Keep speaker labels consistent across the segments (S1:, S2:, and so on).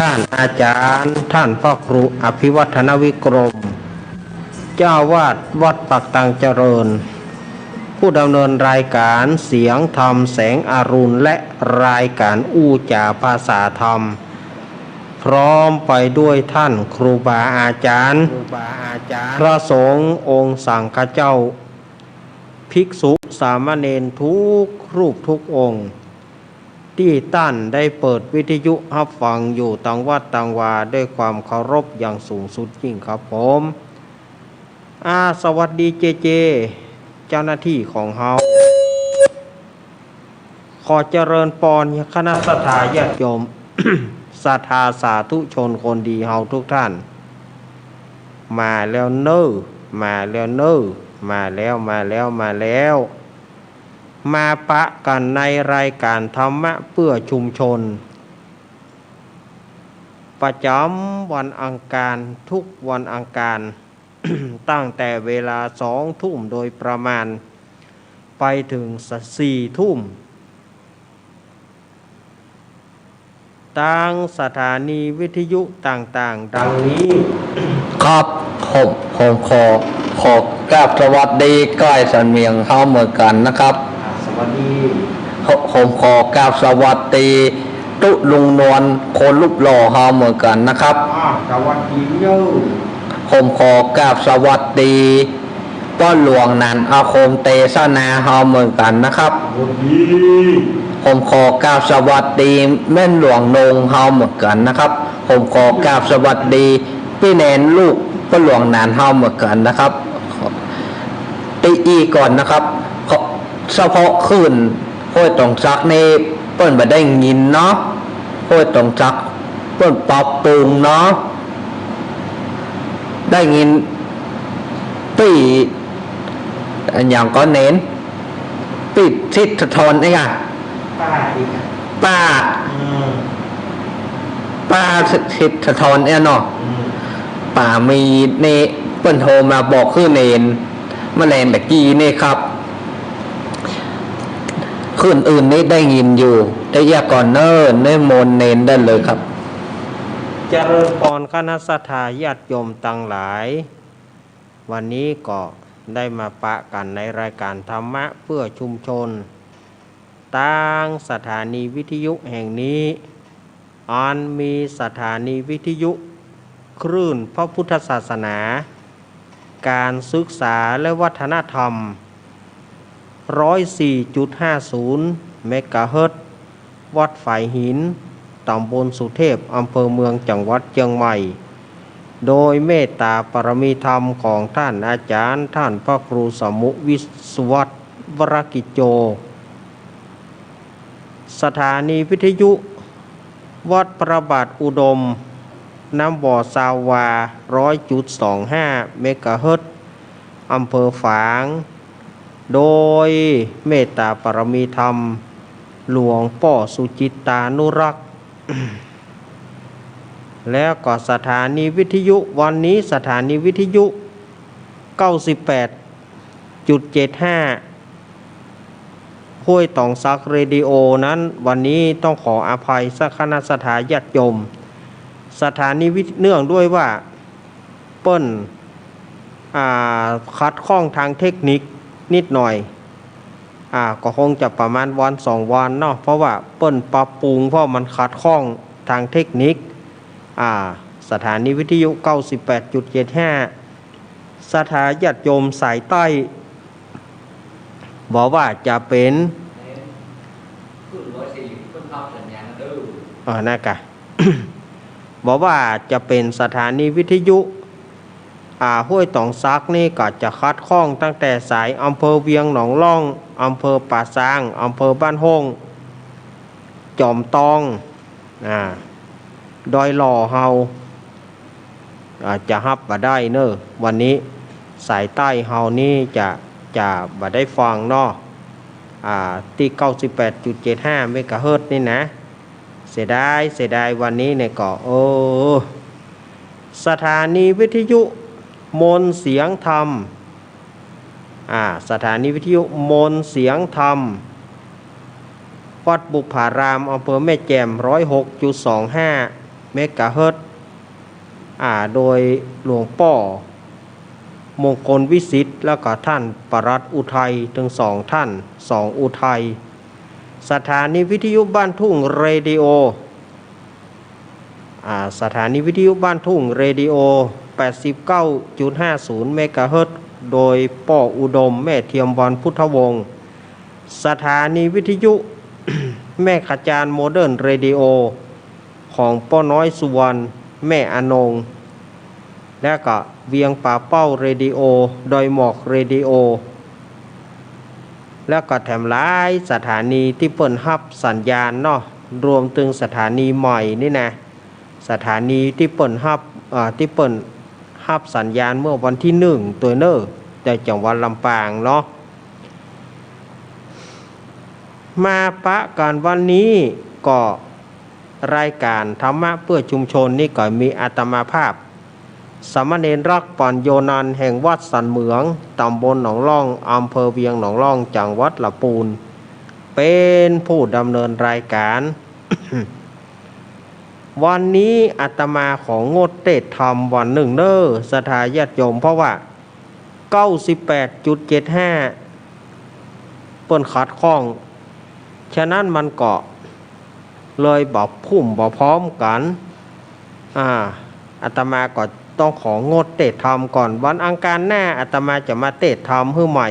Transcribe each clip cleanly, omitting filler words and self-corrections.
S1: ท่านอาจารย์ท่านพ่อครูอภิวัฒนวิกรมเจ้าวาดวัดปักตังเจริญผู้ดำเนินรายการเสียงธรรมแสงอรุณและรายการอู้จ่าภาษาธรรมพร้อมไปด้วยท่านครูบาอาจารย์พระสงฆ์องค์สังฆเจ้าภิกษุสามเณรทุกรูปทุกองค์ที่ท่านได้เปิดวิทยุรับฟังอยู่ต่างวัดต่างวาด้วยความเคารพอย่างสูงสุดยิ่งครับผมสวัสดีเจเจ้าหน้าที่ของเฮาขอเจริญปอนคณะสัตยาญาติโยม ศรัทธาสาธุชนคนดีเฮาทุกท่านมาแล้วเน้อมาแล้วเน้อมาแล้วมาปะกันในรายการธรรมะเพื่อชุมชนประจำวันอังคารทุกวันอังคาร ตั้งแต่เวลา2 ทุ่มโดยประมาณไปถึง4 ทุ่มทางสถานีวิทยุต่างๆดังนี้
S2: ครับผมขอกราบสวัสดีก้อยสันเมียงเข้าเหมือนกันนะครับ
S1: สวัสดี
S2: ผมขอกราบสวัสดีตุลุงนวลคนรูปหล่อเข้าเหมือนกันนะครับ
S1: สวัสดีโย
S2: ผมขอกราบสวัสดีป้อนหลวงนันอาคมเตสนาเข้าเหมือนกันนะครับ
S1: สวัสดี
S2: ผมขอกราบสวัสดีแม่หลวงนงเฮาเหมือนกันนะครับผมขอกราบสวัสดีพี่แนนลูกป้าหลวงนานเฮาเหมือนกันนะครับตีอีก่อนนะครับเฉพาะขึ้นห้วยตองซักนี่เปิ้นบ่ได้ยินเนาะห้วยตองซักเปิ้นปรับปรุงเนาะได้ยินปีอย่างก็เน้นปิดทิศทนนี่ค่ะป้าทิศทนเนี่ยเนาะป้ามีเนเปิ้นโทรมาบอกคือเนนแมลงตะกี้นี่ครับคืนอื่นนี่ได้ยินอยู่แต่อย่าก่อนเนิ่นเนมนเนนได้เลยครับ
S1: เจริญพรคณะสัตยาญาติโยมทั้งหลายวันนี้ก็ได้มาปะกันในรายการธรรมะเพื่อชุมชนตั้งสถานีวิทยุแห่งนี้อันมีสถานีวิทยุคลื่นพระพุทธศาสนาการศึกษาและวัฒนธรรม 104.50 เมกะเฮิรตซ์วัดฝายหินตำบลสุเทพอำเภอเมืองจังหวัดเชียงใหม่โดยเมตตาปรมีธรรมของท่านอาจารย์ท่านพระครูสมุวิศวัตวรกิจโจสถานีวิทยุวัดประบาทอุดมน้ำบ่อซาวา 100.25 เมกะเฮิรตซ์อำเภอฝางโดยเมตตาปรมีธรรมหลวงพ่อสุจิตตานุรักษ์ แล้วก็สถานีวิทยุวันนี้สถานีวิทยุ 98.75 ห้วยตองซักเรดิโอนั้นวันนี้ต้องขออภัยสักคณะสัตยาญาติโยมสถานีเนื่องด้วยว่าเปิ้นคัดข้องทางเทคนิคนิดหน่อยก็คงจะประมาณวัน2 วันเนาะเพราะว่าเปิ้นปรับปรุงเพราะมันคัดข้องทางเทคนิคสถานีวิทยุ 98.75 สถาญาติโยมสายใต้บอกว่าจะเป็นนะกะ บอกว่าจะเป็นสถานีวิทยุห้วยตองซักนี่ก็จะคัดข้องตั้งแต่สายอำเภอเวียงหนองล่องอำเภอป่าซางอำเภอบ้านห้องจอมตองดอยหล่อเฮาจะฮับบ่ได้เนอะวันนี้สายใต้เฮานี่จะบ่ได้ฟังเนาะที่ 98.75 เมกะเฮิรตซ์นี่นะเสียดายวันนี้เนี่ยก็สถานีวิทยุมนต์เสียงธรรมสถานีวิทยุมนต์เสียงธรรม วัดบุพารามอำเภอแม่แจ่ม 106.25 เมกะเฮิรตซ์โดยหลวงป่อมงคลวิสิทธิ์แล้วก็ท่านปรัตน์อุทัยถึง2ท่าน2อุทัยสถานีวิทยุบ้านทุ่งเรดิโอสถานีวิทยุบ้านทุ่งเรดิโอ 89.50 เมกะเฮิรตซ์โดยป่ออุดมแม่เทียมวันพุทธวงศ์สถานีวิทยุ แม่ขจารโมเดิร์นเรดิโอของป้อน้อยสุวรรณแม่อนงและก็เวียงป่าเป้าเรดิโอดอยหมอกเรดิโอแล้วก็แถมหลายสถานีที่เปิดรับสัญญาณเนาะรวมถึงสถานีใหม่นี่นะสถานีที่เปิดรับสัญญาณเมื่อวันที่1ตัวเนอในจังหวัดลำปางเนาะมาปะกันวันนี้ก็รายการธรรมะเพื่อชุมชนนี่ก็มีอาตมาภาพสามเณรรักปัญโยนันท์แห่งวัดสันเหมืองตำบลหนองล่องอำเภอเวียงหนองล่องจังหวัดลำพูนเป็นผู้ดำเนินรายการ วันนี้อาตมาของงดเทศธรรมวันหนึ่งเนอสถาญาติโยมเพราะว่า 98.75 เปิ้นขัดข้องฉะนั้นมันก็เลยบอกพุ่มบอกพร้อมกันอาตมาก็ต้องของดเทศธรรมก่อนวันอังคารหน้าอาตมาจะมาเทศธรรมให้ใหม่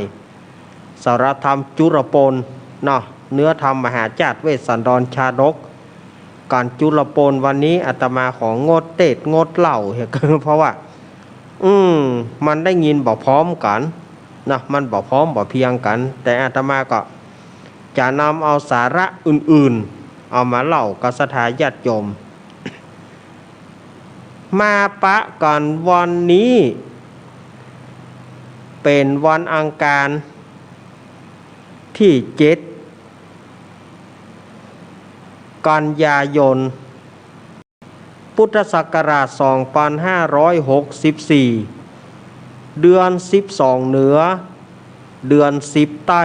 S1: สารธรรมจุรปนเนาะเนื้อธรรมมหาจารย์เวสสันดรชาดกการจุลปนวันนี้อาตมาของงดเทศงดเล่าเพราะว่ามันได้ยินบอกพร้อมกันนะมันบอกพร้อมบอกเพียงกันแต่อาตมาก็จะนำเอาสาระอื่นๆเอามาเล่ากับศรัทธาญาติโยมมาปะกันวันนี้เป็นวันอังคารที่7กันยายนพุทธศักราช2564เดือน12เหนือเดือน10ใต้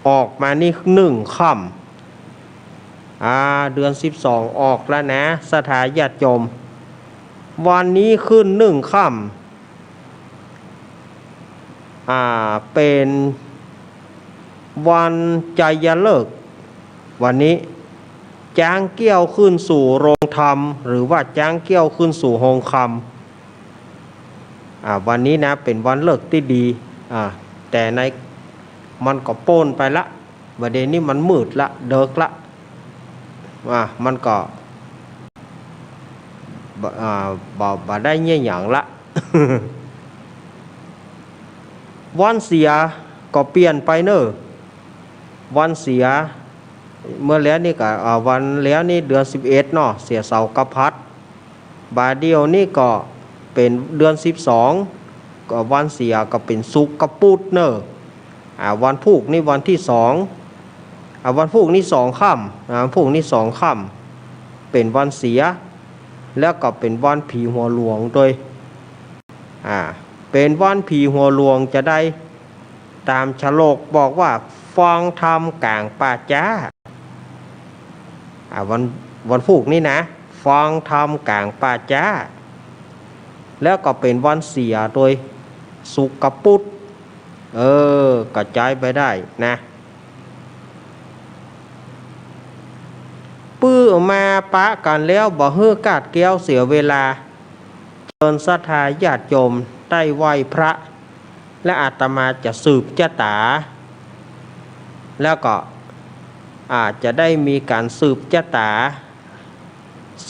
S1: ออกมานี่1ค่ำเดือน12ออกแล้วนะสถาญาติโยมวันนี้ขึ้น1ค่ำเป็นวันใจยฤกษ์วันนี้จ้างเกี้ยวขึ้นสู่โรงธรรมหรือว่าจ้างเกี้ยวขึ้นสู่โรงคำวันนี้นะเป็นวันเลิกที่ดีแต่ในมันก็โป้นไปละวันเดนี้มันมืดละเดิกละมันก็บ่ได้เงี้ยอย่างละ วันเสียก็เปลี่ยนไปเนอะวันเสียเมื่อแล้วนี่ก็วันแล้วนี่เดือน11เนาะเสียเสากพัดบาเดียวนี่ก็เป็นเดือน12ก็วันเสียก็เป็นสุกกระปุดเนอะวันพุกนี่วันที่2วันพุกนี่2ค่ำพุกนี่2ค่ำเป็นวันเสียแล้วก็เป็นวันผีหัวหลวงโดยเป็นวันผีหัวหลวงจะได้ตามฉลกบอกว่าฟังธรรมกลางป่าจ้าวันพุกนี่นะฟังธรรมกลางป่าจ้าแล้วก็เป็นวันเสียโดยสุกกระปุดกระจายไปได้นะปื้อมาปะกันแล้วบ่ฮื้อกาดแก้วเสียเวลาเชิญศรัทธาญาติโยมได้ไหว้พระและอาตมาจะสืบชะตาแล้วก็อาจจะได้มีการสืบชะตา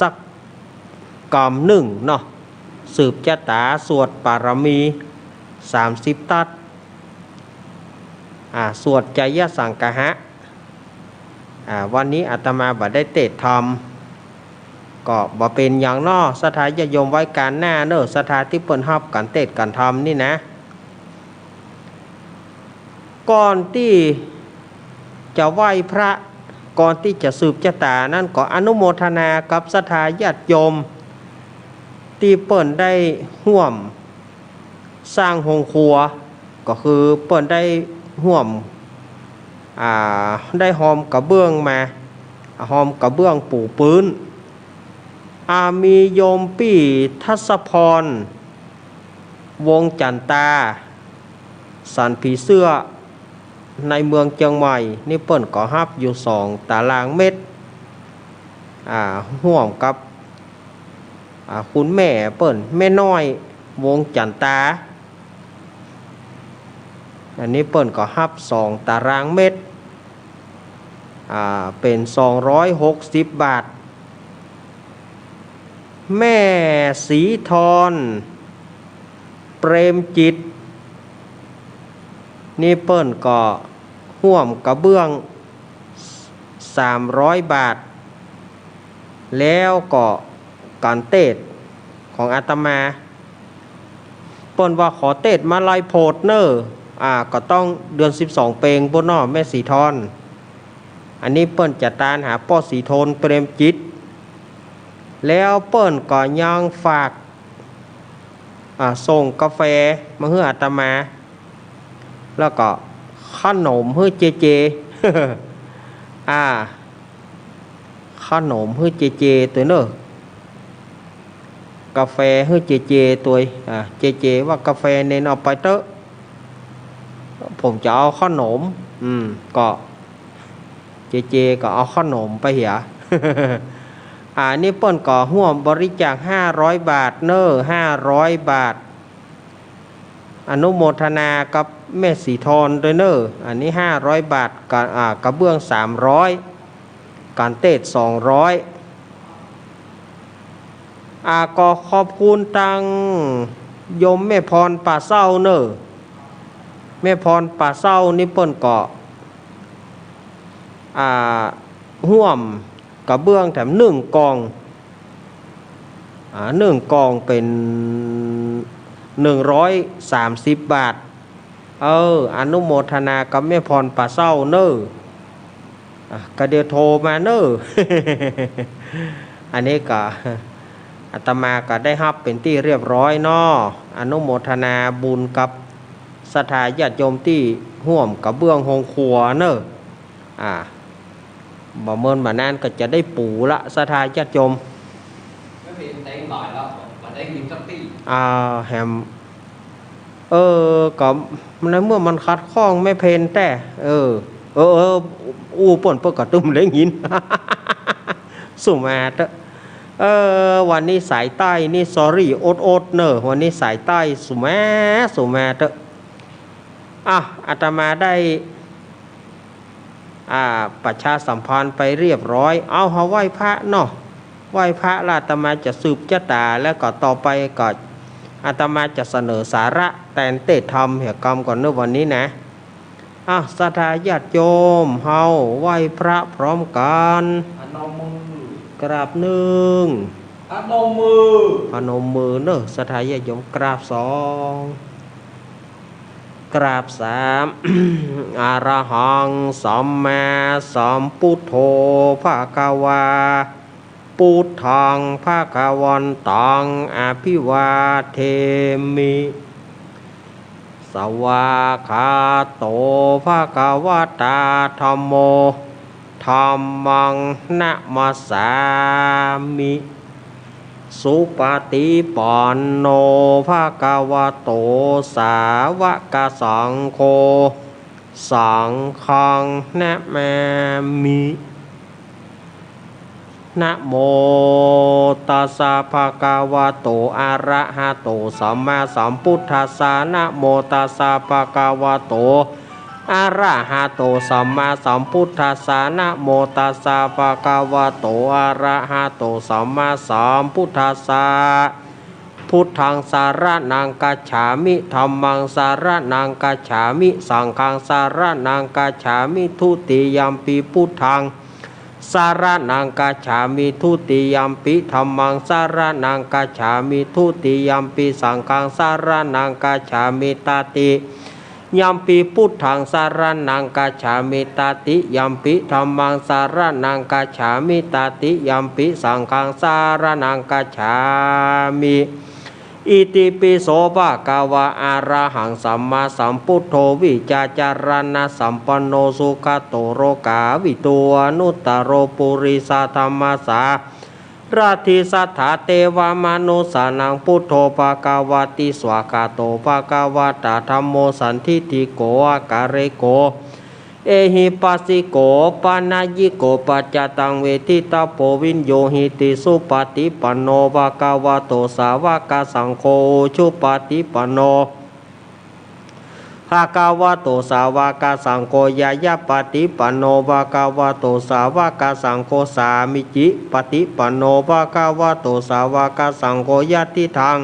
S1: สักกอมหนึ่งเนาะสืบชะตาสวดปารมี30ตัดสวดใจยสังกหะวันนี้อาตมาบ่ได้เทศธรรมก็บ่เป็นอย่างนอสถาญาติโยมไว้การหน้าเนอะสถาที่เปิ้นรับการเทศการธรรมนี่นะก่อนที่จะไหว้พระก่อนที่จะสืบชะตานั่นก็อนุโมทนากับสถาญาติโยมที่เปิ้นได้ร่วมสร้างโรงครัวก็คือเปิ้นได้ร่วมได้หอมกระเบื้องมาหอมกระเบื้องปูพื้น มีโยมปี้ทัศพรวงจันตาสันผีเสื้อในเมืองเชียงใหม่นี่เปิ้นก็ฮับอยู่2 ตารางเมตรห่วมกับคุณแม่เปิ้นแม่น้อยวงจันตาอันนี้เปิ้นก็ฮับ2 ตารางเมตรเป็น260 บาทแม่สีทรเปรมจิตนี่เปิ้นก็ห่วมกระเบื้อง300 บาทแล้วก็การเทศของอาตมาเปิ้นว่าขอเทศมาลายโพดเนอก็ต้องเดือน12 เปงบนนอแม่สีทรอันนี้เปิ้นจะตานหาป้อสีทนเปรมจิตแล้วเปิ้นก็ยังฝากส่งกาแฟมาให้อาตมาแล้วก็ขนมให้เจเจ ขนมให้เจเจตัวเนอะกาแฟให้เจเจตัวเจเจว่ากาแฟเน้นเอาไปเตอะผมจะเอาขนมก็เจเจก็เอาขนมไปเหีย นี่เปิ้นก็ร่วมบริจาค500 บาทเนอ500 บาทอนุโมทนากับแม่สีทรด้วยเนออันนี้500 บาทกระเบื้อง300การเทศ200ก็ขอบคุณตังโยมแม่พรป่าเศร้าเนอแม่พรป่าเศร้านี่เปิ้นก็ร่วมกระเบื้องแถม1 กอง1 กองเป็น130 บาทอนุโมทนากับแม่พรป่าเศร้าเนก็เดี๋ยวโทรมาเนอ อันนี้ก็อาตมาก็ได้รับเป็นที่เรียบร้อยเนาะอนุโมทนาบุญกับศรัทธาญาติโยมที่ร่วมกระเบื้องโฮงครัวเนอบ่เมินมานานก็จะได้ปูละศรัทธาญาติโยม
S2: ไม่เป็นแตงหน่อยแล้วมาได้กินสักที
S1: แฮมก็ในเมื่อมันคัดข้องไม่เพนแต่ป่นเปิ้นก็ตุ้มเล้งหิน สุมาเตวันนี้สายใต้นี่สอรี่โอ๊ตเนอะวันนี้สายใต้สุมาเตอาตมาได้ประชาสัมพันธ์ไปเรียบร้อยเอาเฮาไหว้พระเนาะไหว้พระแล้วอาตมาจะสืบชะตาแล้วก็ต่อไปก็อาตมาจะเสนอสาระแต่นเตธรรมเหตุกรรมก่อนในวันนี้นะศรัทธาญาติโยมเฮาไหว้พระพร้อมกันกราบ1พนมมือเนอะศรัทธาญาติโยมกราบ2กราบ3 อะระหังสัมมาสัมพุทโธภะคะวาพุทธังภะคะวันตังอภิวาเทมิสวากขาโตภะคะวะตาธัมโมธัมมังนะมัสสามิสุปฏิปันโนภะคะวะโตสาวกสังโฆสังฆังนะมามินะโมตัสสะภะคะวะโตอะระหะโตสัมมาสัมพุทธัสสะนะโมตัสสะภะคะวะโตอะระหะโตสัมมาสัมพุทธัสสะนะโมตัสสะภะคะวะโตอะระหะโตสัมมาสัมพุทธัสสะพุทธังสารนังกัจฉามิธัมมังสารนังกัจฉามิสังฆังสารนังกัจฉามิทุติยัมปิพุทธังสารนังกัจฉามิทุติยัมปิธัมมังสารนังกัจฉามิทุติยัมปิสังฆังสารนังกัจฉามิตติยัมปิพุทธังสารนังกัจฉามิตติยัมปิธัมมังสารนังกัจฉามิตติยัมปิสังฆังสารนังกัจฉามิอิติปิโสภะคะวะอะระหังสัมมาสัมพุทโธวิจาจารณะสัมปันโนสุขโตโรกาวิตัวนุตตโรปุริสธรรมสา ราธิสัทธาเทวามนุสานังพุทโธภากาวาติสวากาโตภากาวาตาธัมโมสันทิฏฐิโกอาการเรโกเอหิปัสสิโกปานายิโกปัจจตังเวทิตาโพวินโยหิติสุปฏิปันโนภะคะวะโตสาวกสังโฆชุปฏิปันโนภะคะวะโตสาวกสังโฆยายาปฏิปันโนภะคะวะโตสาวกสังโฆสามิจิปฏิปันโนภะคะวะโตสาวกสังโฆยะติทัง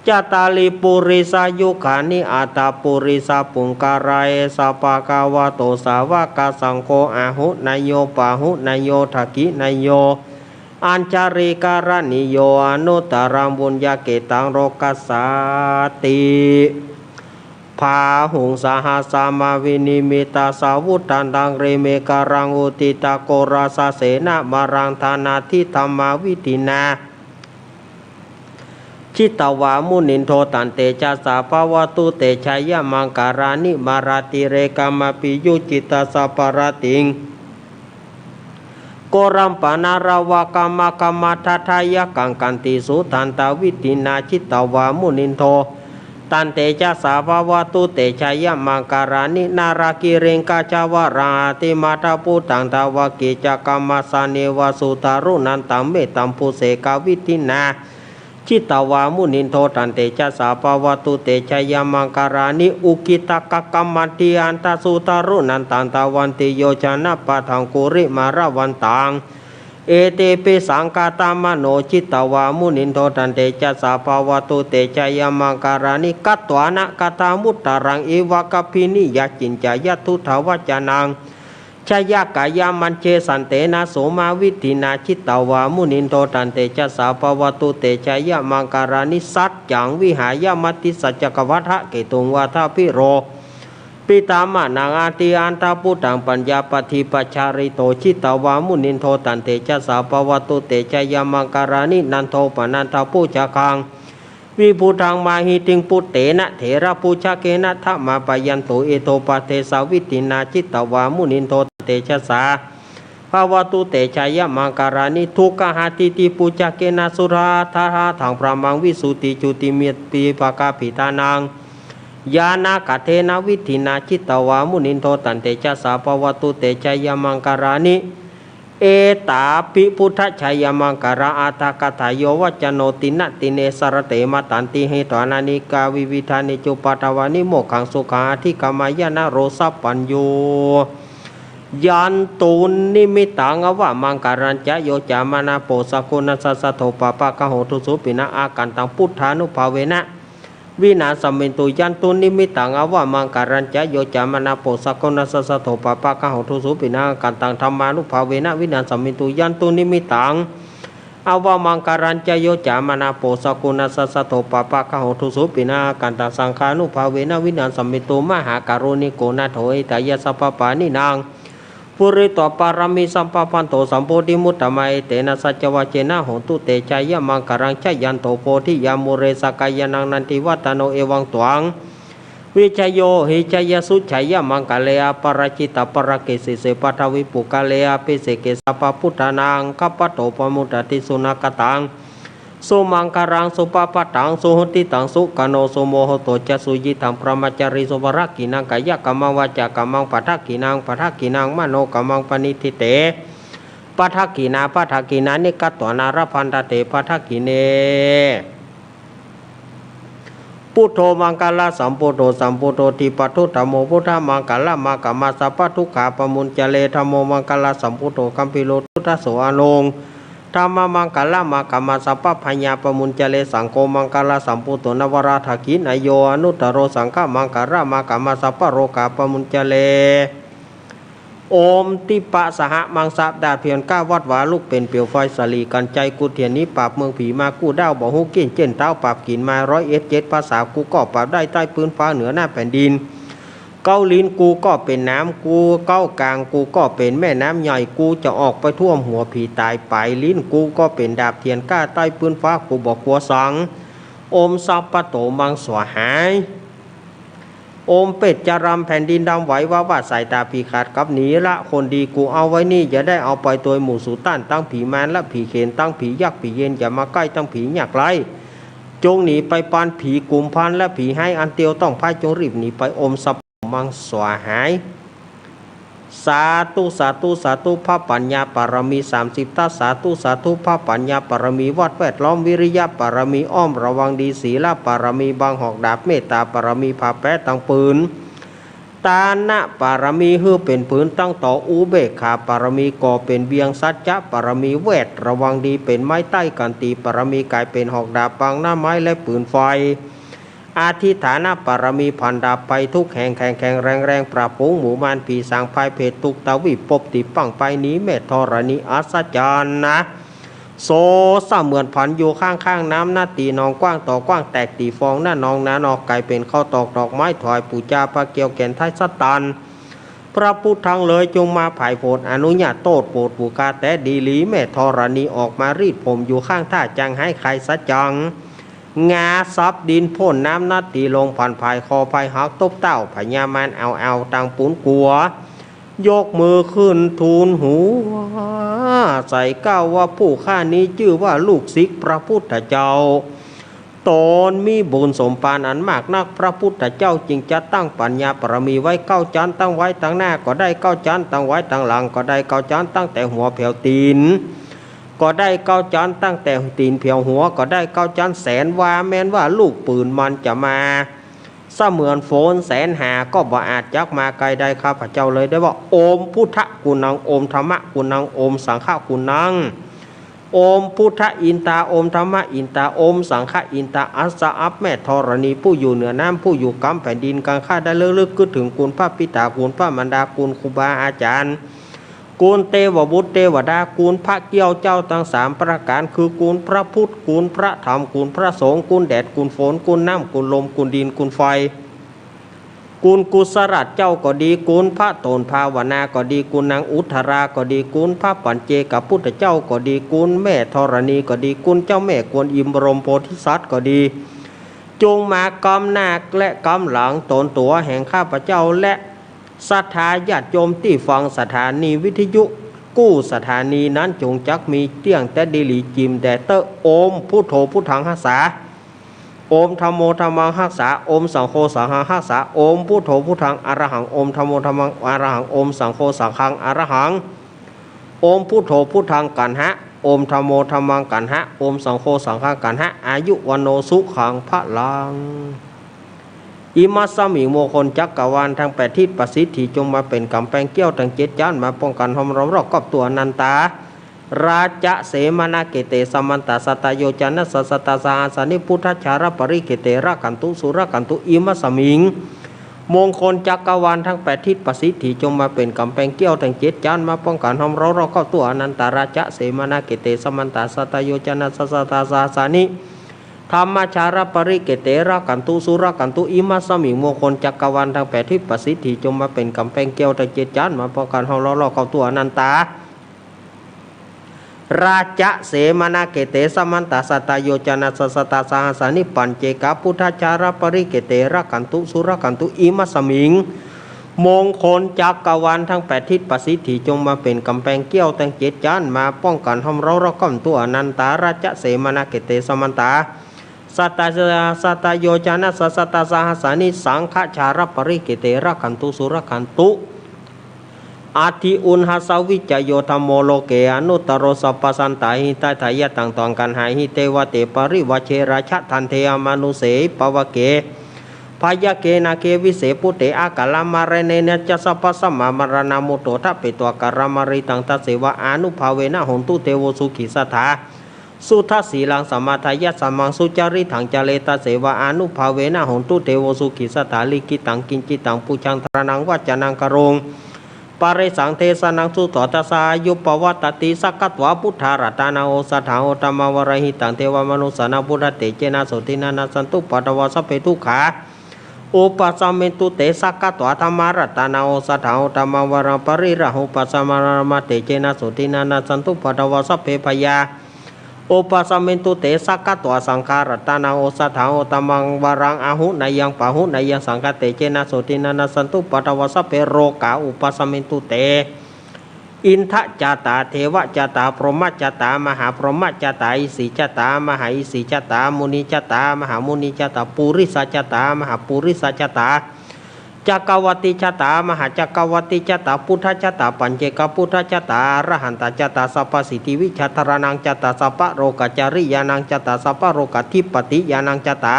S1: จตาลิปุริสายุขานิอัตตปุริสาปุงการายสัพพะคะวะโตสาวกสังโฆอาหุนายโยปาหุนายโยทักขินายโยอัญจาริการณิโยอนุตตรังบุญญาเกตังโรกัสสาติภาหุงสหัสสามาวินิมิตาสาวุตันตังเรเมการังอุติตาโกราสเสนามารังธานาทิธรรมาวิตินาชิตวามุนินโทตันเตชะสาภาวตุเตชัยมังการานิมาราติเรกามปิยุจิตาสัปปรติงโกรัมปนาราวากามกามทัทายกังกันติสุทันตวิตินาชิตวามุนินโทตันเตชะสาภาวตุเตชัยมังการานินารากิเรงกาจาวราติมาตาปุตังตาวกิจกรรมสาเนวสุตารุนันตัมเมตัมปุเสกาวิตินาชิตวามุนินโทตันเตชะสาภาวตุเตชัยมังการานิอุกิตกะกัมมันติอันตสุตารุนันตันตาวันติโยชนะปะทังกุริมาราวันตังเอเตปิสังกาตามโนชิตวามุนินโทตันเตชะสาภาวตุเตชัยมังการานิกัตตวานะกตามุตตรังเอวะกัปพินิยจินจายทุทวัจนังชยกายามันเชสันเตนะโสมาวิตินาชิตวามุนินโทตันเตชะสาภวตุเตชัยมังการานิสัจจังวิหายมติสัจจกวัฏะเกตุงวาทาพิโรปิตามะนางอาติอันตาปุตังปัญญาปฏิปัจจาริโตชิตวามุนินโทตันเตชะสาภวตุเตชัยมังการานินันโทปนันทปุจคังวิภูทังมาหิติงปุตเตนะเถระปุชเกนะทะมาปยันโตเอโตปะเทสาวิตินาจิตวามุนินโทเตชะสาภาวตุเตชัยมังการานิทุกขหาติติปุจเกนะสุราธาถังพระมังวิสุติจุติเมตปีปากาภิตานังยานาคเทนะวิธินาจิตวามุนินโทตันเตชะสาภาวตุเตชัยมังการานิเอตาปิพุทธชัยมังการาอาตากถายโยวัจโนตินะติเนสรเตมตันติเหตวานานิกาวิวิธานิจุปัตวานิโมขังสุขาธิกามายนะโรสัพปัญโยยันตุนิมิตังอวะมังการัญจะโยจามานาโปสกุณสัสสะโทปะปะกะโหทุสุปินะอากันตังพุทธานุภาเวนะวินาสัมมิตุยันตุนิมิตังอวะมังการัญจะโยจามนาโปสกุณสัสสะโทปะปะกะโหทุสุปินะอากันตังธรรมานุภาเวนะวินาสัมมิตุยันตุนิมิตังอวะมังการัญจะโยจามนาโปสกุณสัสสะโทปะปะกะโหทุสุปินะอากันตังสังฆานุภาเวนะวินาสัมมิตุมหาการุณิโกนะโถเอตายะสัพพปานินางปุริตปารามิสัมปปันโตสัมโพธิมุตตมัยเตนะสัจวะเจนะโหตุเตชัยมังการังชยันโตโพธิยามุเรสกายนังนันติวัตโนเอวังตวังวิชโยหิชยสุชัยมังกะเลอปรจิตปรเกสิเสปทวิปุกะเลอปิเสเกสปพุทธานังคัปปะโตปมุตติสุนักตังสุมังการังสุปปะตังสุหติตังสุกโนสุโมโหโตจะสุยิตังพระมัจจาริสุวรักขินังกายกัมมังวาจากัมมังปัฏฐกินังปัฏฐกินังมโนกัมมังปณิทิเตปัฏฐกินาปัฏฐกินานิกัตตวนารพันตเตปัฏฐกิเนพุทโธมังคลาสัมพุทโธสัมพุทโธทิปัฏฐุธัมโมพุทธมังคลามังกัมมาสัพพทุกขาปมุญจเลธัมโมมังคลาสัมพุทโธคัมปิโลทุตโสอโนงธรรมมังคลามังกัมมาสัพพพัญญาปมุญจเลสังโฆมังคลาสัมพุทโธนวราทักขินายโยอนุตตโรสังฆมังคลามังกัมมาสัพพโรกาปมุญจเลโอมติปะสหมังสับดาเพียงก้าวัดวาลูกเป็นเปียวไฟสลีกันใจกูเทียนนี้ปราบเมืองผีมากูดาวบ่ฮู้เก่นเจนเต้าปราบกินมา107ภาษากูก็ปราบได้ใต้พื้นฟ้าเหนือหน้าแผ่นดินเก้าลิ้นกูก็เป็นน้ำกูเก้ากลางกูก็เป็นแม่น้ำใหญ่กูจะออกไปท่วมหัวผีตายไปลิ้นกูก็เป็นดาบเทียนก้าใต้พื้นฟ้ากูบอกกลัวสังโอมสัพปะโตมังสวหาย โอมเป็ดจะรำแผ่นดินดำไหวว่าสายตาผีขาดกับหนีละคนดีกูเอาไว้นี่อย่าได้เอาไปตัวหมู่สูต้านตั้งผีแมนและผีเขนตั้งผียักษ์ผีเย็นอย่ามาใกล้ตั้งผีหยักไรจงหนีไปปานผีกลุ่มพันและผีให้อันเตียวต้องพายจงรีบหนีไปอมสับมังสวาหายสาธุสาธุสาธุพระปัญญาปารมี30ทัศสาธุสาธุพระปัญญาปารมีวัดแวดล้อมวิริยะปารมีอ้อมระวังดีศีลปารมีบางหอกดาบเมตตาปารมีพาแปะตังปืนตานะปารมีฮือเป็นปืนตั้งต่ออุเบกขาปารมีก่อเป็นเบียงสัจจะปารมีเวทระวังดีเป็นไม้ใต้กันตีปารมีกลายเป็นหอกดาบปังหน้าไม้และปืนไฟอาทิฐานะปารมีพันดาบไปทุกแห่งแข่งแรงปราบฝูงหมู่มารผีสางพายเพศตุกตาวิปบติปังไปนี้เมธรณีอัศจรรย์นะโซสเหมือนผันอยู่ข้างน้ำหน้าตีนองกว้างต่อกว้างแตกตีฟองหน้านองนอกไก่เป็นข้าวตอกดอกไม้ถอยปูจาพระเกียวแก่นไทยสตันพระพุทธังเลยจงมาผ่ายโผดอนุญาตโตดโปรดปูกาแต่ดีหลีเมธรณีออกมารีดผมอยู่ข้างท่าจังให้ใครสัจจังงาซับดินพ่นน้ำนัดตีลงผ่านภายคอภายหักตบเต้าพญามันเอาตังปุนกัวยกมือขึ้นทูลหูใส่ก้าวว่าผู้ข้านี้ชื่อว่าลูกศิษย์พระพุทธเจ้าตนมีบุญสมปานอันมากนักพระพุทธเจ้าจึงจะตั้งปัญญาปรมีไว้เก้าจันตั้งไว้ตั้งหน้าก็ได้เก้าจันตั้งไว้ตั้งหลังก็ได้เก้าจันตั้งแต่หัวแผ่วตีนก็ได้เก้าจันตั้งแต่ตีนเพียวหัวก็ได้เก้าจันแสนว่าแม้นว่าลูกปืนมันจะมาเสมือนโฟนแสนหาก็บ่อาจจักมาไกลได้ข้าพเจ้าเลยได้ว่าโอมพุทธกุณังโอมธรรมะกุณังโอมสังฆกุณังโอมพุทธอินตาโอมธรรมะอินตาโอมสังฆอินตาอัสสะอัปแม่ธรณีผู้อยู่เหนือน้ำผู้อยู่กำแผ่นดินกลางข้าได้เลิกคิดถึงคุณพระปิตาคุณพระมารดาคุณครูบาอาจารย์กูลเทวบุตรเทวดากูลพระเกี้ยวเจ้าทั้ง3ประการคือกูลพระพุทธกูลพระธรรมกูลพระสงฆ์กูลแดดกูลฝนกูลน้ำกูลลมกูลดินกูลไฟกูลกุศลเจ้าก็ดีกูลพระโตนภาวนาก็ดีกูลนางอุทราก็ดีกูลพระปัญเจกับพุทธเจ้าก็ดีกูลแม่ธรณีก็ดีกูลเจ้าแม่กวนอิมบรมโพธิสัตว์ก็ดีจงมากำหน้าและกำหลังตนตัวแห่งข้าพเจ้าและศรัทธาญาติโยมที่ฟังสถานีวิทยุกู้สถานีนั้นจงจักมีเตี้ยงแต่ดีหลีจิมแต่เตอโอมพุทโธพุทธังหัสสาโอมธัมโมธัมมังหัสสาโอมสังโฆสังฆังหัสสาโอมพุทโธพุทธังอรหังโอมธัมโมธัมมังอรหังโอมสังโฆสังฆังอรหังโอมพุทโธพุทธังกันหะโอมธัมโมธัมมังกันหะโอมสังโฆสังฆังกันหะอายุวันโนสุขังพระลังอิมัสสมิโมคลจักรวาลทาง8ทิศประสิทธิจงมาเป็นกำแพงเกี้ยวทั้ง7จานมาป้องกันหอมรอมรอบกับตัวอนันตาราชเสมานาเกเตสมันตาสตโยจนะสัสตาสาสานิพุทธชารปริเกเตระกันตุสุรกันตุอิมัสสมิงมงคลจักรวาลทั้ง8ทิศประสิทธิจงมาเป็นกำแพงเกี้ยวทั้ง7จานมาป้องกันหอมรอมรอบกับตัวอนันตาราชเสมานาเกเตสมันตาสตโยจนะสัสตาสาสานิธรรมชารปริเกเตระกันตุสุรกันตุอิมัสสมิงมงคลจักรวาลทั้ง8ทิศประสิทธิจงมาเป็นกำแพงเกี้ยวทั้ง7จานมาป้องกันหอมรอมรอบกับตัวอนันตาราชเสมานาเกเตสมันตาสตโยจนะสัสตาสหัสานิปัญเจกพุทธชารปริเกเตระกันตุสุรกันตุอิมัสสมิงมงคลจักรวาลทั้ง8ทิศประสิทธิจงมาเป็นกำแพงเกี้ยวทั้ง7จานมาป้องกันหอมรอมรอบกับตัวอนันตาราชเสมานาเกเตสมันตาสัตโยจนะสัสตาสหัสานิสังฆชารปริเกเตระกันตุสุรกันตุอาทิอุณหสวิจโยธรรมโมโลเกอนุตตโรสัพพสันตาหิตาทายะตังตองกันหายหิเตวเตปริวเชราชทันเทอมนุเสปวเกพายเกนาเกวิเสปุเตอากาลามารเนเนจสัพพสัมมามรณามุโตทะเปตัวการามาริตังทัสเสวะอนุภาเวนะหนตุเทวสุขิสัทธาสุทัสสีลังสมาทายะสัมมังสุจาริถังจาเลตเสวะอนุภาเวนะหนตุเทวสุขิสัทธาลิกิตังกินจิตังปุชังทรนังวัจจนังกรงปาริสังเทสนังสุตตสายุปวัตติสักกัตวะพุทธารัตนาโอสัทธาโอตมาวรหิตังเทวมนุสนาพุทธเตเจนะโสตินานาสันตุปัตวะสัพเพทุขาอุปสัมเมตุเตสักกัตวะธรรมารัตนาโอสัทธาโอตมาวรปริระหุปสัมมารามาเตเจนะโสตินานาสันตุปัตวะสัพเพพยา โอปัสมินตุเตสักกะตัวสังขารตานังโอสัทธังโอตมังวรังอาหุนายังปะหุนายังสังกเตเจนะโสตินานาสันตุปัตวะสะเปโรกาอุปสมินตุเตอินทะจาตาเทวจาตาพรหมจาตามหาพรหมจาตาอิสิจาตามหาอิสิจาตามุนีจาตามหามุนีจาตาปุริสจาตามหาปุริสจาตาจักรวัติจตามหาจักรวัติจตาพุทธจตาปัญเจกพุทธจตาอรหันตจตาสัพพสิทธิวิชัตรานังจตาสัพพโรกจาริยานังจตาสัพพโรกทิปติยานังจตา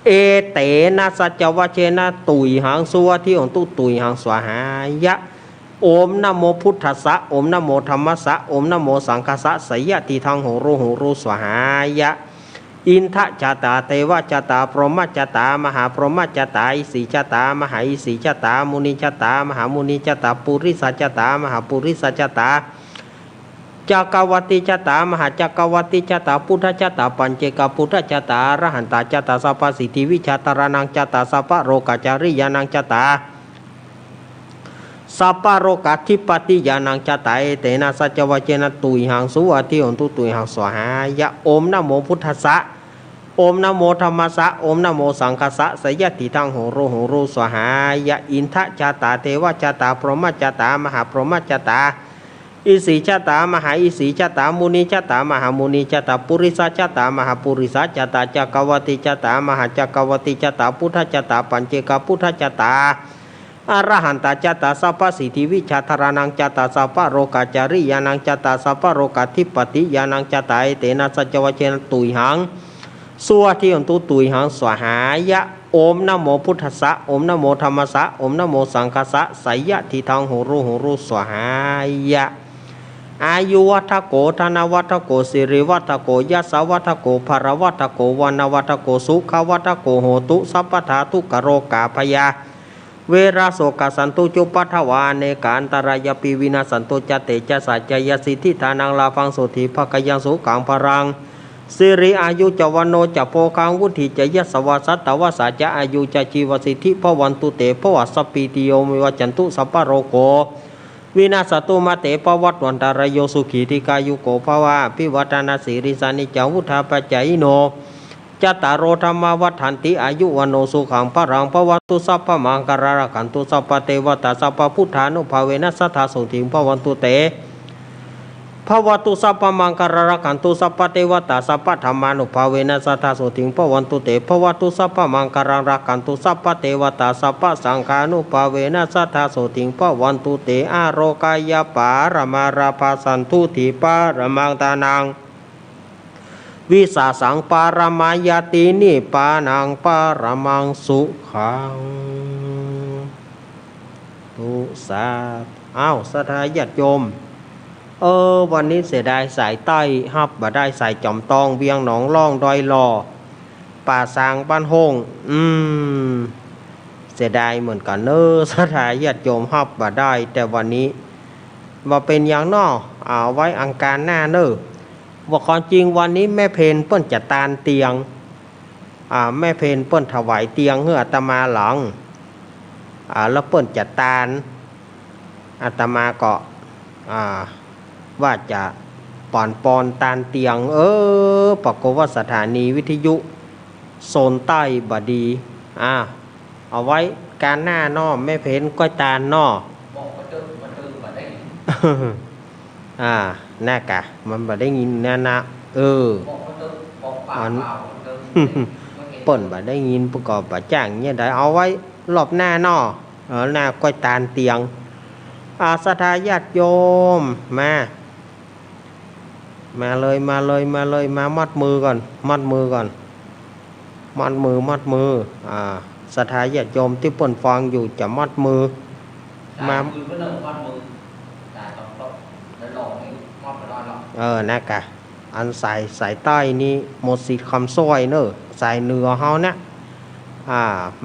S1: เอเตนะสัจวะเชนะตุยหังสุวะที่องตุตุยหังสวหายะโอมนะโมพุทธัสสะโอมนะโมธัมมัสสะโอมนะโมสังฆัสสะสยติทังโหรูสวหายะอินทะจตาเทวจตาพรหมจตามหาพรหมจตาอิสิจตามหาอิสิจตามุนีจตามหามุนีจตาปุริสจตามหาปุริสจตาจักรวัติจตามหาจักรวัติจตาพุทธจตาปัญเจกพุทธจตาอรหันตจตาสัพพสิทธิวิชัตรานังจตาสัพพโรกจาริยานังจตาสัพพโรกทิปติยานังจตาเอเตนะสัจวะเจนะตุยหังสุวะที่องตุตุยหังสวหายะโอมนะโมพุทธัสสะโอมนะโมธัมมัสสะโอมนะโมสังฆัสสะสยติทังโหรูสวหายะอินทะจตาเทวจตาพรหมจตามหาพรหมจตาอิสิจตามหาอิสิจตามุนีจตามหามุนีจตาปุริสจตามหาปุริสจตาจักรวัติจตามหาจักรวัติจตาพุทธจตาปัญเจกพุทธจตาอรหันตจตาสัพพสิทธิวิชัตรานังจตาสัพพโรกจาริยานังจตาสัพพโรกทิปติยานังจตาเอเตนะสัจวะเชนะตุยหังสัวที่องตุยหังสวหายะโอมนะโมพุทธัสสะโอมนะโมธัมมัสสะโอมนะโมสังฆัสสะสยติทังโหรูสวหายะอายุวัฏโกธนวัฏโกสิริวัฏโกยัสสวัฏโกภรวัฏโกวันวัฏโกสุขวัฏโกโหตุสัพพทาทุกโรกาพยาเวราโสกสันตุจุปัฏฐวาเนกาอันตรายปีวินาสันตุจเตจสัจจยสิทธิทานังลาฟังโสธิภคยังสุขังพรังสิริอายุจวันโนจะโพคังวุฒิจะยสวาสัตตวสาจะอายุจะชีวสิทธิพวันตุเตพวัสสปีติโยมิวจันตุสัพพโรโกวินาสตุมาเตปวัตวันตารโยสุขีติกายุโกภวะพิวัตนาสิริสานิจังวุธาปัจจายโนจตารโรธรรมวัฏันติอายุวันโนสุขังพรังพวัตุสัพพมังการะขันตุสัพพเทวตาสัพพพุทธานุภาเวนัสสทธาสุถิงพวันตุเตภวตุสัพพมังการะขันตุสัพพเทวตาสัพพธรรมานุภาเวนัสสทธาสุถิงพวันตุเตภวตุสัพพมังการะขันตุสัพพเทวตาสัพพสังฆานุภาเวนัสสทธาสุถิงพวันตุเตอโรกายปารมาราภาสันทุติปารมังตานังวิสาสังปารมายตินิปานังปารมังสุขังตุสาอ้าวสถาญาติโยมวันนี้เสียดายสายใต้ฮับบ่ได้สายจอมตองเวียงหนองล่องดอยหล่อป่าสางบ้านโฮงเสียดายเหมือนกันสถาญาติโยมฮับบ่ได้แต่วันนี้ว่าเป็นอย่างนอเอาไว้อังคารหน้าว่าความจริงวันนี้แม่เพนเปิ้นจะตานเตียงแม่เพนเปิ้นถวายเตียงเพื่ออาตมาหลังแล้วเปิ้นจะตานอาตมาก็ว่าจะปอนตานเตียงปรากฏว่าสถานีวิทยุโซนใต้บดีเอาไว้การหน้านอแม่เพนก็ตานนอน่ากะมันบ่ได้ยินนะอันเปิ่นบ่ได้ยินประกอบบ่จ้างเนี่ยได้เอาไว้รอบหน้านอหน้าก้อยตานเตียงศรัทธาญาติโยมมาเลยมามัดมือก่อนมัดมือศรัทธาญาติโยมที่เปิ่นฟังอยู่จะมัดมือมานะกะอันสายใต้นี่หมดสิคำสร้อยสายเหนือเฮานะ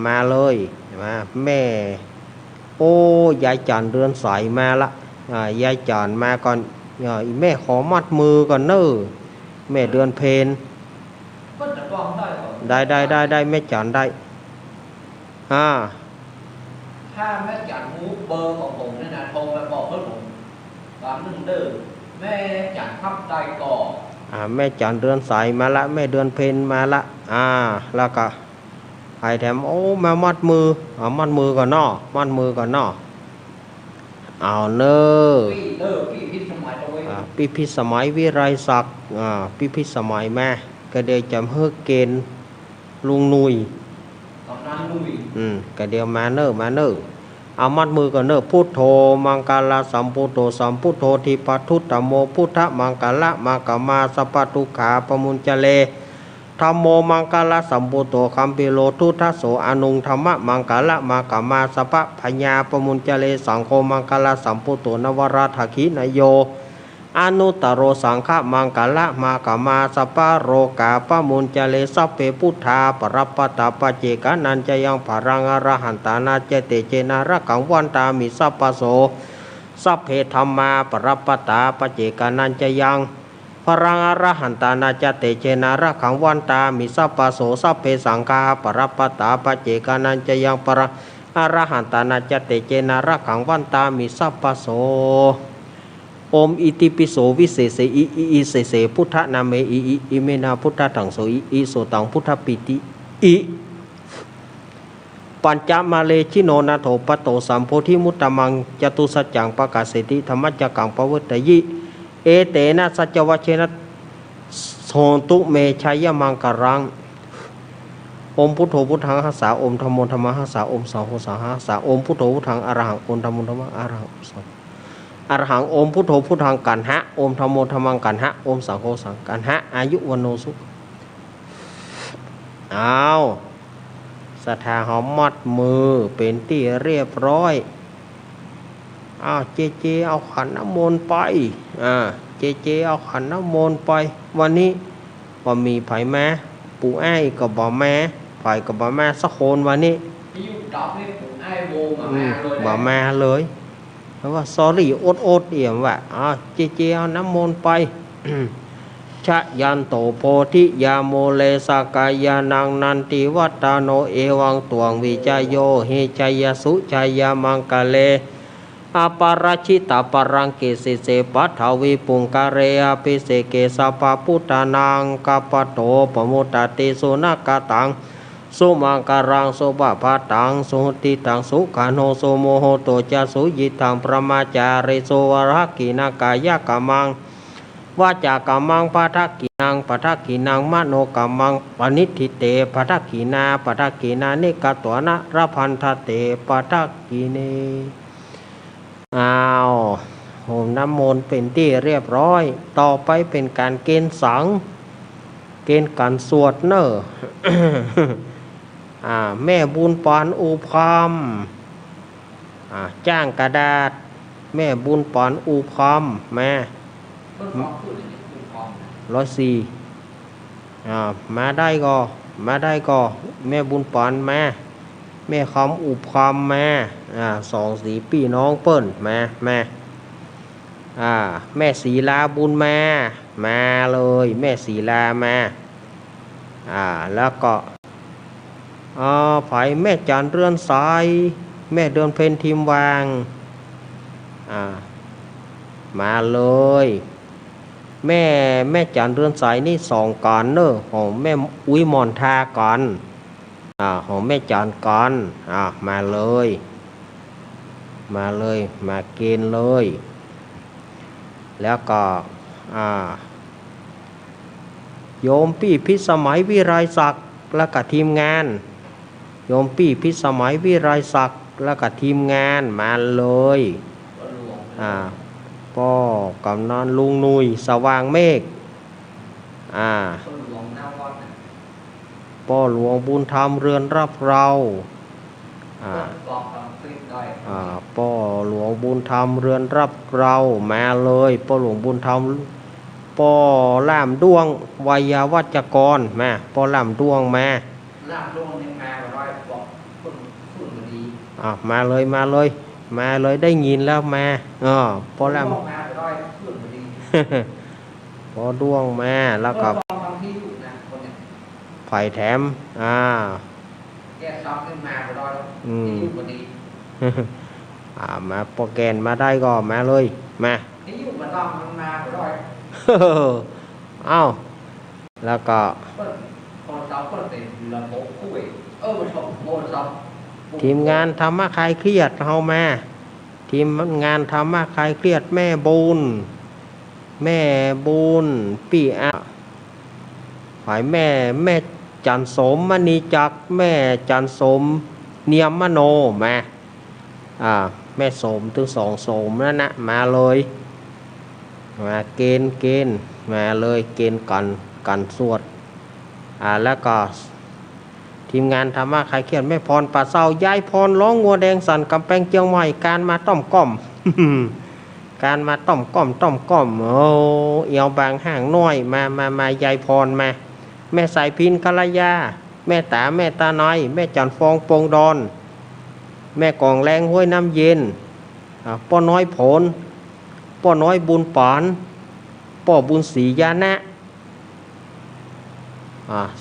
S1: มาเลยมาแม่โอ้ยายจันเรือนใสมาละยายจันมาก่อนแม่ขอมัดมือก่อนแม่เดือนเพนได้แม่จันได้
S3: ถ้าแม่จันรู้เบอร์ของผมเนี่ยนะโทรไปบอกเพื่อนผมตามนึงแม่จันทับได้ก่อ
S1: แม่จันเดือนใสมาละแม่เดือนเพ็ญมาละแล้วก็ไผ่แถมโอ้มามัดมือมัดมือก่อนนอมัดมือก่อนนอเอาเนอ
S3: พี่พี่พิสมัยเอาไว้
S1: พิพิธสมัยวิไรศักดิ์พิพิธสมัยแม่ก็เดี๋ยวจำเฮือกเกณฑ์ลุงนุย
S3: กำนันนุ่ย
S1: ก็เดี๋ยวมาเนอเอามัดมือก่อนเนอพุทโธมังกาลาสัมพุทโธสัมพุทโธทิปัทุตตโมพุทธมังกาละมังกามาสัพพทุขาปมุญจเลธัมโมมังกาลสัมพุทโธคัมปิโลทุทัสโสอนุงธรรมะมังกาละมังกามาสัพพพญาปมุญจเลสังโฆมังกาลสัมพุทโธนวราถคินโยอนุตตโรสังฆมังกาละมังกามาสัพพโรกาปมุญจเลสัพเพพุทธาปรัปปตาปเจกานันจะยังภรังอรหันตานาเจเตเจนาระกังวันตามิสัพพโสสัพเพธัมมาปรัปปตาปเจกานันจะยังพรังอรหันตานาจเตเจนาระขังวันตามิสัพพโสสัพเพสังฆาปรัปปตาปเจกานันจะยังปรังอรหันตานาจเตเจนาระขังวันตามิสัพพโสโอมอิติปิโสวิเศษอิเสเสพุทธนาเมอิเมนาพุทธถังโสอิโสตังพุทธปิติอิปัญจมาเลชิโนนาโถปโตสัมโพธิมุตตมังจตุสัจจังปกาเสติธรรมจักกังปวัตตยิเอเตนะสัจวัชเชนะโสตุเมชัยมังการังอมพุทโธพุทธังหัสสาอมธัมโมธัมมังหัสสาอมสังโฆสังฆหัสสาอมพุทโธพุทธังอรหังอมธัมโมธัมมังอรหังสังอรหังอมพุทโธพุทธังกันหะอมธัมโมธัมมังกันหะอมสังโฆสังกันหะอายุวันโนสุเอาศรัทธาหอมมัดมือเป็นที่เรียบร้อยเจเอาขันน้ำมนต์ไปเจเอาขันน้ำมนต์ไปวันนี้ว่ามีไผ่แม่ปู่ไอ้กับบ่แม่ไผ่กับบ่แม่สักคนวันนี้
S3: พี่ยุ่งดับให้ผมไอ้โบมาแม่เลย
S1: บ่แม่เลยเพราะว่าสอรี่โอดเอี่ยมว่าเจเอาน้ำมนต์ไป ชะยันโตโพธิยาโมเลสกายานังนันติวัตตาโนเอวังตวงวิจโยหิจยสุจยามังกะเลอปาราชิตาปรังเกสิเสปัทาวิปุงกะเรอภิเสเกสปะพุทธานังกปะโตปมุตตติสุนักตังสุมังการังสุบะพาตังสุติตังสุขาโนสุโมโหโตจะสุยิตังประมาจาริโสวรกินากายกามังวาจากามังปะทักกินังปะทักกินังมโนกามังปณิทิเตปะทักกินาปะทักกินานิกตัวนะระพันธเตปะทักกิเนโหมน้ำมนต์เป็นที่เรียบร้อยต่อไปเป็นการเกณฑ์สังเกณฑ์การสวดเนอ แม่บุญปานอุพามจ้างกระดาษแม่บุญปานอุพามแม่104มาได้ก็แม่บุญปานแม่คำอุพามแม่2-4พี่น้องเปิ้นแม่แม่ศรีลาบุญมาเลยแม่ศรีลามาแล้วก็ไผ่แม่จันเรือนสายแม่เดือนเพ็ญทิมวางมาเลยแม่จันเรือนสายนี่2ก่อนเนอะของแม่อุ้ยมอนทาก่อนของแม่จันก่อนมาเลยมาเกณฑ์เลยแล้วก็โยมพี่พิสมัยวิไรศักดิ์แล้วก็ทีมงานโยมพี่พิสมัยวิไรศักดิ์แล้วก็ทีมงานมาเลยพ่อกำนันลุงนุยสว่างเมฆพ่อหลวงบุญธรรมเรือนรับเราพ่อหลวงบุญธรรมเรือนรับเรามาเลยพ่อหลวงบุญธรรมพ่อล่ามดวงวัยวัจกรมาพ่อล่ามดวงมา
S3: ล่ามดวงยังมาแบบว่าบอกคุณดี
S1: มาเลยได้ยินแล้วมาพ่อล่าม
S3: มาไปด้วยคุณดี
S1: พ่อดวงมาแล้วก็ไผ่แถม
S3: แกซ้อมขึ้นมาไปด้วยยุ่งพอดี
S1: มาโปรแกรมมาได้ก็มาเลยมา
S3: ยุ่งมาต้องมันมาไปด้วย
S1: เอ้าแล้วก็
S3: พอเราก็เป็นระบบคุยมันสมโพธิเรา
S1: ทีมงานธรรมะคลายเครียดเฮามาทีมงานธรรมะคลายเครียดแม่บุญปีอะฝ่ายแม่จันสมมณีจักรแม่จันสมเนียมมโนมาแม่สมถึง2สมนั่นนะมาเลยมาเกณฑ์มาเลยเกณฑ์กันสวดแล้วก็ทีมงานธรรมะคลายเครียดแม่พรป่าเศร้ายายพรร้องงัวแดงสันกำแพงเจียงใหม่การมาต้อมก้อม การมาต้อมก้อมโอ้เอียวบางห่างน้อยมายายพรมาแม่สายพินกัลยาแม่ตาน้อยแม่จันฟองปงดอนแม่กองแรงห้วยน้ำเย็นป้อน้อยผลป้อน้อยบุญปานป้อบุญศรียานะ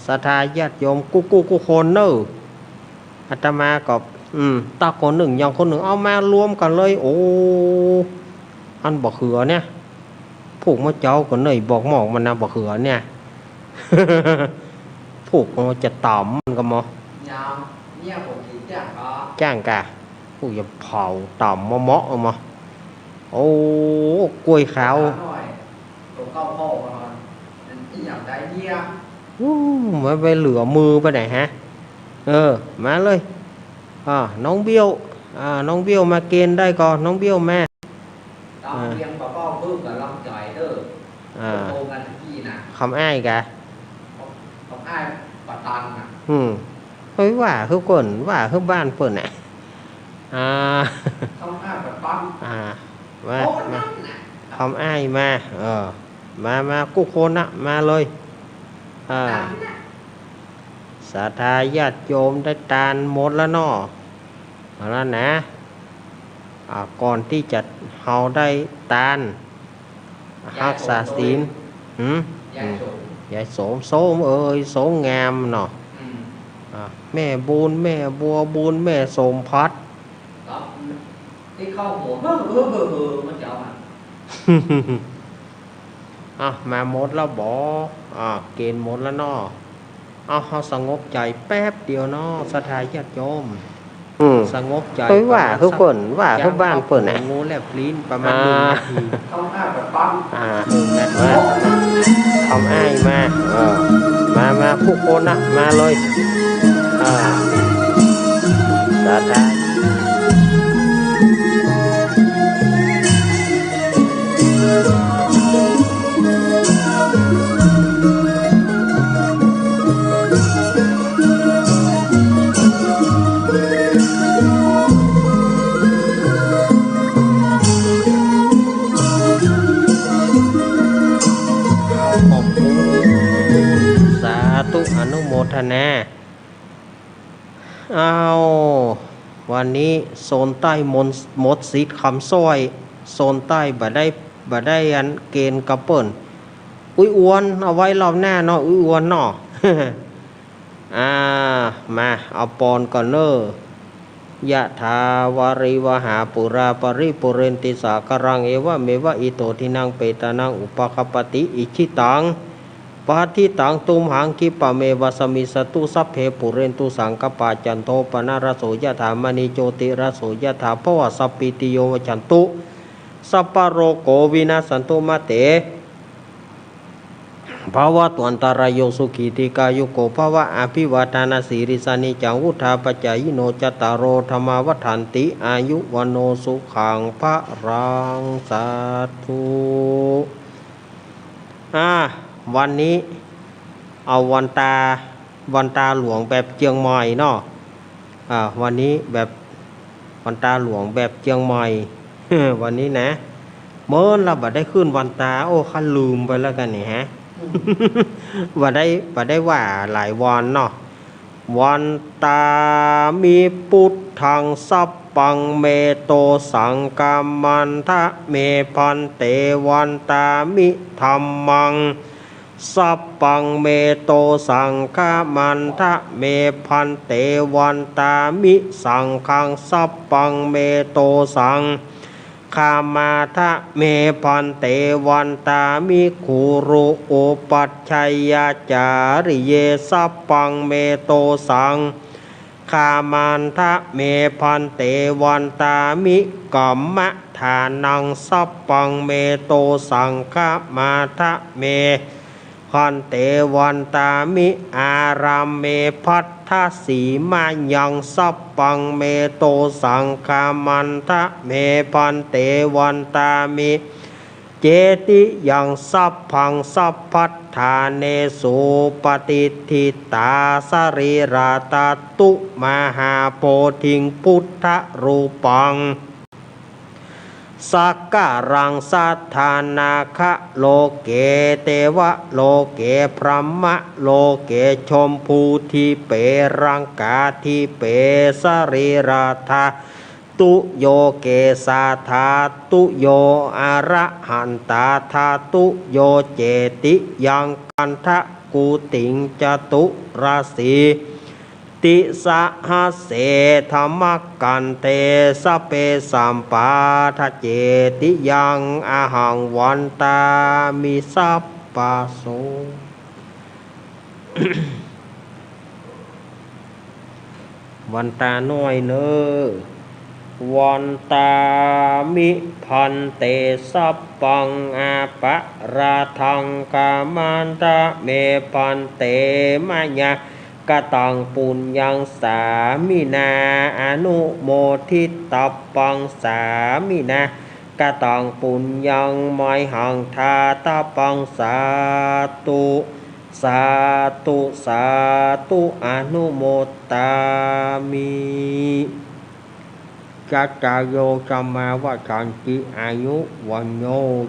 S1: ศรัทธาญาติโยมกูคนเนออาตมากับตาคนหนึ่งยังคนหนึ่งเอามารวมกันเลยโอ้อันบอกเขือเนี่ยผูกมาเจ้าคนหนึ่งบอกหมอกมันนะบอกเขือเนี่ย ผูกมันจะต่ำมันก็มอย
S3: าวเนี่ยผมคิด
S1: จ้างกะผูกจะเผาต่ำมาเมาะมาโอ้กล้วยขาว
S3: ตัวเข้าพ่อมันที่อย่างใดเนี่ย
S1: ไม่ไปเหลือมือไปไหนฮะมาเลยน้องเบี้ยวมาเกณฑ์ได้ก่อนน้องเบี้ยวแม่
S3: เราเรียงกับพ่อเพิ่มกับลำจ่อยโตกันที่นะ
S1: คำอ้ายกะ
S3: คำอ้ายปะตันนะ
S1: เฮ้ยว่าคือคนว่าคือบ้านเปิ่นน่ะ
S3: คำอ้ายปะตัน
S1: มาคำอ้ายมามากุโคนนะมาเลยศรัทธาญาติโยมได้ตานหมดแล้วเนาะแล้วนะก่อนที่จะเฮาได้ตานรักษาศีลยายโสมโสมงามเนาะแม่บุญแม่บัวบุญแม่สมพัด
S3: ที่เข้าหัวมันจะเอา
S1: มาหมดแล้วเกณฑ์หมดแล้วเนาะเขาสงบใจแป๊บเดียวเนาะศรัทธาญาติโยมสงบใจว่าคือคนว่าคือบ้านเปิ่นน่ะงูแลบลิ้นประมาณ1 นาที
S3: เขาอ้ายแบบปั๊ม
S1: ทำอ้ายมาผู้คนนะมาเลยศรัทธาอนุโมทนาวันนี้โซนใต้หมดสิทธิ์คำซ้อยโซนใต้บ่ได้อันเกณฑ์กระเปิ้นอุ้ยอ้วนเอาไว้รอบหน้าเนาะอุ้ยอ้วนเนาะ มาเอาปอนก่อนเนอยะถาวาริวหาปุราปริปุเรนติสากรังเอวะเมวะอิโตทินังเปตานังอุปคปติอิชิตังปาทิตังตุมหังคิปะเมวะสมิสตุสัพเพปุเรนตุสังกปาจันโทปนะระโสยถามณีโจติระโสยถาภวสัพพิติโยวจันตุสัพพโรโกวินาสันตุมะเตภาวะตวันตารโยสุขีติกายุโกภาวะอภิวาทานาสีริสานิจังวุธาปจายโนจตารโรธรรมวัฏันติอายุวโนสุขังพระรังสาธุวันนี้เอาวันตาหลวงแบบเจียงใหม่เนาะวันนี้แบบวันตาหลวงแบบเจียงใหม่ วันนี้นะเมื่อเราบัดได้ขึ้นวันตาข้าลืมไปแล้วกันนี่ฮะ บัดได้ว่าหลายวันเนาะวันตามีพุทธังสัพปังเมโตสังกามันทะเมพันเตวันตามิธัมมังสัพปังเมโตสังฆมันทะเมพันเตวันตามิสังฆังสัพปังเมโตสังฆ คามาทะเมพันเตวันตามิคูรุโอปัชชัยยาจาริเยสัพปังเมโตสังคามันทะเมพันเตวันตามิกัมมะฐานังสัพปังเมโตสังคมาทะเมพันเตวันตามิอารามเมพัทธสีมายังสัพปังเมโตสังคามันทะเมพันเตวันตามิเจติยังสัพพังสัพพัทธาเนสุปฏิทิตาสรีราตาตุมหาโพธิงพุทธรูปังสักการังสัทธานาคะโลเกเตวะโลเกพรหมะโลเกชมพูทิเปรังกาทิเปสรีราธาตุโยเกสาธาตุโยอะระหันตาธาตุโยเจติยังกันทะกูติงจตุราสีติสหัสเสธรรมกันเตสเปสัมปาทเจติยังอาหังวันตามิสัพปะโส วันตาน้อยเนอวันตามิพันเตสัพปังอาปะราทังกามันตะเมพันเตมะยะกตังปุญญังสามินาอนุโมทิตัปปังสามินากตังปุญญังไมหังทาตาปังสาตุสาตุสาตุอนุโมตามิจัตตาโยสัมมาวสันติอายุวันโย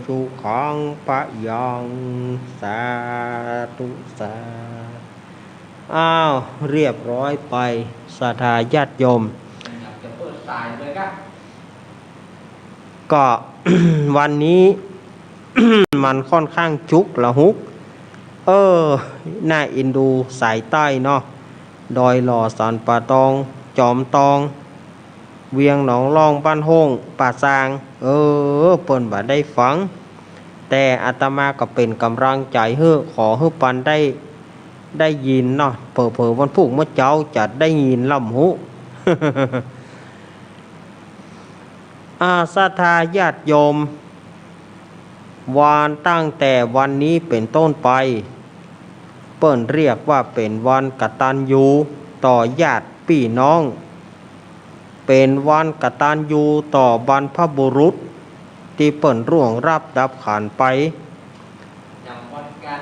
S1: สุขังปะยังสาธุสาอ้าวเรียบร้อยไปศรัทธาญาติโยม
S3: อยากจะเปิดสายเลยครับ
S1: ก็ วันนี้ มันค่อนข้างจุกละฮุกน่าอินดูสายใต้เนาะดอยหล่อสันป่าตองจอมตองเวียงหนองล่องบ้านโฮงป่าซางเปิ้นบ่ได้ฟังแต่อาตมาก็เป็นกำลังใจขอให้ปันได้ยินเนาะเผลอวันพุธเมื่อเจ้าจะได้ยินลำหู ศรัทธาญาติโยมวันตั้งแต่วันนี้เป็นต้นไปเปิ้นเรียกว่าเป็นวันกตัญญูต่อญาติพี่น้องเป็นวันกตัญญูต่อบรรพบุรุษที่เปิ้นร่วงรับดับขันไป
S3: อย่างวันกัน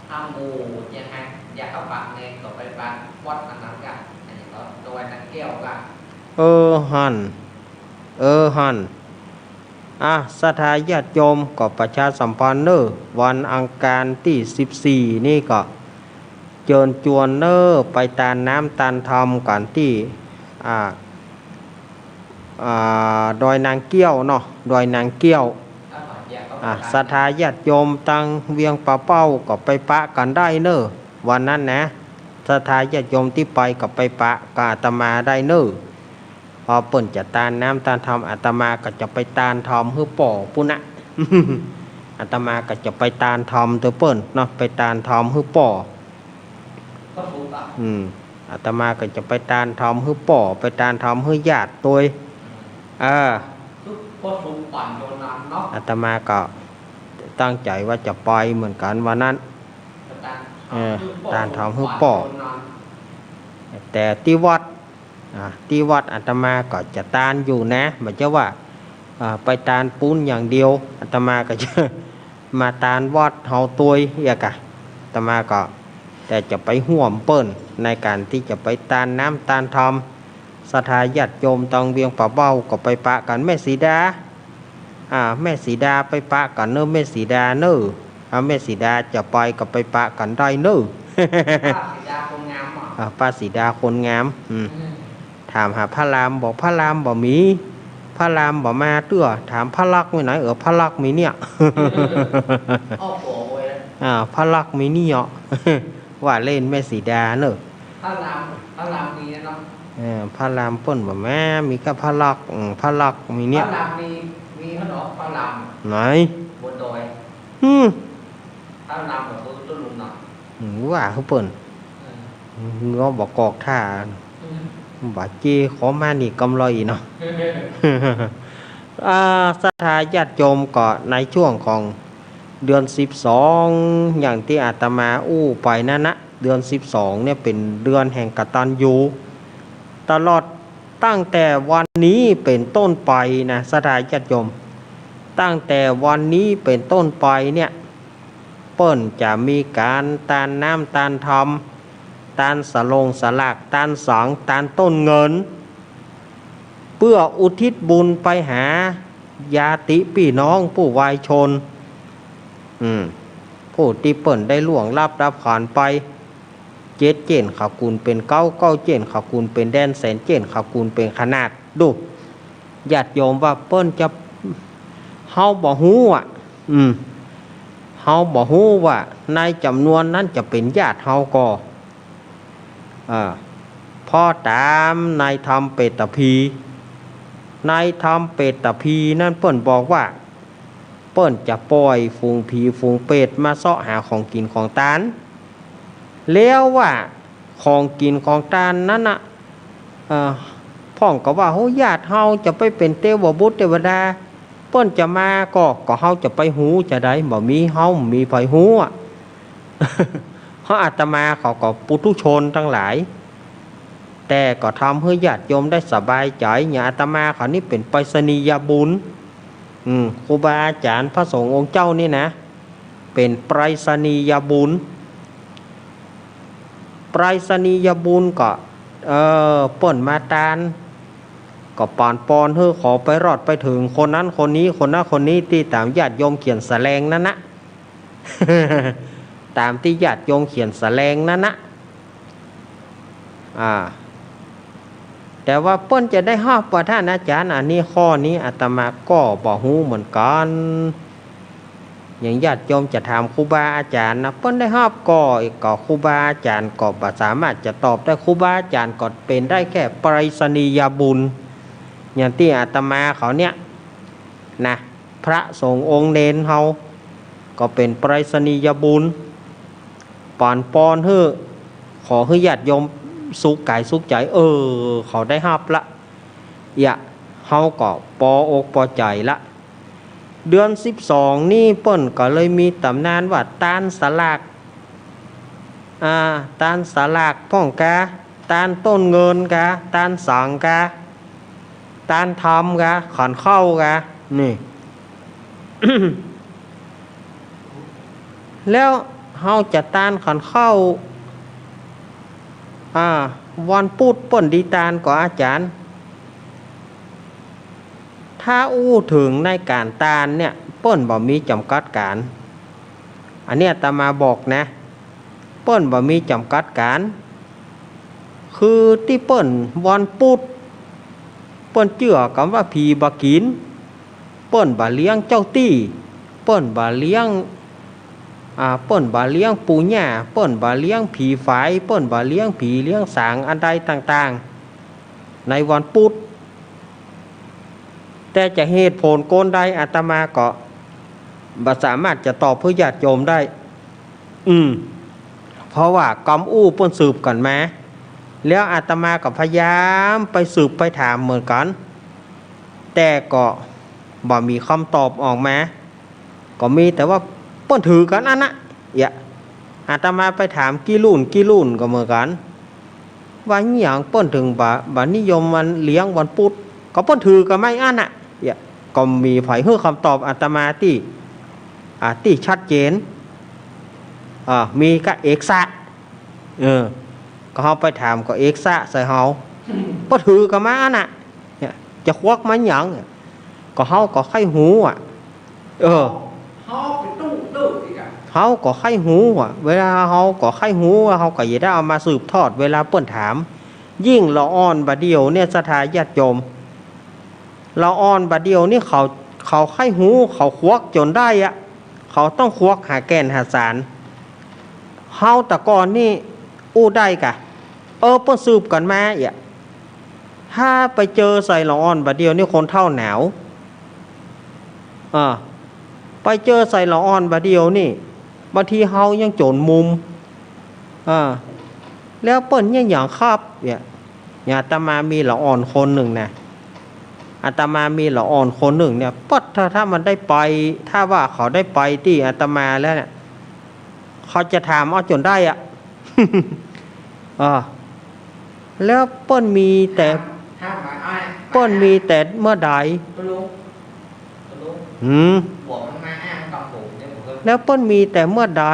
S3: ทำหมูยังไงอยากเข้าปากเนี่ยก็ไปปากวัดอันนั้นกันอันนี้ก็โดยนักเกี่ยวกัน
S1: หันศรัทธาญาติโยมก็ประชาสัมพันธ์วันอังคารที่14นี่ก็เชิญชวนไปตานน้ำตานธรรมกันที่ดอยนางเกี้ยวเนาะดอยนางเกี้ยวศรัทธาญาติโยมตั้งเวียงป่าเป้าก็ไปปะกันได้วันนั้นนะศรัทธาญาติโยมที่ไปก็ไปปะกับอาตมาได้พอเปิ่นจะตานน้ำตานธรรมอาตมาก็จะไปตานธรรมเพื่อป่อปุณะ อาตมาก็จะไปตานธรรมตัวเปิ่นเนาะไปตานธรรมเพื่อป่ออาตมาก็จะไปตานธรรมเพื่อป่อไปตานธรรมเพื่อญาติตัวอาตมาก็ตั้งใจว่าจะไปเหมือนกันวันนั้นตานธรรมเพื่อป่อแต่ที่วัดอาตมาก็จะตานอยู่นะไม่ใช่ว่าไปตานปุ้นอย่างเดียวอาตมาก็จะ มาตานวัดเฮาตัวอาตมาก็แต่จะไปห่วมเปิ้นในการที่จะไปตานน้ำตานธรรมศรัทธาญาติโยมตองเวียงป่าเบ้าก็ไปปะกันแม่สีดาแม่สีดาไปปะกันแม่สีดาแม่สีดาจะไปก็ไปปะกันได้ป้าสีดาคนงามถามหาพระรามบอกพระรามบอกมีพระรามบอกมาเตื้อถามพระลักษณ์ไว้ไหนพระลักษณ์มีเนี่ยพระลักษณ์มีเนี่ยว่าเล่นแม่สีดาพระรามมีเนาะ พระรามเปิ้นบ่แม่มีก็พระลักษณ์พระลักษณ์มีเนี่ย
S3: พระรามมีขนมพระราม
S1: ไหน
S3: บนดอย
S1: อืม
S3: พระรามแบบต้นลุงหน่อย
S1: ว่าเขาเปิ้นงอบอกกอกท่าบ่าจีขอมานี่กำไรเนาะ ศรัทธาญาติโยมก็ในช่วงของเดือน12อย่างที่อาตมาไปนั่นนะเดือน12เนี่ยเป็นเดือนแห่งกตัญญูตลอดตั้งแต่วันนี้เป็นต้นไปนะศรัทธาญาติโยมตั้งแต่วันนี้เป็นต้นไปเนี่ยเปิ้นจะมีการตานน้ำตานธรรมตานสลงสลากตานสังตานต้นเงินเพื่ออุทิศบุญไปหาญาติพี่น้องผู้วายชนผู้ที่เปิ่นได้ล่วงลับผ่านไปเจ็ดเจนขับกุลเป็นเก้าเจนขับกุลเป็นแดนแสนเจนขับกุลเป็นขนาดดูญาติโยมว่าเปิ้นจะเฮาบ่ฮู้เฮาบ่ฮู้ว่าในจำนวนนั้นจะเป็นญาติเฮาก็พ่อตามนายธรรมเปตพีนายธรรมเปตพีนั่นเปิ้นบอกว่าเปิ้นจะปล่อยฝูงผีฝูงเป็ดมาเสาะหาของกินของตานแล้วว่าของกินของตานนั้นน่ะพ่องก็ว่าโหญาติเฮาจะไปเป็นเทวบุตรเทวดาเปิ้นจะมาก็เฮาจะไปหูจะได้บ่มีเฮามีไผหูอ่ะ เพราะอาตมาเขาก็ปุถุชนทั้งหลายแต่ก็ทำให้ญาติโยมได้สบายใจอย่างอาตมาเขานี่เป็นไปรษณียบุญครูบาอาจารย์พระสงฆ์องค์เจ้านี่นะเป็นไปรษณียบุญไปรษณียบุญก็เปิ่นมาตานก็ปอนเฮ้อขอไปรอดไปถึงคนนั้นคนนี้คนนั้นคนนี้ที่ตามญาติโยมเขียนแสลงนั่นนะ ตามที่ญาติโยมเขียนแสลงนั่นนะแต่ว่าเปิ้นจะได้ฮอบว่าท่านอาจารย์อันนี้ข้อนี้อาตมาก็บ่ฮู้เหมือนกันอย่างญาติโยมจะถามครูบาอาจารย์นะเปิ้นได้ฮอบก็ครูบาอาจารย์ก็บ่สามารถจะตอบได้ครูบาอาจารย์ก็เป็นได้แค่ไปรษณียบุญอย่างที่อาตมาเขาเนี่ยนะพระสงฆ์องค์เนนเฮาก็เป็นไปรษณียบุญปอนเฮ้อขอให้ญาติโยมสุขกายสุขใจเขาได้ฮับละเฮาก็ปอกปอใจละเดือน12นี่เปิ้นก็เลยมีตำนานว่าตานสลากตานสลากพ่องกาตานต้นเงินกาตานสังกาตานธรรมกาขันเข้ากานี่ แล้วเฮาจะตานขันเข้าวันพูดป่นดีตานก็อาจารย์ถ้าถึงในการตานเนี่ยเปิ้นบ่มีจำกัดการอันนี้อาตมาบอกนะเปิ้นบ่มีจำกัดการคือที่เปิ้นวันพูดเปิ้นเจือคำว่าผีบ่กินเปิ้นบ่เลี้ยงเจ้าตี้เปิ้นบ่เลี้ยงเปิ้นบ่เลี้ยงปู่ย่าเปิ้นบ่เลี้ยงผีฝายเปิ้นบ่เลี้ยงผีเลี้ยงสางอันใดต่างๆในวันพุธแต่จะเหตุผลโกนใดอาตมาก็บ่สามารถจะตอบเพื่อญาติโยมได้เพราะว่ากำเปิ้นสืบกันมาแล้วอาตมาก็พยายามไปสืบไปถามเหมือนกันแต่ก็บ่มีคำตอบออกมาก็มีแต่ว่าเปิ้นถือกันอันนะอาตมาไปถามกี่รุ่นก็เหมือนกันว่าอย่างเปิ้นถึงบ่นิยมวันเลี้ยงวันพุธก็เปิ้นถือกันไม่อันน่ะก็มีไผให้คำตอบอาตมาที่ชัดเจนมีก็เอกสะก็เฮาไปถามก็เอกสะใส่เฮาเปิ้นถือกันมาอันน่ะจะควักมาหยังก็เฮาก็ไข้หูเฮาก็ไข้หูเวลาเฮาก็ไข้หูเฮาก็อย่าได้เอามาสืบทอดเวลาเปิ้นถามยิ่งละอ่อนบัดเดียวเนี่ยศรัทธาญาติโยมละอ่อนบัดเดียวนี่เขาไข้หูเขาควักจนได้เขาต้องควักหาแก่นหาสารเฮาแต่ก่อนนี่ได้กะเปิ้นสืบกันมา ถ้าไปเจอใส่ละอ่อนบัดเดียวนี่คนเท่าหนาวไปเจอใส่ละอ่อนบัดเดียวนี่บางทีเฮายังโจรมุมแล้วเปิ้นยังอย่างครับเนี่ยอาตมามีละอ่อนคนหนึ่งนะอาตมามีละอ่อนคนหนึ่งเนี่ยปัดถ้ามันได้ไปถ้าว่าเขาได้ไปที่อาตมาแล้วเนี่ยเขาจะถามเอาจนได้อ่ะ แล้วเปิ้นมีแต่
S3: ห้ามหมายอ้อย
S1: เปิ้นมีแต่เมื่อใด
S3: ปลุงปลุง บอกมันมาอ้างกำปูเนี่ยผมก็
S1: แล้วเปิ้นมีแต่เมื่อใด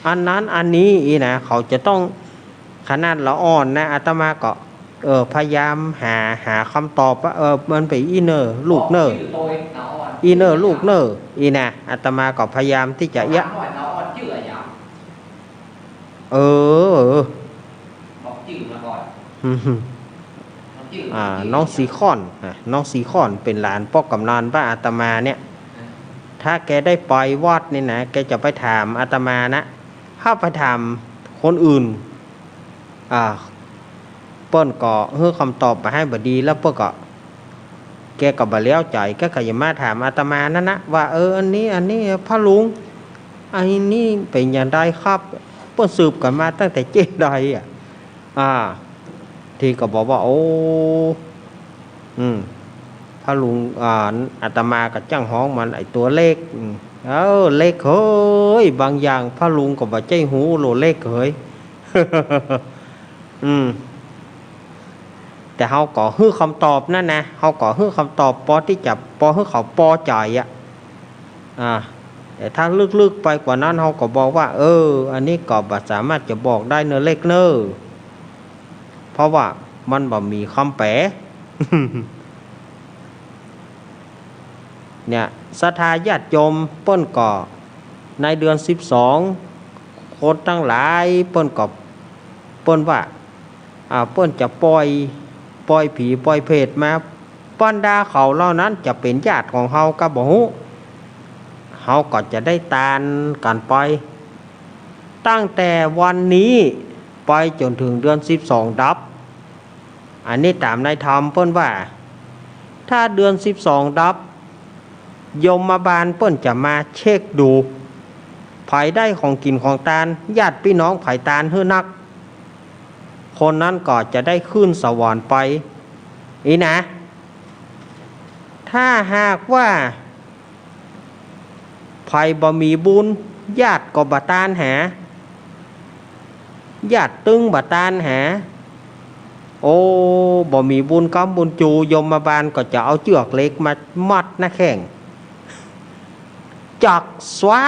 S1: อันนั้นอันนี้อีนะเขาจะต้องขนาดละอ่อนนะอาตมาก็พยายามหาคำตอบว่ามันไปอีเนอร์ลูกเนอร์
S3: ชื่อตัวเองเนาอ่อน
S1: อีเนอร์ลูกเนอร์อีนะอาตมาก็พยายามที่จะ
S3: ถามหน่อยเนาอ่อนชื่ออะไรอย่าง
S1: เออ
S3: บอกชื่อมาก่อน
S1: อืม
S3: บอกชื่อ
S1: น้องสีคอนน้องสีคอนเป็นหลานพ่อกำนันบ้านอาตมาเนี่ยถ้าแกได้ไปวัดนี่นะแกจะไปถามอาตมานะถ้าไปถามคนอื่นเปิ้นก็ให้คำตอบไปให้บดีแล้วเปิ้นก็แกก็บ่แล้วใจก็ขยันมาถามอาตมานั่นนะว่าอันนี้พระลุงอันนี้เป็นอย่างไรครับเปิ้นสืบกันมาตั้งแต่เจ็ดใดที่ก็บอกว่าโอ้พระลุงอาตมากับจ้างห้องมันไอตัวเลขเลขเฮ้ยบางอย่างพระลุงก็บ่ใจหูโลเลขเฮ้ย แต่เฮาก็ฮื้อคำตอบนั่นนะเฮาก็ฮื้อคำตอบพอที่จะพอฮื้อเขาพอใจแต่ถ้าลึกๆไปกว่านั้นเฮาก็บอกว่าอันนี้ก็บ่สามารถจะบอกได้เนอเลขเนอเพราะว่ามันบ่มีคำแปล เนี่ยศรัทธาญาติโยมเปิ้นก็ในเดือน12คนทั้งหลายเปิ้นก็เปิ้นว่าเปิ้นจะปล่อยผีปล่อยเพศมาป้อนดาเขาเหล่านั้นจะเป็นญาติของเฮาก็บ่ฮู้เฮาก็จะได้ตานกันไปตั้งแต่วันนี้ไปจนถึงเดือน12ดับอันนี้ตามในธรรมเปิ้นว่าถ้าเดือน12ดับยมบาลเปิ้นจะมาเช็คดูไผได้ของกินของตานญาติพี่น้องไผตานเฮือนักคนนั้นก็จะได้ขึ้นสวรรค์ไปอีนะถ้าหากว่าไผบ่มีบุญญาติก็บ่ตานหาญาติตึงบ่ตานหาบ่มีบุญกำบุญจูยมบาลก็จะเอาเชือกเล็กมามัดหน้าแข้งจักสวะ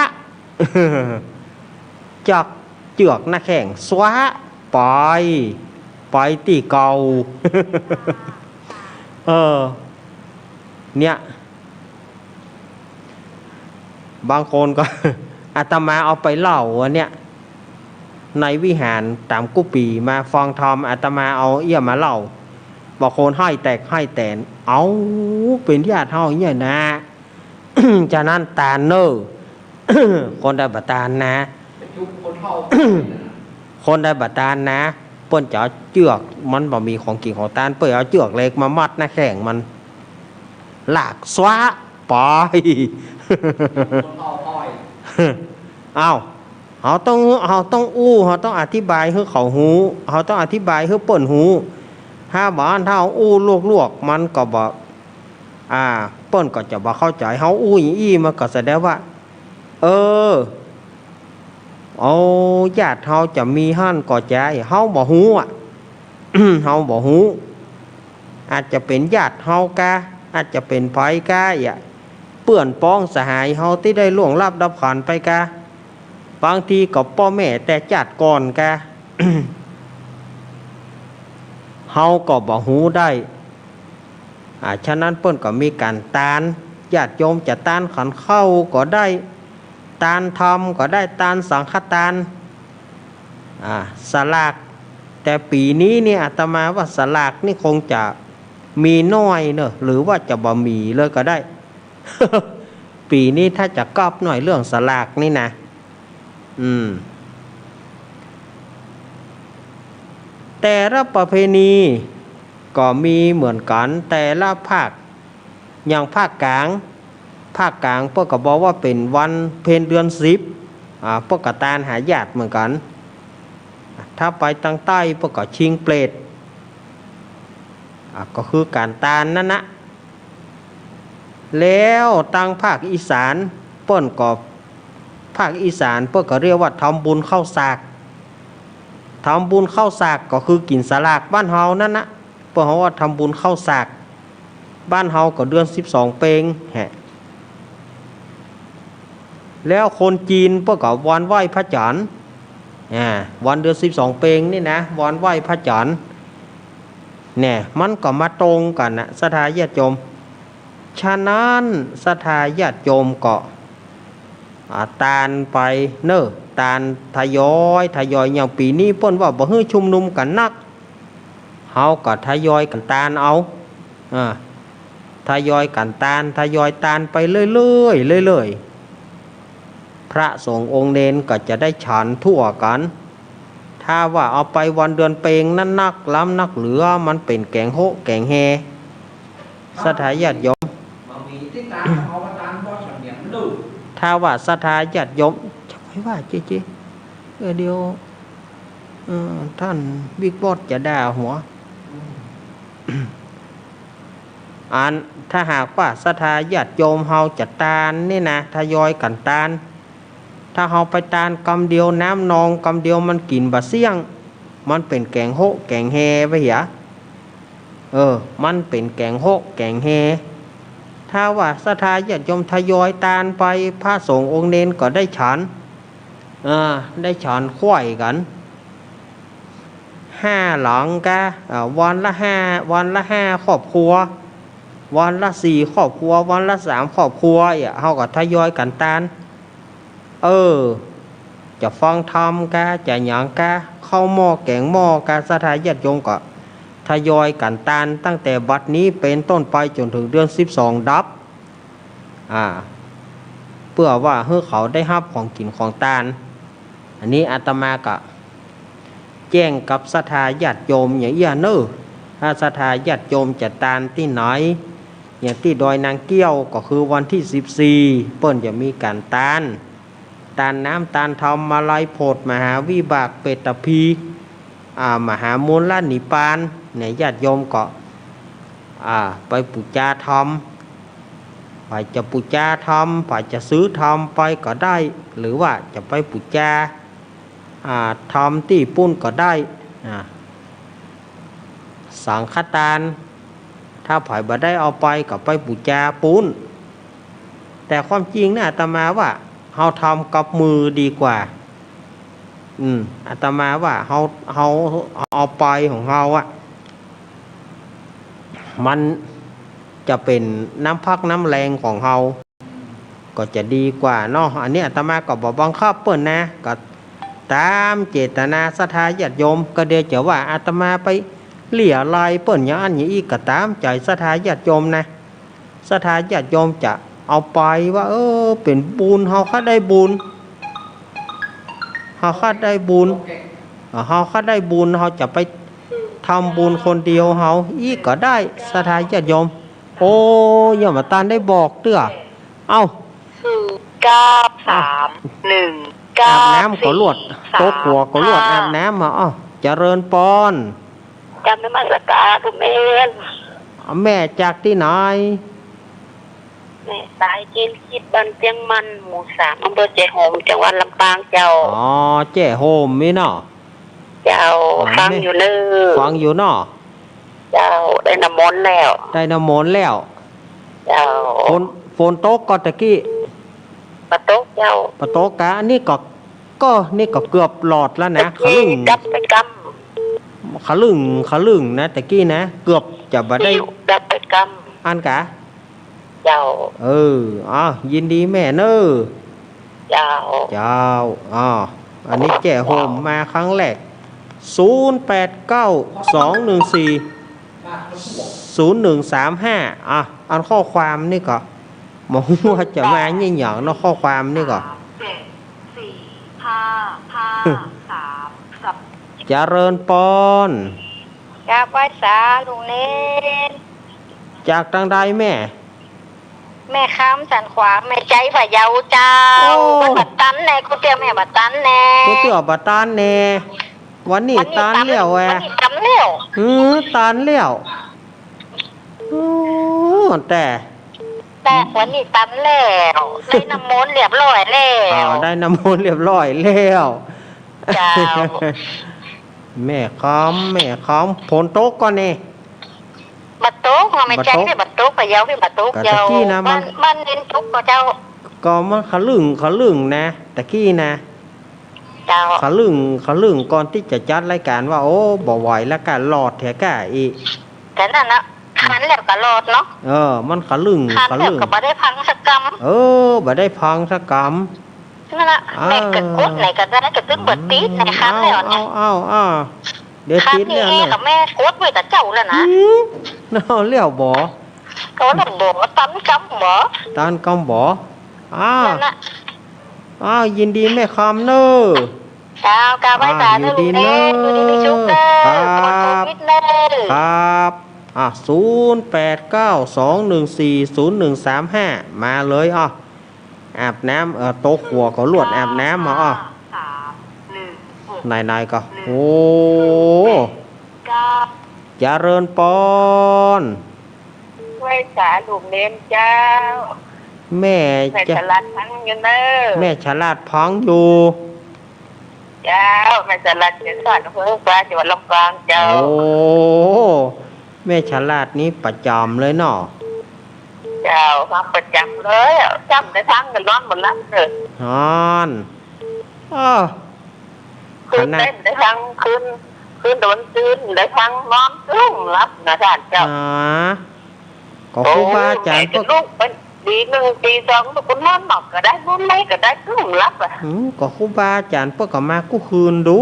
S1: จักเจือกหน้าแข้งสวะไปตีเก่า เนี่ยบางคนก็ อาตมาเอาไปเล่าเนี่ยในวิหารตามกุปีมาฟังธรรมอาตมาเอามาเล่าบางคนให้แตกให้แตนเอาเป็นญาติเฮาเนี่ยนะ ฉะนั้นตาเนอ คนได้บัตานนะ
S3: เป็นยุคคนเท่า
S1: คนได้บัตานนะเปิ้นจะเอาเจือกมันบ่มีของกินของตานเปิ้นเอาเจือกเล็กมามัดหน้าแข้งมันลากสวะไป
S3: คนเท่าอ้อย
S1: เอาเขาต้องอู้เขาต้องอธิบายให้เขาหูเขาต้องอธิบายให้เปิ้นหูถ้าบ้านถ้าอู้ลวกๆมันก็บอกเปิ้นก็จะบ่เข้าใจเขาอู้อย่างอี้มันก็แสดงว่าญาติเฮาจะมีหั่นก็ใจเฮาบ่ฮู้ เฮาบ่ฮู้อาจจะเป็นญาติเฮากะอาจจะเป็นไผกะเปื้อนป้องสหายเฮาที่ได้ล่วงลับดับขันไปกะบางทีก็พ่อแม่แต่จัดก่อนกะ เฮาก็บ่ฮู้ได้ฉะนั้นเปิ้นก็มีการตานญาติโยมจะตานขันเข้าก็ได้ตานธรรมก็ได้ตานสังฆทานสลากแต่ปีนี้เนี่ยอาตมาว่าสลากนี่คงจะมีน้อยเนอะหรือว่าจะบ่มีเลยก็ได้ ปีนี้ถ้าจะกอบหน่อยเรื่องสลากนี่นะแต่ละประเพณี ก็มีเหมือนกันแต่ละภาคอย่างภาคกลางพวกก็บอกว่าเป็นวันเพ็ญเดือน10พวกก็ตานหาญาติเหมือนกันถ้าไปทางใต้พวกก็ชิงเปรตก็คือการตานนั่นนะแล้วทางภาคอีสานเปิ้นก็ภาคอีสานเปิ้นก็เรียกว่าทำบุญเข้าสากก็คือกินสลากบ้านเฮานั่นนะเปิ้นเฮาว่าทำบุญเข้าสากบ้านเฮาก็เดือน12เปงแฮะแล้วคนจีนเปิ้นก็วันไหว้พระจันทร์วันเดือน12เปงนี่นะวันไหว้พระจันทร์เนี่ยมันก็มาตรงกันนะศรัทธาญาติโยมฉะนั้นศรัทธาญาติโยมก็ตานไปเนอะตานทยอยอย่างปีนี้เปิ้นว่าบ่ฮื้อชุมนุมกันนักเฮาก็ทยอยกันตานเอาทยอยกันตานไปเรื่อยพระสงฆ์องค์เนนก็จะได้ฉันทั่วกันถ้าว่าเอาไปวันเดือนเปงนั้นนักล้ำนักเหลือมันเป็นแกงโฮแกงแฮศรัทธาญาติโยมถ้าว่าศรัทธาญาติโยมจะไม่ว่าเจ๊เดี๋ยวท่านบิ๊กบอสจะด่าหัวถ้าหากว่าศรัทธาญาติโยมเฮาจะตานนี่นะทยอยกันตานถ้าเฮาไปตานกำเดียวน้ำนองกำเดียวมันกินบะเสี่ยงมันเป็นแกงโฮแกงแฮไปเหรอมันเป็นแกงโฮแกงแฮถ้าว่าศรัทธาญาติโยมทยอยตานไปพระสงฆ์องค์เนนก็ได้ฉันได้ฉันควายกัน5หลังกะวันละ5ครอบครัววันละ4ครอบครัววันละ3ครอบครัวเฮาก็ทยอยกันตานจะฟังธรรมกะจะหยังกะเข้าหม้อแกงหม้อกะศรัทธาญาติโยมก็ทยอยกันตานตั้งแต่บัดนี้เป็นต้นไปจนถึงเดือน12ดับเพื่อว่าให้เขาได้รับของกินของตานอันนี้อาตมาก็แจ้งกับศรัทธาญาติโยมอย่างนี้เนอะถ้าศรัทธาญาติโยมจะตานที่ไหนอย่างที่ดอยนางเกี้ยวก็คือวันที่14เปิ้นจะมีการตานน้ำตานธรรมมาลัยโพธมหาวิบากเปตพีมหามูลนิพานเนี่ยญาติโยมก็ไปปูชาธรรมไปจะปูชาธรรมไปจะซื้อธรรมไปก็ได้หรือว่าจะไปปูชาธรรมที่ปุ้นก็ได้สังฆทานถ้าผ่อยบ่ได้เอาไปก็ไปปูชาปุ้นแต่ความจริงนะอาตมาว่าเฮาทำกับมือดีกว่าอาตมาว่าเฮาเอาไปของเฮามันจะเป็นน้ำพักน้ำแรงของเฮาก็จะดีกว่าเนาะอันนี้อาตมาก็บ่บังคับเปิ้นนะก็ตามเจตนาศรัทธาญาติโยมก็เดี๋ยวจะว่าอาตมาไปเหลี่ยลายเปิ้นอย่างอันอย่างอีกก็ตามใจศรัทธาญาติโยมนะศรัทธาญาติโยมจะเอาไปว่าเป็นบุญเฮาคัดได้บุญเฮาคัดได้บุญเฮาจะไปทำบุญคนเดียวเฮาอีกก็ได้ศรัทธาญาติโยมอย่ามาตานได้บอกเด้อ
S4: 931
S1: อาบน้ำก็ลวดโต๊ะหัวก็ลวดอาบน้ำมาเจริญปอน
S4: จำนมัสการคุณแม่
S1: แม่จากที่ไหน
S4: แม่สายจีนคิดบ้านเจียงมันหมู่3อำเภอเจโฮมจังหวัดลำปางเจ้า
S1: เจโฮมมีเนาะ
S4: เจ้าฟังอยู่เนาะเจ้าได้น้ำมนต์แล้ว
S1: เ
S4: จ้า
S1: ฝนตกก็ตะกี้
S4: ปะโต๊ะเจ้า
S1: ปะโต๊ะกะนี่ก็เกือบหลอดแล้วนะขลึง
S4: ดับไปก
S1: ขลึงนะตะกี้นะเกือบจะบ่ได้
S4: ดับไปก
S1: อันกะ
S4: เจ้า
S1: ยินดีแม่เนอ
S4: เจ้า
S1: อันนี้แจ้โฮมมาครั้งแรก0892140135อันข้อความนี่ก็มองว่าจะมาเนี่ยอย่างเนาะข้อความนี่ก็
S4: 7 4 5 5 3
S1: เจริญปอน
S4: กราบไหว้สาลุงเน้น
S1: จากทางใดแม่
S4: แม่ค้ำสันขวาแม่ใจพะเยาเจ้า
S1: โอ้
S4: มันบัดตันแน่กูเตียวแม่บัดตันแน่
S1: ก๋วยเตี๋ยวบะตานแน่วันนี้ตานเลี้ยวแหว
S4: วันนี้ตำเลี้ยว
S1: ตานเลี้ยวแต่
S4: แต่วันนี้ตันแล้วได้น้ำมนต์เรียบร้อยแล้
S1: ได้น้ำมนต์เรียบร้อยแล้ว
S4: เจ้า
S1: แม่คำฝนตกก่อนนี่
S4: บัดตุกเราไม่ใจไม่บัดตุกพะเยาพี่บัดตุก
S1: แต่
S4: เจ้า
S1: ตะกี้นะมัน
S4: บ้านเน้นตุกก็เจ้า
S1: ก็มันขลึงนะตะกี้นะ
S4: เจ้า
S1: ขลึงก่อนที่จะจัดรายการว่าโอ้บ่ไหวแล้วกันหลอดแถกะอีก
S4: แต่นั่นนะคันแล้วก็รอดเนาะ
S1: มันขลึง
S4: คันแล้วก็บ่ได้พังสักกรรม
S1: บ่ได้พังสักกรรม
S4: นั่นละแม่ก็กดไหนก็ได้ก็ตึ้งเปิดตีดในคันแล้วเนี่ย
S1: เอาเดี๋ยว
S4: คัน
S1: ติด
S4: นี้
S1: แล้ว
S4: เอ
S1: เนี่ย
S4: กับแม่กดไว้กับเจ้าแล้วนะ
S1: เอาเลี้ยวบ่
S4: ก็ว่าบ่ตันกำบ่
S1: ตานกำบ่อ้าว
S4: นั่นน่ะ
S1: ยินดีแม่คำเนอะ
S4: เจ้ากาไว้ตาเด้อลูกเด้ออยู่ดีมีสุขเด้อ
S1: ครับ
S4: ปลอดโควิดเด้อ
S1: ครับ0892140135มาเลยอาบน้ำโต๊ะครัวก็ลวดอาบน้ำมานายก็โอ้เจริญปอน
S4: ไว้สาลูกเน้นเจ้า
S1: แม่
S4: แม่
S1: จะ
S4: ฉลาดทั้งอยู่เด้อ
S1: แม่ฉลาดพังอยู่
S4: เจ้าแม่ฉลาดเสียสอนเพิ่นฟ้าจังหวัดลำปางเจ้า
S1: โอ้แม่ฉลาดนี้ประจำเลยเนาะ
S4: เจ้าฟังประจำเลยจำได้ทั้งกันนอนหมดละเด้อ
S1: ฮอนอ้อ
S4: คืนเต้นได้ทั้งคืนโดนตื่นได้ทั้งนอนตึ้งรับนะท่านเจ้า
S1: ก็ครูบาอาจารย์
S4: ก็ลูกเป็นปีหนึ่งปีสองลูกคนนอนหมอกก็ได้นอนไม่ก็ได้ตึ้งรับอ่ะ
S1: ก็ครูบาอาจารย์เพิ่นก็มากูคืนดู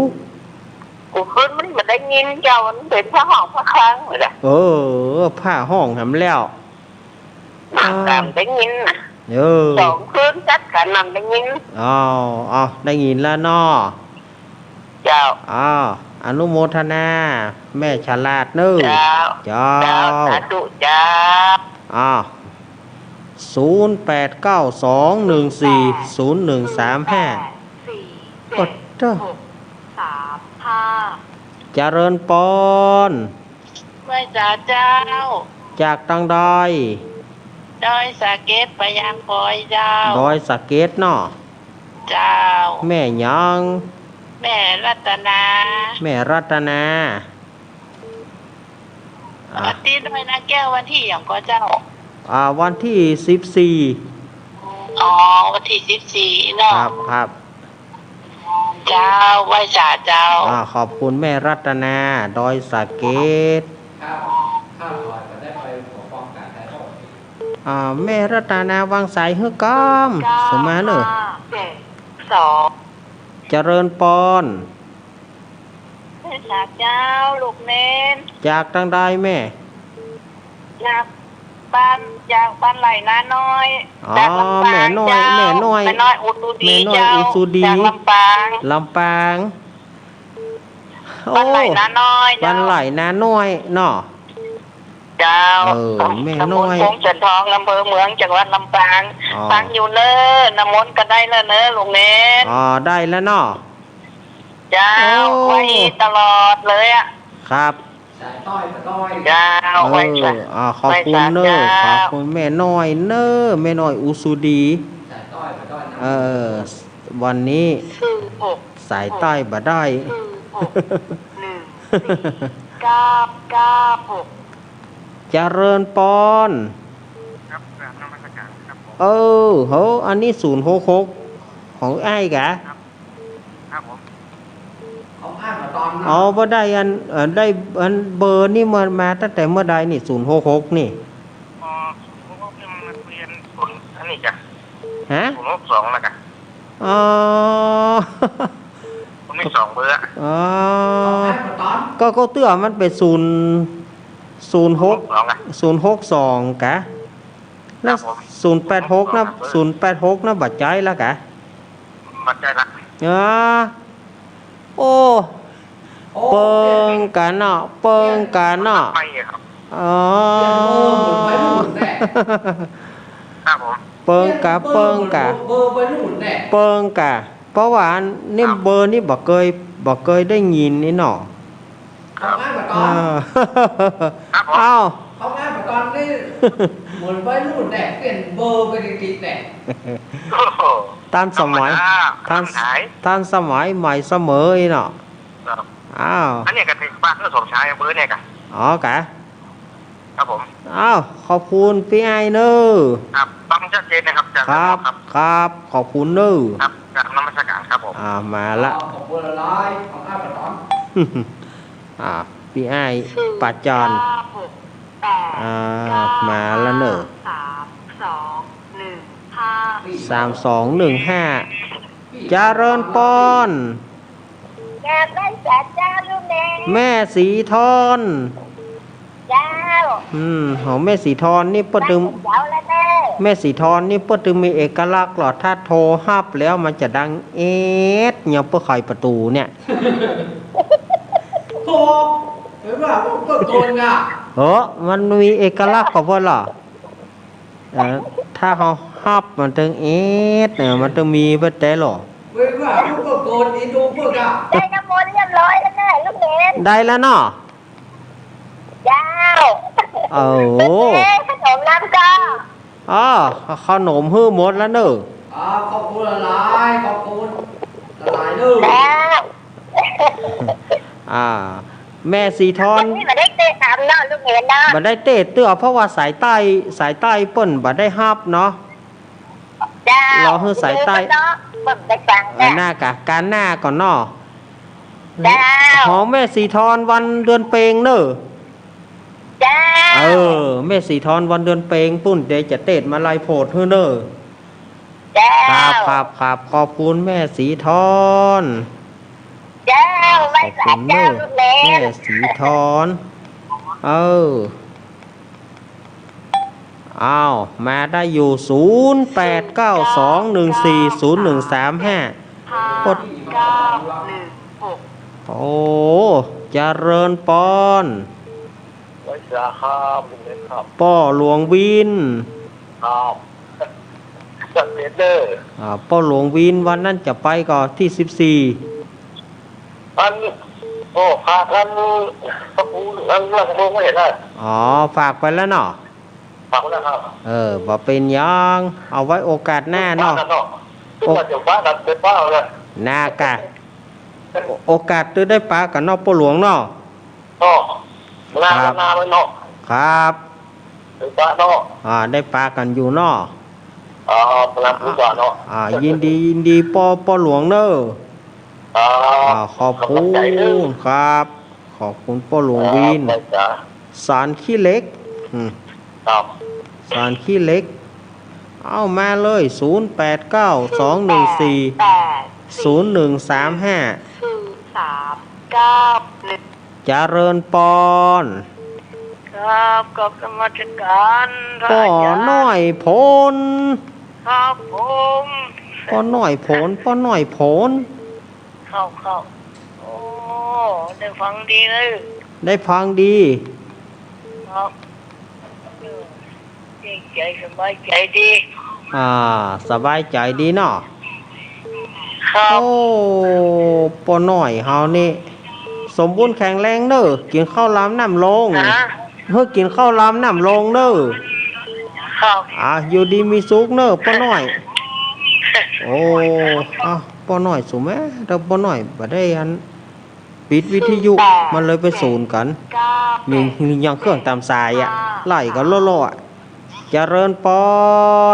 S4: กูคืนมันมาได้ยินเจ้ามันเป็นพระห้องพระคลังเลยนะ
S1: ผ้าห้องทำแล้ว
S4: ตามได้ยินนะ
S1: Ờ.
S4: สองคืนจัดกันนำได้ยิน
S1: ได้ยินแล้วเนาะ
S4: เจ้า
S1: อนุโมทนา แม่ฉลาดเนอะ
S4: เจ้า
S1: เจ้า
S4: เจ้าสาธุเจ้า
S1: 0892140135กดเด้อ
S4: 3-5
S1: เจริญปอน
S4: ไว้จ้าเจ้า
S1: จากตังใด
S4: ดอยสะเก็ดไปยางปอยเจ้า
S1: ดอยสะเก็ดเนาะ
S4: เจ้า
S1: แม่หยัง
S4: แม่รัตนา
S1: แม่รัตนา
S4: วันที่ด้วยนะแก้ววันที่อย่างก็เจ้า
S1: วันที่14
S4: อ๋อ วันที่14
S1: ค
S4: เนาะ
S1: รับ
S4: เจ้าไหว้จ่าเจ้า
S1: ขอบคุณแม่รัตนา ดอยสะเก็ด
S3: ข้าวลอยจะได้ไปปกป้องกันได้หมด
S1: แม่รัตนาวางสายเฮือกอมสมาเนอะ
S4: 7-2
S1: เจริญปอน
S4: ไหว้จ่าเจ้า ลูกเน้น
S1: จากทางใดแม่
S4: จากบ้านไหลนาน้อย จากลำปาง
S1: แม่น้อย
S4: เจ้า
S1: แม่น้อย
S4: แม่น้อยอุตุดี
S1: แม่น้อย
S4: เจ้า
S1: อุตุดี
S4: จากลำปาง
S1: ลำปางโอ้
S4: บ้านไหลนาน้อย
S1: บ้านไหลนาน้อยเนาะ
S4: เจ้า
S1: แม่น้อย
S4: ตำบลโป่งจันทองอำเภอเมืองจังหวัดลำปาง ฟังอยู่เนอะน้ำมนต์ก็ได้แล้วเนอะลุงเน้น
S1: ได้แล้วเนาะ
S4: เจ้า
S1: โอ้
S4: ไว้ตลอดเลยอ่ะ
S1: ครับ
S3: สายต้อยมาต้อย
S4: เจ้าไว้จ้ะ
S1: ขอบคุณเนอะ
S4: ไว้จ้ะ
S1: ขอบคุณแม่น้อยเนอะแม่น้อยอุสุดี
S3: สายต้อยมาต้อยนะ
S1: วันนี้
S4: ชื่อหก
S1: สายใต้บ่ได้
S4: ชื่อหก1-4-9-9-6
S1: เจริญปอน
S5: ครับกราบนมัสการครับผม
S1: อันนี้066ของไอ้ายกะ
S5: ครับผม
S3: เขาอ้างมาตอน
S1: บ่ได้ได้เบอร์นี่มาตั้งแต่เมื่อใดนี่066นี่
S5: พอผมก็เพิ่งมาเรียนศูนย์อันนี้จ้ะ
S1: ฮะ
S5: 062แล้วกัน
S1: อ๋อ
S5: ผมมี2เบอร์
S1: อ๋อ
S3: อ้างมาตอน
S1: ก็เตื้อมันเป็น0 06
S5: 2อ่ะ
S1: 062กะแล้ว
S5: ครับผม
S1: 086นะ086นะบัดใจแล้วกะ
S5: บัดใจละ
S1: โอ้
S3: โอ้
S1: เปิงกันเนาะเปิงกันเนาะ
S5: ไปครับ
S1: อ๋อ
S3: เปลี่ยนเบอร์หมุนไปหมุนแน่
S5: ครับผม
S1: เปิงกะเปิงกะ
S3: เบอร์ไปหมุนแน่
S1: เปิงกะเพราะว่านี่เบอร์นี่บ่เคยได้ยินนี่เนาะ
S3: เขาง่ายกว่าตอ
S1: อ่าน เอ้า
S3: เขาง่ายกว่าตอนนี่หมุนไปหมุนแน่เปลี่ยนเบอร์ไปติดๆแน่
S5: โอ้โห
S1: ตามสมัย
S5: ท่า
S1: ท่าน
S5: นหาย
S1: ท่านสมัยใหม่เสมออีเนาะ
S5: ครับ
S1: อ้าว
S5: อันนี้ก็ถึงบ้านเพื่อสมชายอำเภอเนี่ยกัน
S1: อ๋อกะ
S5: ครับผม
S1: อ้าวขอบคุณพี่ไอ้เนอ
S5: ครับต้องชัดเจนนะครับจาก
S1: ครับ
S5: ครับ
S1: ครับขอบคุณเนอ
S5: ครับจากนมัสการครับผม
S1: มาละ
S3: ขอบคุณละลายเขาง่ายกว่าตอน
S1: พี่ไอ้ปัจจอนมาละเนอ 3215เจริญปอน
S4: งานได้สาเจ้าลูกแม่
S1: แม่สีทอน
S4: เจ้า
S1: ของแม่สีทอนนี่เปิดดึง
S4: เจ้าแล้วแม่
S1: แม่สีทอนนี่เปิดดึงมีเอกลักษณ์หรอถ้าโทรฮับแล้วมันจะดังเอสเนี่ยเปิดไขประตูเนี่ย
S3: โอ้เห็นป่ะเปิดโกนอ่ะ
S1: มันมีเอกลักษณ์กับว่าหรอถ้าเขาฮับมันถึงเอสเนี่ยมันจะมีเปิดแต่หรอ
S3: เห็นป่ะเปิดโกนอีดูเปิดอ่ะ
S4: ได้น้ำมนต์เรียบร้อยแล้วแม่ลูกเล่น
S1: ได้แล้วเนาะ
S4: เจ้า
S1: โอ้
S4: แม่ขนมน้ำก็
S1: ขนมฮื้อหมดแล้วเนอะ
S3: ขอบคุณละลายขอบคุณละลายนึง
S4: แล้ว
S1: แม่สีทอน
S4: นี่มาได้เตะสามเนาะลูกเล่นเนาะ
S1: บัได้เตะเตื้อเพราะว่าสายใต้เปิ้นบัได้ฮับเนาะ
S4: เจ้าร
S1: อให้สายใต้
S4: เนาะผมได้ฟัง
S1: หน้ากะการหน้าก่อนเนาะ
S4: เจ้า
S1: ของแม่สีทอนวันเดือนเปงเนอะ
S4: เจ้า
S1: แม่สีทอนวันเดือนเปงปุ้นเดี๋ยวจะเตะมาลายโพดเฮ้อเนอะ
S4: เจ้า
S1: ครับขอบคุณแม่สีทอน
S4: เจ้า
S1: ข
S4: ไม่
S1: อบ
S4: สา
S1: คุณ
S4: เจ้า
S1: เนอะ
S4: ลูกเล่น
S1: แม่สีทอนมาได้อยู่0892140135กดโอ้เจริญปอน
S5: ไว้สาครับเป็นครับ
S1: ป้อหลวงวิน
S5: ครับจัดเลเดอร์
S1: ป้อหลวงวินวันนั้นจะไปก่อนที่
S5: อันโอ้พากันพระภูอันรังวงไม่เห็นเลย
S1: 14ฝากไปแล้วเนาะ
S5: ฝากไว้นะครับ
S1: บ่เป็นหยังเอาไว้โอกาสหน้าเนาะ
S5: ทุกคนอยู่บ้านนั้นเป็นบ้าเลย
S1: หน้ากะโอกาสตื้อได้ปลากันเนาะป้อหลวงเนาะ
S5: ก็นาไว้เนาะ
S1: ครับ
S5: เป็นบ้าเนาะ
S1: ได้ปลากันอยู่เนาะ
S5: พลังผู้บ้าเนาะ
S1: ยินดีป้อหลวงเนอะขอบคุณครับ ขอบคุณป้อหลวงวิน สารขี้เหล็ก
S5: ครับ
S1: สารขี้เหล็ก เอามาเลย0892140135 เจริญปอน
S4: ครับกับสมัชการ
S1: ป้อน้อยผล
S4: ครับผม
S1: ป้อน้อยผล
S4: เข้าโอ้ได้ฟังดีเลย
S1: ได้ฟังดี
S4: ครับดีใจสบายใจดี
S1: สบายใจดีเนาะ
S4: ครับ
S1: โอ้ป้อน้อยเฮานี่ สมบูรณ์แข็งแรงเนอะกินข้าวล้ำน้ำลง
S4: นะ
S1: กินข้าวล้ำน้ำลงเนอะ
S4: ครับ
S1: อยู่ดีมีสุขเนอะป้อน้อย โอ้ป้อน้อยสุแม่แต่ป้อน้อยบ่ได้ปิดวิทยุมันเลยไปศูนย์กัน มียังเครื่องตามสายไล่กันโล่ๆเจริญปอ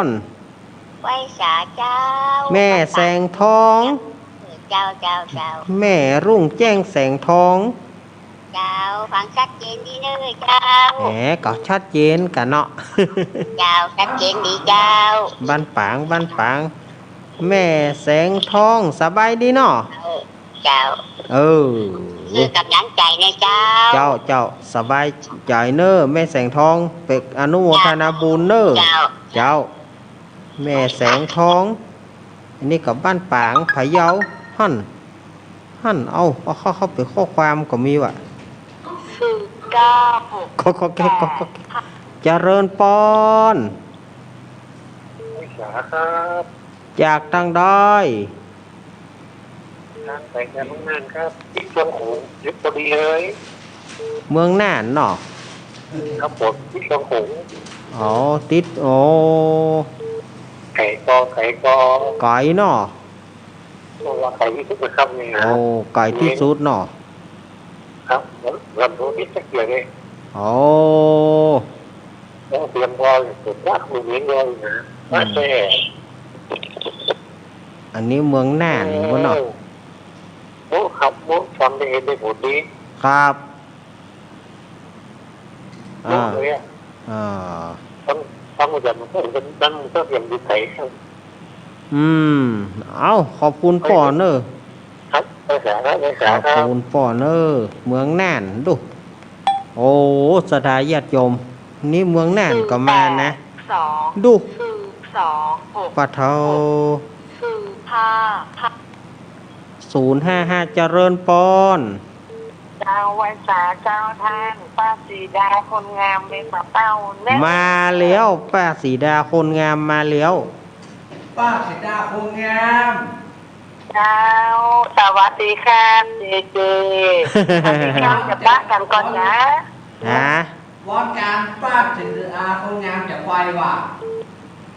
S1: น
S4: ไว้สาเจ้า
S1: แม่แสงทอง
S4: เจ้า
S1: แม่รุ่งแจ้งแสงทอง
S4: เจ้าฟังชัดเจนดีเลยเจ้า
S1: แหมก็ชัดเจนกันเนาะ
S4: เจ้าชัดเจนดีเจ้า
S1: บ้านปาง แม่แสงทองสบายดีเนาะ
S4: เจ้า คือกำลังใจนะเจ้า
S1: เจ้าสบายใจเนอะแม่แสงทองเป็กอนุโมทนาบุญเนอะ
S4: เจ้า
S1: แม่แสงทองอันนี้กับบ้านปางพะเยาหั่น หั่นเอาเข้าไปข้อความก็มีว่ะ
S4: 496
S1: ก็เจริญปอน
S5: วิสาครับ
S1: จากทางใด
S5: งานแต่งงานน้องนานครับที่ชวนหูยึดพอดีเลย
S1: เมืองน่านเนาะ
S5: ครับผมที่ชวนหู
S1: อ๋อติดโอ้
S5: ไก่กอ
S1: ไก่เนาะ
S5: ตัวไก่ที่ทุกคนครับนี่นะ
S1: โอ้ไก่ที่สุดเนาะ
S5: ครับลำตัวนิดสักเดียวเลย
S1: โอ้
S5: ต้องเตรียมพอสุดยอดมือเลี้ยงเลยนะมาแช่
S1: อันนี้เมืองน่านบ่เนาะ
S5: โม้ครับโม้ฟังได้เห็นได้ผลดี
S1: ครับ
S5: โม้เลยอ่ะ
S1: อ่า
S5: ฟังมาจากมันก็เป็นนั่งก็เตรียมดีไทยครับ
S1: เอาขอบคุณป่อเนอ
S5: ครับภาษาครับภา
S1: ข
S5: ษา
S1: อบ
S5: ครับ
S1: คุณป่อเนอเมืองน่านดู โอ้สถาญาติโยม นี่เมืองน่านก็มานะ
S4: 2
S1: ดู
S4: 2 6
S1: ปะเทา
S4: 4
S1: 055เจริญปอน
S4: เจ้าไว้สาเจ้าท่านป้าสีดาคนงามเป็นมาเป้าแน่
S1: มาแล้วป้าสีดาคนงามมาแล้ว
S3: ป้าเสดาคงงาม
S4: เจ้าสวัสดีค่ะเจเจเราจะบ้านกันก่อนนะ
S1: ฮะ
S3: วอนการป้าเสดาคงงามจะไปว่ะ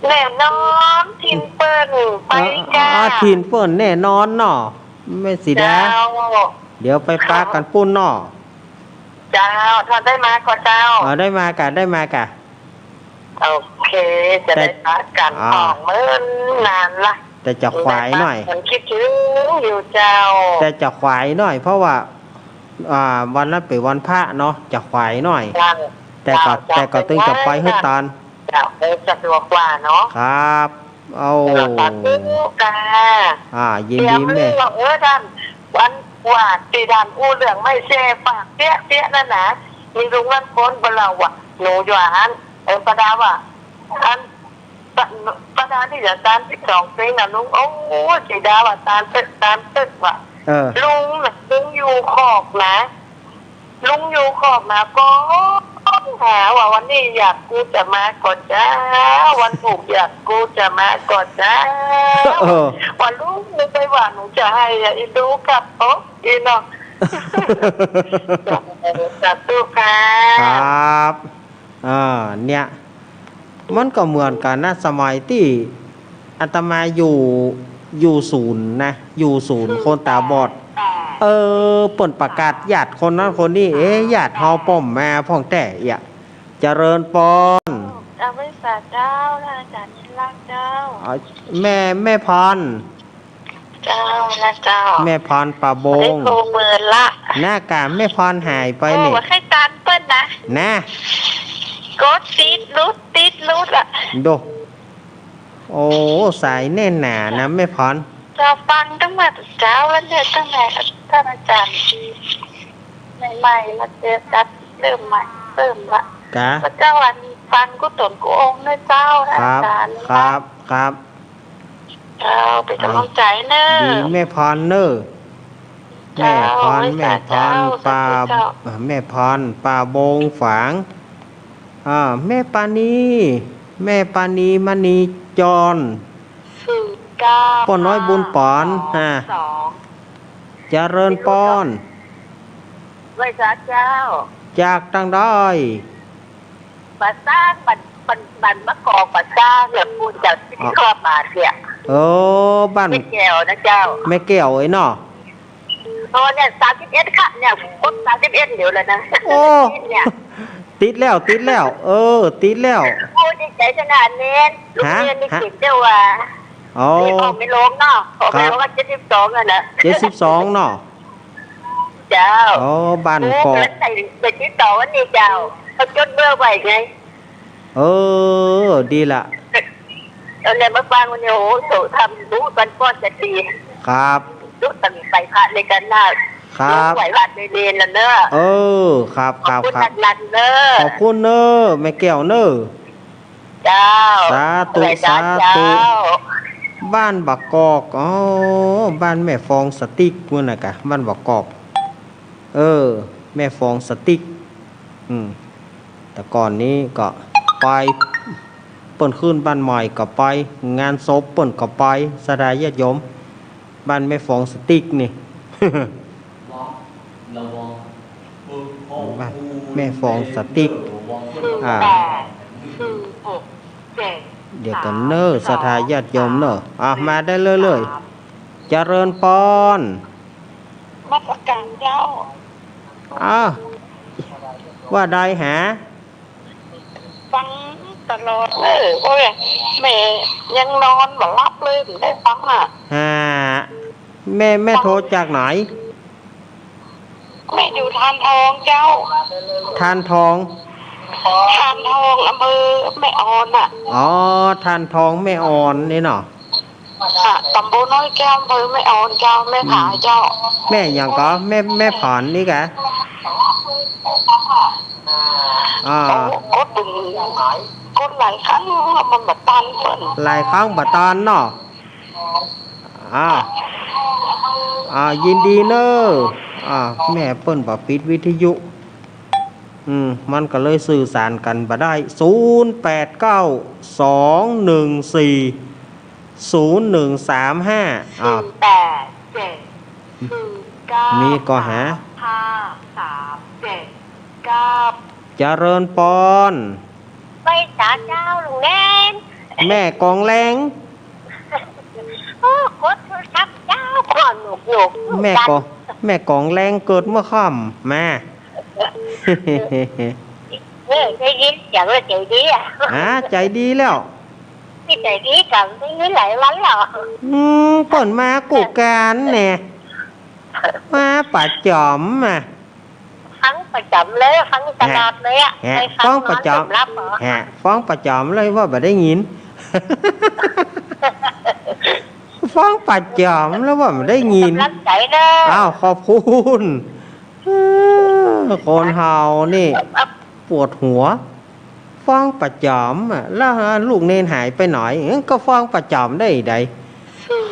S4: แน่นอนทินเปิ้ลไปจ้า
S1: ถิ่นเปิ่นแน่นอนเนาะแม่สีดา
S4: เจ้า
S1: เดี๋ยวไปปากันปุ้นเนาะ
S4: เจ้าทอนได้มาก่อนเจ้า
S1: ได้มากะ
S4: โอเคจะได้พักกันของเมื่อนานละ
S1: แต่จะควายหน่อย
S4: ผมคิดถึงอยู่เจ้า
S1: แต่จะควายหน่อย เพราะว่าวันนั้นเป็นวันพระเนาะจะควายหน่อย แต่ก็ตึงจะไปให้ตอน
S4: เจ้าสะดวกกว่าเนาะ
S1: ครับเอา
S4: ตัดตู้กา
S1: ยิน
S4: เตรีย
S1: ดี
S4: ม
S1: แม่
S4: เรื่องท่านวันกว่าตีดันอู้เรื่องไม่แช่ปากเปี้ยนั่นนะมีลุงนั่นคนบเราอ่ะหนูอยู่อันประดาว่ะอันประดาที่จะตาน12ปีนะลุงโอ้จีดาว่ะตานตึกว่ะ ลุงอยู่ขอบนะลุงอยู่ขอบนะก็หาว่าวันนี้อยากกูจะมาก่อนจ้าวันถูกอยากกูจะมาก่อนจ้าวันลุงนึกไปว่าหนูจะให้อีดูกับโอ๊ะอีน้องจัดตู้ค่ะ
S1: ครับเนี่ยมันก็เหมือนกันนะสมัยที่อาตมาอยู่ศูนย์นะอยู่ศูนย์คนตาบอดเปิ่นประกาศญาติคนนั้นคนนี้ญาติเฮาป้อมมาพ่องแต่เจริญปอน
S4: อาวิสาเจ้านะอาจารย์นิรักเจ้า
S1: แม่พร
S4: เจ้านะเจ้า
S1: แม่พรป่าบง
S4: ได้โกงเมินละ
S1: หน้ากาแม่พรหายไป
S4: โอ้
S1: นี่
S4: ว่าให้ตานเปิ้ลนะ
S1: นะ
S4: กดติดลุดอ่ะ
S1: ดูโอ้สายแน่นหนานะแม่พร
S4: จะฟังตั้งแต่เช้าแล้วเนี่ยตั้งแต่ท่านอาจารย์ใหม่ๆมาเจอจัดเริ่มใหม่เริ่มละ
S1: กะ
S4: พระเจ้าวันฟังกุศลกุองค์นะเจ้านะ
S1: ค
S4: อา
S1: รับ
S4: จารย์
S1: ครับ
S4: เจ้าเป็นกำลังใจเนอะ
S1: ดีแม่พรเนอแม่พรป่าแม่พรป่าบงฝางแม่ปานีมณีจร
S4: 09
S1: ป้อน้อยบุญปอนเจริญปอน
S4: ไว้สาเจ้า
S1: จากตังได้
S4: บัดซ่าบันมะกอกบัดซ่าเนี่ยพูดจากที่ครอบมาเสีย
S1: บ้าน
S4: ไม่แก้วนะเจ้า
S1: แม่แก้วไอ้เนาะ
S4: เนี่ย31ค่ะเนี่ยครบ31เดี๋ยวแล้วนะ
S1: โอ้
S4: เนี่ย
S1: ติดแล้วติดแล้ว
S4: โอ้ดีใจขนาดนี้ลูกเรียนนี่เก่งเจ้าว่ะนี่ออกไม่ลงเนาะออกไม่ลงก็72อ่ะนะ
S1: 72เนาะ
S4: เจ้า
S1: บ้าน
S4: ก
S1: ก
S4: อกไปติดต่อวันนี้เจ้าเขาจดเบอร์ไว้ไง
S1: ดีละ
S4: เนี่ยมาฟังวันนี้โอ้โหทำรู้กันก้อนจะดี
S1: ครับ
S4: รู้ตั้งไปพระในกันหน้า
S1: ครับ
S4: ไหววัดในเรียนแล้วเนอะ
S1: ครับ
S4: ขอบคุณหนักๆเนอะ
S1: ขอบคุณเนอแม่แก้วเนอ
S4: เจ้า
S1: สาธุ
S4: เจ้า
S1: บ้านบักกอกอ๋อบ้านแม่ฟองสติ๊กมื้อน่ะกะบ้านบักกอกแม่ฟองสติ๊กแต่ก่อนนี้ก็ไปเปิ้นขึ้นบ้านใหม่ก็ไปงานศพเปิ้นก็ไปสดายญาติโยมบ้านแม่ฟองสติ๊กนี่ บ้านแม่ฟองสติ๊ก
S4: 8 4 6 7
S1: เดี๋ยวกันเนอสทายญาติโยมเนอมาได้เลยๆเจริญพร
S4: มาประกันเจ้า
S1: ว่าได้หา
S4: ฟังตลอดโอ้ยแม่ยังนอนบ่หลับเลยถึงได้ฟังอ่ะ
S1: แม่โทรจากไหน
S4: แม่อยู่ทานทองเจ้า
S1: ทานทอง
S4: ทานทองอำเภอแม่ออนอ่ะ
S1: อ๋อทานทองแม่อ่อนนี่เนาะ
S4: ตำบลน้อยแก้วอำเภอแม่ออนเจ้าแม่ขายเจ้า
S1: แม่อย่างก็แม่ผ่อนนี่กะ
S4: กดดึงกดหลายครั้งมันแบบตันเพิ่น
S1: หลายครั้งบัดตอนเนาะยินดีเนอะแม่เปิ้นบ่ปิดวิทยุมันก็เลยสื่อสารกันบ่ได้0892140135
S4: 8 7 9
S1: มีก็หา
S4: 5 3 7 9
S1: เจริญปอน
S4: ไปสาเจ้าลุงแน่น
S1: แม่กองแรง
S4: กดโทรศัพท์เจ้าก่อนหนุก
S1: แม่กองแรงเกิดเมื่อค่ำมา
S4: ใจดีอย่างว่าใจดีอ่ะ
S1: ใจดีแล้ว
S4: ที่ใจดีกันไม่หลายวันหรอ
S1: เปิ่นมากูการแน่มาป่าจอมมา
S4: ฟังประจำเลยฟังตลอดเลยอ่ะ
S1: ฟ้องประจอมฟ้องประจอมเลยว่าบ่ได้ยิน ฟ้องประจอมแล้วว่าบ่ได้ยิน
S4: รับใจเด้อ
S1: ขอบคุณคนเฮานี่ปวดหัวฟ้องประจอมแล้วลูกเนนหายไปหน่อยก็ฟ้องประจอมได้ใด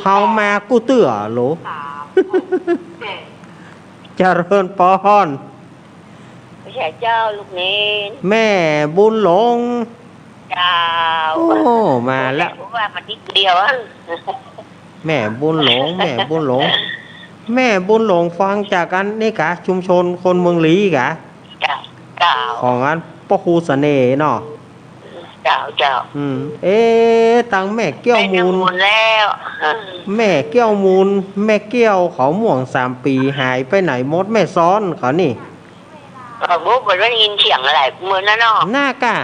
S1: เฮามากูเตื้อโหล เจริญปอน
S4: ไม่ใช่เจ้าลูกเนน
S1: แม่บุญหลง
S4: เจ้า
S1: มาแล้ว
S4: ว่ามันนิดเดียวอ่ะ
S1: แม่บุญหลง แม่บุญหลง แม่บุญหลงฟังจากกันนี่กะชุมชนคนเมืองลีกะ
S4: เจ้า
S1: ของอันพ่อครูเสน่ห์เนาะ
S4: เจ้า
S1: ตังแม่เกี้ยวมูล
S4: แล้ว
S1: แม่เกี้ยวมูลแม่เกี้ยวเขาม่วง3 ปีหายไปไหนหมดแม่ซ้อนเขานี่
S4: บุ๊บมันได้ยินเสียงอะไรเหมือนนั่นเนาะ
S1: หน้ากะ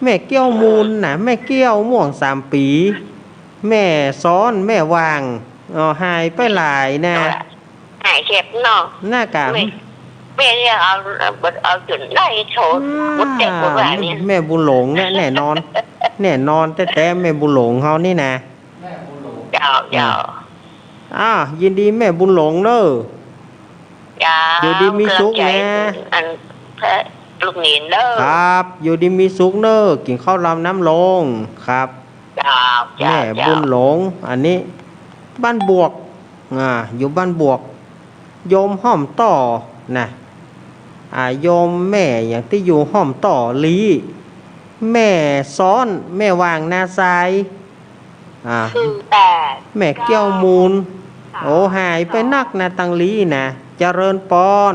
S1: แม่เกี้ยวมูลน่ะแม่เกี้ยวม่วง3 ปี แม่ซ้อนแม่วางหายไปหลายนะ
S4: หายเจ็บเนาะ
S1: หน้ากะ
S4: แม่เนี่ยเอาจุดได้โชว์บุดเด็กบุดแบบนี้
S1: แม่บุญหลงเนี่ยแน่นอน แน่นอนแต่แม่บุญหลงเขานี่นะ
S4: เจ้า
S1: ยินดีแม่บุญหลงเด้อ อยู่ดีมีสุขนะ
S4: อันลูกหนีนเด้อ
S1: ครับ อยู่ดีมีสุขเด้อกินข้าวลำน้ำลงครับ แม่บุญหลง อันนี้ บ้านบวกอยู่บ้านบวก โยมห้อมต่อนะโยมแม่อย่างที่อยู่ห้อมต่อลีแม่ซ้อนแม่วางนาทรายแม่เกี้ยวมูลหายไปนักนะตังลีนะเจริญปอน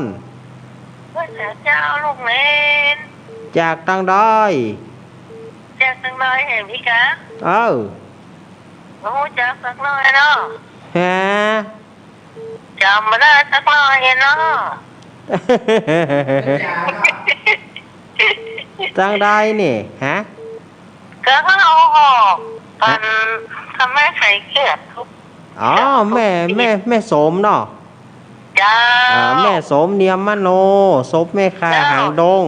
S4: พระเจ้าลูกเล่น
S1: จากตังดอย
S4: จากสักน้อยเห็นพี่กะ
S1: โ
S4: โอ้จากสักน้อยเนาะ
S1: ฮะ
S4: จำไม่ได้สักน้อยเห็นเนาะ
S1: ตังดอยนี่ฮะ
S4: ก็เขาเอาออกกันทำให้ใครเครียดทุก
S1: แม่สมเนาะ
S4: จ้า
S1: แม่สมเนียมมโนศพแม่คาหางดง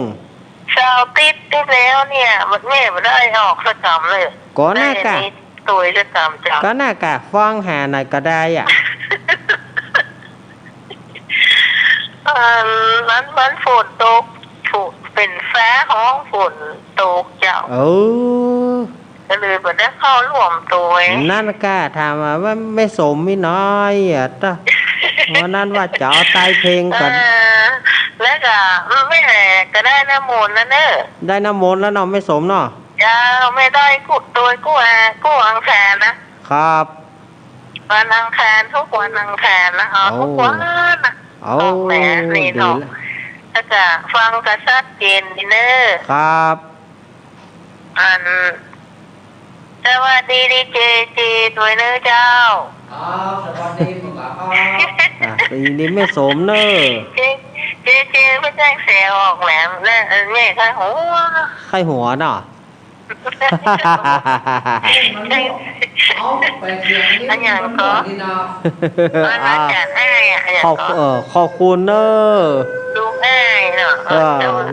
S4: ชาวติดแล้วเนี่ยมันแม่ไม่ได้ออกประจำเลย
S1: ก็น่ากะ
S4: ตัวจะจำจ้า
S1: ก็น่ากะฟังหาหน่อยก็ได้
S4: นั้นมันฝนตกเป็นแฟ้ห้องฝนตกเจ้า ก็เลยบ่ได้เข้าร่วมตัวเอง
S1: นั่นกล้าถามว่าไม่สมไม่น้อยอ่ะจ้ะวันนั้นว่าจะเอาไตเพลงก่อน
S4: แล้วก็ไม่แหลก็ได้น้ำมนต์แล้วเนอะ
S1: ได้น้ำมนต์แล้วเนาะไม่สมเนาะ
S4: ยาวไม่ได้กุดตัวกู้อังแคารนะครับ วันอังคารทุกวันอังคารนะอ๋อทุกวันนะ
S1: เอา
S4: แหมนี่
S1: ดี
S4: เนาะ
S1: แล้ว
S4: แล้วก็ฟังกระชัดเจนดีเนอะ
S1: ครับ
S4: อันสวัสดีดีเจด้วยเนอะเจ้า
S3: ครับสวัสดีผมครับ
S1: อ่ะปีนี้ไม่สมเนอะ
S4: เจไม่ใช่เสียออกแหลมแล้วแม่ใครหัว
S1: ไข้หัวเนาะ
S3: เอาไปเที่ยงนี่มันก่อนนี่เนาะ
S4: มันมาจากอ้ายอ่ะอย่าง
S1: ขอบ
S4: ก็
S1: ขอบคุณเนอะ
S4: ดูอ้ายเนาะ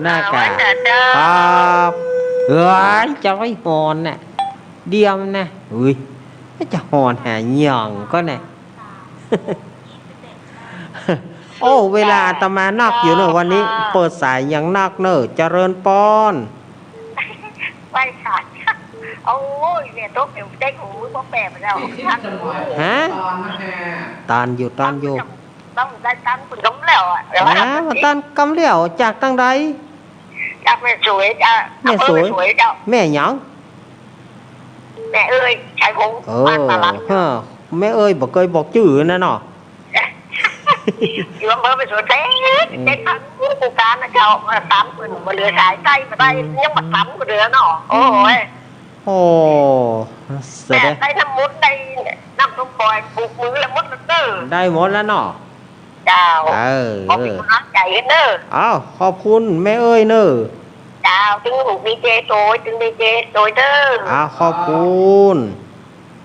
S1: หน้ากาก
S4: ว่าเจ้า
S1: ครับเฮ้ยจะไม่หอนน่ะเดียมนะอุ้ยจะหอนหาหย่องก็เนี่ย โอ้เวลาอาตมานอกอยู่เนอะวันนี้ เปิดสายอย่างนอกเนอะเจริญปอน
S4: ไปขาดโอ้ยเนี่ยโต๊ะเดี๋ยวได้หูก็แปลไปแล้ว
S3: ที่จะหน่อยตอนนะฮะ
S1: ตานอยู่
S4: ต้องได้ตั้งคุณล้มแล้วอ่ะเดี๋ยว
S1: นะมาตานกำเหลี่ยวจากตั้งใด
S4: อยากแม่สวยจ้ะ
S1: แม่สวย
S4: สวยเจ้า
S1: แม่หยัง
S4: แม่เอ้ยชายคง บ้านตลาด
S1: ฮะแม่เอ้ยบอกเคยบอกชื่อนะเนาะ
S4: อยู่อำเภอไปสวนเจ๊ทั้งผู้การนะเจ้าตามคนมาเรือสายใต้มาได้ยังมาตามกูเรือเนาะโอ้ย
S1: โอ้เส
S4: แต่
S1: ด็จ
S4: ได้น้ำมุดได้น้ำต้มปล่อยปลูกมือแล้วมุดเด้อ
S1: ได้หมดแล้วเนาะ
S4: เจ้า
S1: เออ
S4: ขอบคุณน้ำใจเด้อ
S1: อ้าวขอบคุณแม่เอ้ยเนอะ
S4: เจ้าถึงถูกดีเจโตยถึงดีเจโตยเด้อ
S1: อ้าวขอบคุณ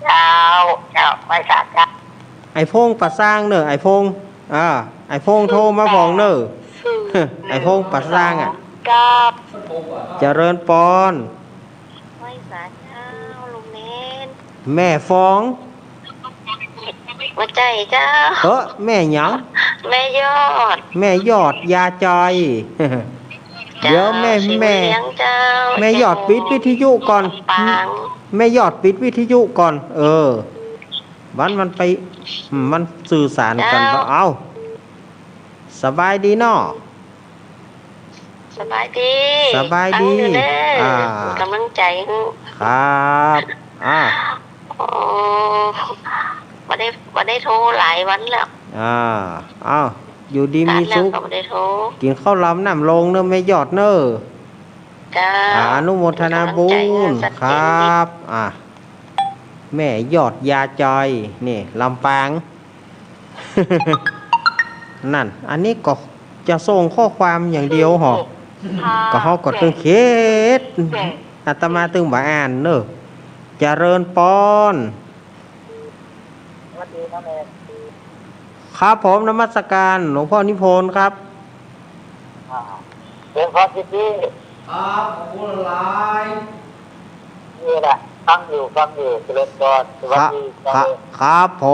S4: เจ้าไปสาจ้า
S1: ไอ้พงปัดสร้างเนอะไอ้พงไอ้พงโทรมาบอกเนอะ ไอ้พงปัดสร้างอ่ะ
S4: กับ
S1: เจริญปอน
S4: ไม่สาเจ้าลุงเน้น
S1: แม่ฟ้อง
S4: หัวใจเจ้า
S1: แม่หยัง
S4: แม่ยอด
S1: แม่ยอดยาจอย เดี๋ยวแม่
S4: สี
S1: แม่
S4: เลี้ยงเจ้า
S1: แม่ยอดปิดวิทยุก่อน
S4: ปัง
S1: แม่ยอดปิดวิทยุก่อน มันไปมันสื่อสารกันว่าเอาสบายดีเนาะ
S4: สบายดี
S1: สบายดี
S4: ตั้งอยู่เด้อ
S1: อ่า
S4: กำลังใจ
S1: ครับ
S4: โอ้บ่ได้โทรหลายวันแล้ว
S1: อยู่ดีมี
S4: แล้ว
S1: สุข
S4: ก็บ่ได้โทร
S1: กินข้าวล้ำน้ำลงเนอะแม่ยอดเนอะ
S4: จ้า
S1: อนุโมทนาบุญครับ แม่ยอดยาจอยนี่ลำปาง นั่น อันนี้ก็จะส่งข้อความอย่างเดียวหรอก็เขาก็ตึงเคสอาตมาตึงบ่อ่านเนอะเจริญปอนครับผมนมัสการหลวงพ่อนิพนธ์ครับ
S5: เป็นพระสิทธิ
S3: ครับขอบคุณหลาย
S5: นี่แหละฟังอยู่เจริญพรสวัสดี
S1: ครับผ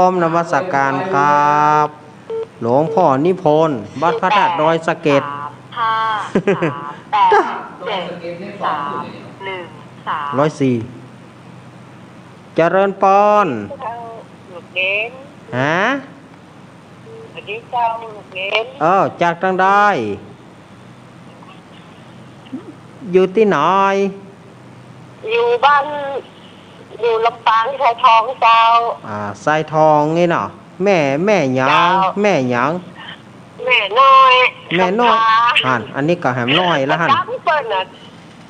S1: มนมัสการครับ หลวงพ่อนิพนธ์วัดพระธาตุดอยสะเก็ด
S3: โดนสเก็ตนี่สองคนเลย
S1: 104เจริญปอน
S4: ลูกเน้น
S1: ฮะ
S4: สวัสดีเจ้าลูกเน้น
S1: จากทางใดอยู่ที่ไหน
S4: อยู่บ้านอยู่ลำปางชายทองเจ้า
S1: ทรายทองนี่เนาะแม่หยัง
S4: เจ้า
S1: แม่หยัง
S4: แม่น้อย
S1: แม่น้อยอันนี้ก็แหมน้อยแล้วหัน
S4: จ้าเปิ้นน่ะ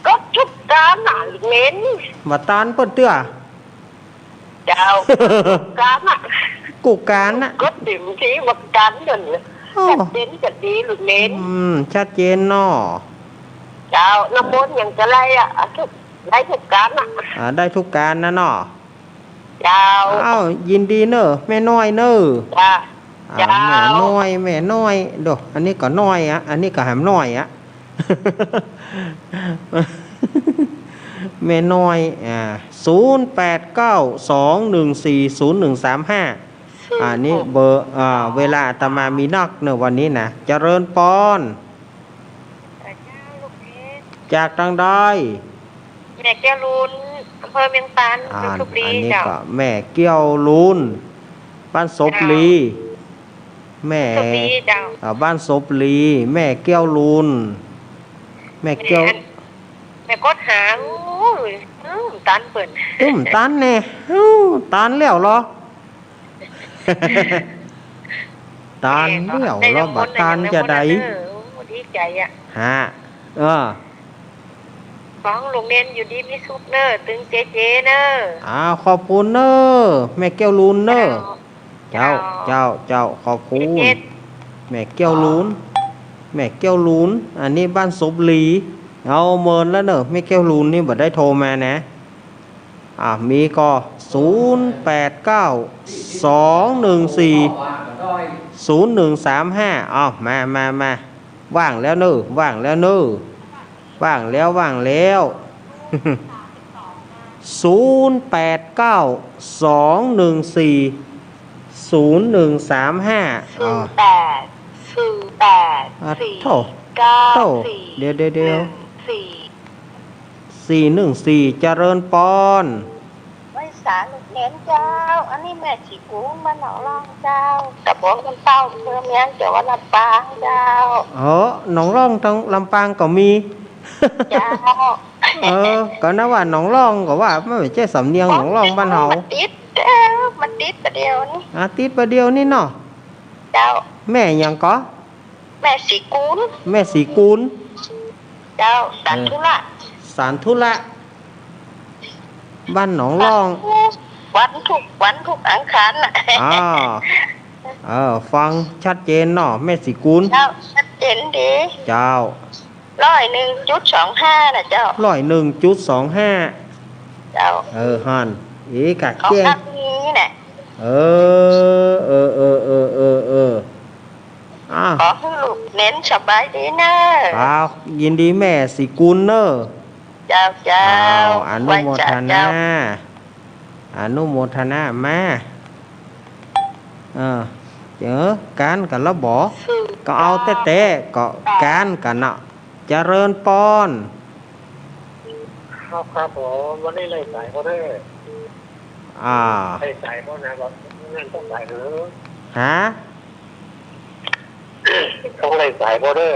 S4: ก็ชุบการหนาลูกเน้น
S1: มาตานเปิ้นเตื้อ
S4: เจ้าการน่ะ
S1: กูการน่ะ
S4: ก็ติ๋มที่วัดการเดิน
S1: โอ้
S4: จัดเด่นจัดดีลูกเน้น
S1: ชัดเจนเนาะ
S4: เจ้าน้ำมนต์อย่างจะไรทุกไรทุกการน่ะ
S1: ได้ทุกการนะเนาะ
S4: เจ้า
S1: ยินดีเนอะแม่น้อยเนอะ
S4: จ้า
S1: แม่น้อยเด้ออันนี้ก็น้อยอันนี้ก็แหมน้อย แม่น้อย0892140135อันนี้เบอร์เวลาอาตมามีนักเนอะวันนี้นะเจริญปอน
S4: เจ้าลูกเน้น
S1: จากทางใด
S4: แม่แก้รุน อำเภอเมียงปาน
S1: อ่า
S4: ทุกดี
S1: อันนี้
S4: เจ้า
S1: ก็แม่เกี้ยวลูนบ้านศพลี แม่
S4: ทุกดีเจ้า
S1: บ้านศพลี แม่เกี้ยวลูนแม่เกี้ยว
S4: แม่กดหางโอ้ยตันเปิ่น
S1: ตุ้มตันแน่ตันแล้วเหรอ ตันแล้วเหรอบัดตันจะได้
S4: ดีใจอ่ะ
S1: ฮะ
S4: ฟ้องโรงเรียนอยู่ดีมีสุขเนอตึงเจเจเนอ
S1: ขอบคุณเนอแม่เกี้ยวลูนเนอเจ้าขอบคุณแม่เกี้ยวลูนแม่เกี้ยวลูนอันนี้บ้านศพลีเอาเมินแล้วเนอะแม่เกี้ยวลูนนี่บ่ได้โทรมานะมีก็0892140135ว่างแล้วเนอะว่างแล้ว
S4: 080484
S1: โถเดี๋ยว414เจริญปอน
S4: ไว้สารเน้นเจ้า อันนี้แม่ฉีกูมาหนองร่องเจ้ากับผมกันเต้าเพิ่มยังเจ้าว่าลำปางเจ้า
S1: หนองร่องทางลำปางก็มี
S4: เจ้า
S1: ก็นะว่าหนองร่องก็ว่าไม่ใช่สำเนียงหนองร่องบ้านเฮา
S4: มันติดประเดียวนี่
S1: ติดประเดียวนี่เนาะ
S4: เจ้า
S1: แม่หยังก็
S4: แม่สีกูล
S1: แม่สีกูล
S4: เจ้าสันทุละ
S1: สารธุระบ้านหนองร่อง
S4: วันทุกอังคารน่ะ
S1: ฟังชัดเจนเนาะแม่สีกูล
S4: เจ้าชัดเจนดี
S1: เจ้า
S4: 101.25นะเจ้า
S1: 101.25
S4: เจ้า
S1: ฮันกะ
S4: ของ
S1: เกี้ยง
S4: อักนี้น่ะ ขอให้ลูกเน้นสบายดีเนอะ
S1: ยินดีแม่สีกูลเนอะ
S4: เจ้า
S1: อนุโมทนามาเจอการกันแล้วบ่ก็เอาแต่ก็การกันเนาะเจริญปอน
S5: ครับผมวันนี้เลยสายเขาได้เลยสายเขานะว่านั่นต้องสายหรือ
S1: ฮะ
S5: ต้องเลยสายเขาได้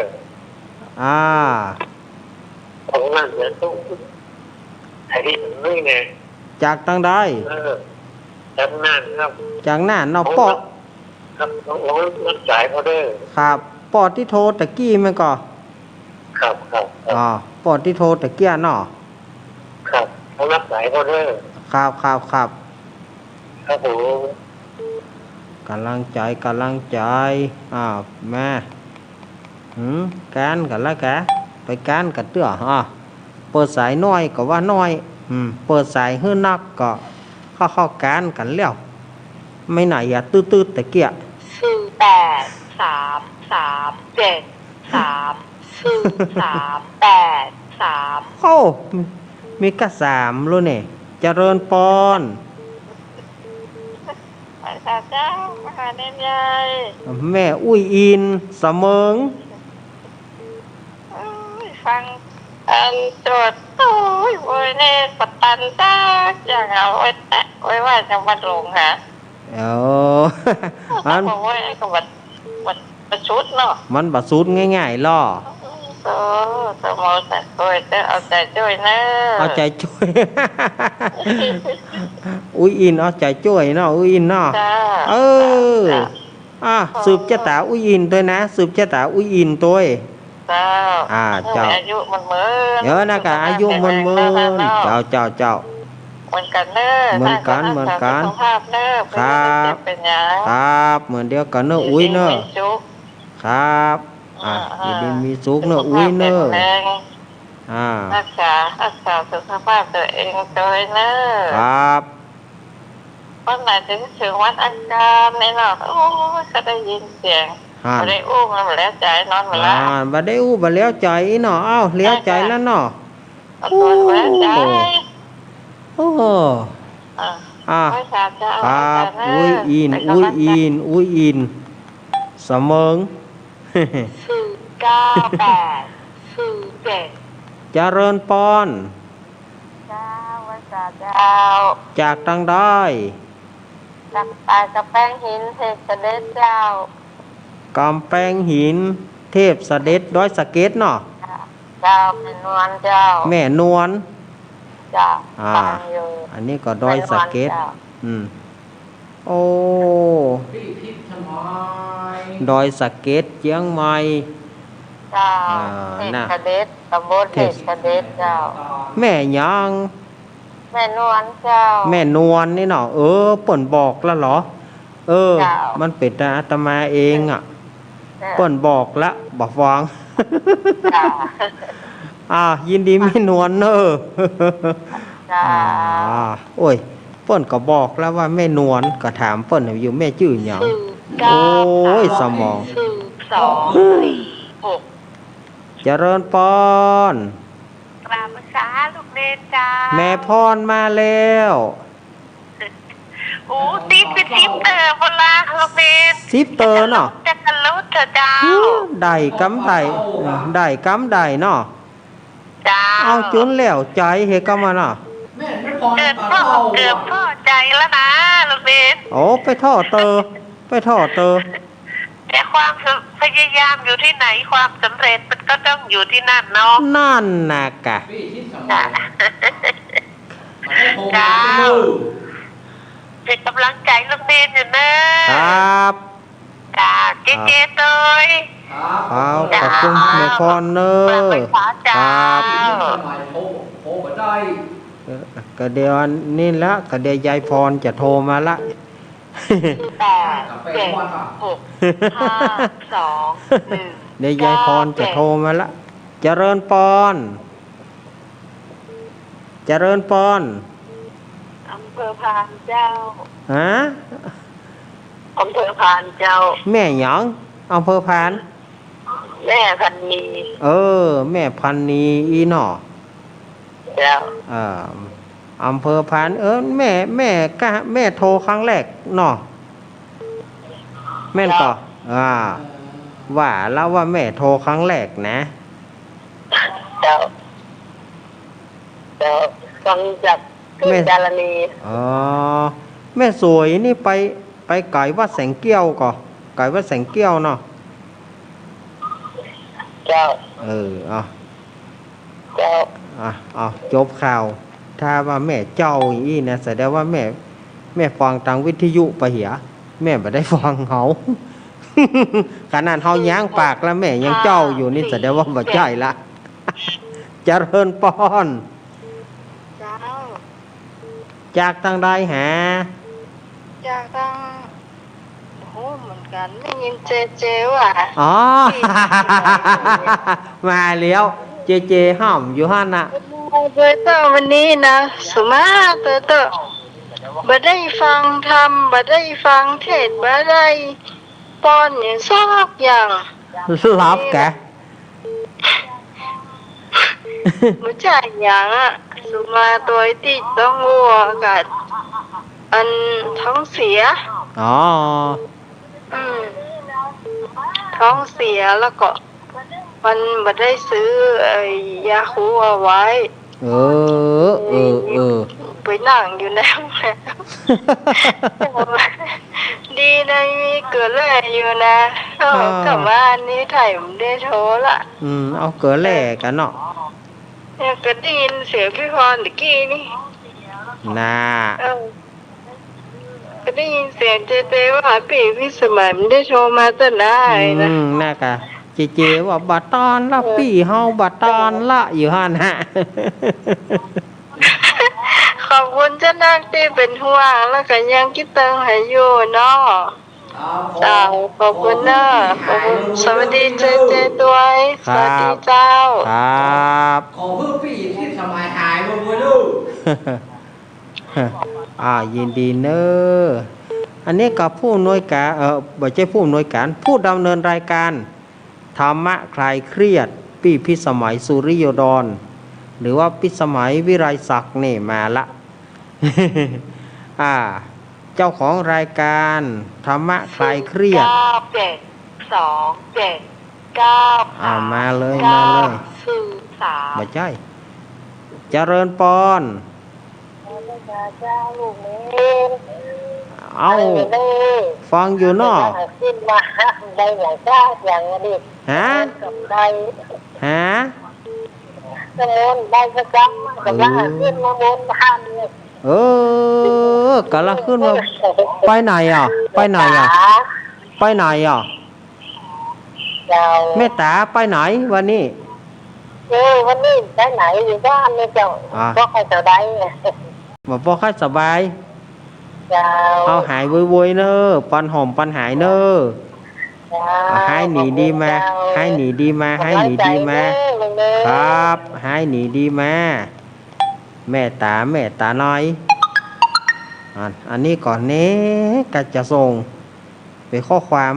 S5: ของนั่นเนี่ยต้องไอ้ที่นี่ไง
S1: จากทางใด
S5: จากนั่นครับ
S1: จากน่านเนาะปอ
S5: ครับน้องรับสายเขาได้
S1: ครับปอที่โทรตะกี้มันก็
S5: ครับ
S1: ปอที่โทรตะเกียเนาะ
S5: ครับเขารับสายเขาได้
S1: ครับ
S5: ครับผม
S1: กำลังใจแม่การกันแล้วแกไปการกันเตื้อเปิดสายน้อยก็ว่าน้อยเปิดสายหื้อนักก็เข้าการกันแล้วไม่ไหนอย่าตื้อตะเกีย
S4: 48373438
S1: โอ้มีกระ3รู้เนี่ยเจริญปอน
S4: เจ้ามาหาเน้นใหญ่
S1: แม่อุ้ยอินเสมิง
S4: ฟังตรวจโอ้ยเนี่ยปตันจ้าอย่างเอาไว้ว่าจะมาลงฮะมันบอกว่าไอ้กับมันประชุดเนาะ
S1: มันบัดซุดง่ายๆล่อ
S4: สมอแต่โอ้ยจะเอาใจช่วยเนอะ
S1: เอาใจช่วย อุ้ยอินเอาใจช่วยเนาะอุ้ยอินเนาะสืบชะตาอุ้ยอินตัวนะสืบชะตาอุ้ยอินตัว
S4: เจ้าอายุมันเหมือน
S1: นะกะอายุมันเหมือนเจ้า
S4: เหมือนกันเนอะ
S1: เหมือนกันครับเหมือนเดียวกันเนอะอุ้ยเนอะครับยินดีมีสุขเนอะอุ้ยเนอะ
S4: รักษาสุขภาพตัวเองด้วยเนอะ
S1: ครับ
S4: วันไหนถึงวันอังคารเนี่ยเนาะโอ้ก็ได้ยินเสียงบ่ได้อู้มันบ่แล้วใจนอนบ่ละ
S1: บ่ได้อู้บ่แล้วใจเนาะแล้วใจแล้วเนาะ
S4: บ่แล้วใจ
S1: ครับอุ้ยอินเสมิง
S4: 4847
S1: เจริญปอน
S4: จ้าไว้ เจ้า
S1: จากทางใด
S4: จากปลายกระแป้งหินเทพเสด็จเจ้าก
S1: ำแพงหิน เทพเสด็จดอยสะเก็ดเนาะ
S4: เจ้าเป็นนวลเจ้า
S1: แม่นวล
S4: เจ้า
S1: อ่า
S4: ฟังอยู่
S1: อันนี้ก็ดอยสะเก็ด
S4: จ้า
S1: อืมโอ้
S3: พี่พิษสมัย
S1: ดอยสะเก็ดเชียงใหม่
S4: เจ้า
S1: อ่า
S4: เทพ
S1: น่ะ
S4: เสด็จตำบลเทพเสด็จเจ้า
S1: แม่หยัง
S4: แม่นวลเจ้า
S1: แม่นวลนี่เนาะเปิ่นบอกแล้วเหรอ
S4: จ้า
S1: มันเป็นอาตมาเองอ่ะ เปิ่นบอกแล้วบอกฟัง
S4: จ้า
S1: ยินดีแม่นวลเนอะ
S4: จ้า
S1: โอ้ยเปิ้นก็บอกแล้วว่าแม่นวลก็ถามเปิ้นอยู่แม่ชื่อหยัง
S4: เก้า
S1: โอ้ยสมอง
S4: 2 4 6
S1: เจริญปอน
S4: กราบภาษาลูกเนนจ้า
S1: แม่พรมาแล้ว
S4: โอ้ติ๊บเป็นติ๊บเตอร์พลาลูกเนน
S1: ซิปเตอร์เนาะ
S4: จะกันรู้เถอะเจ้า
S1: ได้กำได้กำได้เนาะ
S4: จ้า
S1: เอาจุนแล้วใจเฮก็มาเนาะ
S3: แม่ไม่พอ
S4: เกิดพ่อใจแล้วนะลูกเนน
S1: โอ้ไปท่อเตอไปท่อเตอ
S4: แต่ความพยายามอยู่ที่ไหนความสำเร็จมันก็ต้องอยู่ที่นั่นเนาะ
S1: นั่นน่ะกะ
S3: พี่พิษสมั
S4: จ้าย
S3: ไม่โทร
S4: จ้า
S3: มาเลย
S4: เป็นกำลังใจลูกเนนอยู่นะครับ จ้าเจ๊เตย
S3: ครับ
S1: เอาขอบคุณแม่พรเนอะ
S4: ไปขวาจ้า
S1: ครับ
S3: พี่พิษสมัยโทรมาได้
S1: ก็เดี๋ยวนี่ละก็เดี๋ยวยายพรจะโทรมาละ
S4: 8 7 6 5 2 1
S1: เดี๋ยวยายพรจะโทรมาละ เจริญปอน เจริญปอน
S4: อำเภอพานเจ้า
S1: ฮะ
S4: อำเภอพานเจ้า
S1: แม่หยองอำเภอพาน
S4: แม่พันนี
S1: แม่พันนีอีหนอ
S4: เจ้า
S1: อำเภอพานแม่โทรครั้งแรกหนอแม่นก็ว่าแล้วว่าแม่โทรครั้งแรกนะ
S4: เจ้าฟังจากพี่ดารณี
S1: แม่สวยนี่ไปไก่วัดแสงเกี้ยวก่อไก่วัดแสงเกี้ยวเนาะ
S4: เจ้า เจ้า
S1: จบข่าว ถ้าว่าแม่เจ้าอย่างนี้นะแสดงว่าแม่ฟังทางวิทยุไปเหียแม่ไม่ได้ฟังเขา ขนาดเขาย่างปากแล้วแม่ยังเจ้าอยู่นี่แสดงว่าบ่ใช่ละ เจริญปอน
S4: เจ้า
S1: จากทางใดหา
S4: จากทางโอ้เหมือนกันได้ยินเจว่ะ
S1: อ๋อ มาแล้วเจห้อมอยู่ห้าน่ะ
S4: เบอร์เตอร์วันนี้นะสมาเบอร์เตอร์บ่ได้ฟังธรรมบ่ได้ฟังเทศน์บ่ได้ป้อนอย่างซอกอย่าง
S1: รับแก
S4: บ่จ่ายหยังอ่ะสุมาตัวติดต้องวัวกับอันท้องเสีย
S1: อ๋อ
S4: ท้องเสียแล้วก็มันบ่ได้ซื้อยาคูเอาไว้ ไปนั่งอยู่แล้วดีนะมีเกิดแร่อยู่นะกลับบ้านนี้ถ่ายผมได้โทรละ
S1: เอาเกลือแหล่กันเนาะ
S4: เนี่ยก็ได้ยินเสียงพี่พรตะกี้นี่
S1: น่า
S4: ก็ได้ยินเสียงเจว่าพี่สมัยมันได้โทรมาตั้งนานนะ
S1: น่ากะเจว่าบัดตอนละปีเฮาบัดตอนละอยู่ห้าน่ะ
S4: ขอบคุณเจ้านักที่เป็นห่วงแล้วก็ยังคิดเติมให้อยู่เนาะจ้าขอบคุณเนาะขอบคุณสวัสดีเจด้วยสวัสดีเจ้า
S1: ครับ
S3: ขอเพื่อพี่พิษสมัยหายหมดเลยลูก
S1: ยินดีเนอะอันนี้กับผู้อำนวยการบ่ใช่ผู้อำนวยการผู้ดำเนินรายการธรรมะคลายเครียดพี่พิสมัยสุริโยดรหรือว่าพิสมัยวิไรศักดิ์นี่มาละ เจ้าของรายการธรรมะคลายเครียด
S4: 97279
S1: มาเลย
S4: 3
S1: บ่ใช่เจริญปอน
S4: เจ้าลูกเมน
S1: เอา
S4: ได้
S1: ฟังอยู่เนาะ
S4: ขึ้นมาได้อย่างจ้าอย่างนี้
S1: ฮะ
S4: กับได้
S1: ฮะ
S4: สมุนได้ประจำกับว่าขึ้นมาบนบ้านเนี่ย
S1: เออกะละขึ้นมาไปไหนอ่ะ ไปไหนอ่ะ ไปไหนอ่ะ
S4: เจ้า
S1: แม่ตาไปไหนวันนี้
S4: วันนี้ไปไหนอยู่บ้านเนี่ยเจ้าก็ใครจะได้
S1: บ่พอค่อยสบาย
S4: เจ้า
S1: เอาหายวุยๆเนอะปันหอมปันหายเนอะให้หนีดีมาให้หนีดีมาให้หนีดีมาครับให้หนีดีมาแม่ตาน้อยอันนี้ก่อนนี้ก็จะส่งไปข้อความ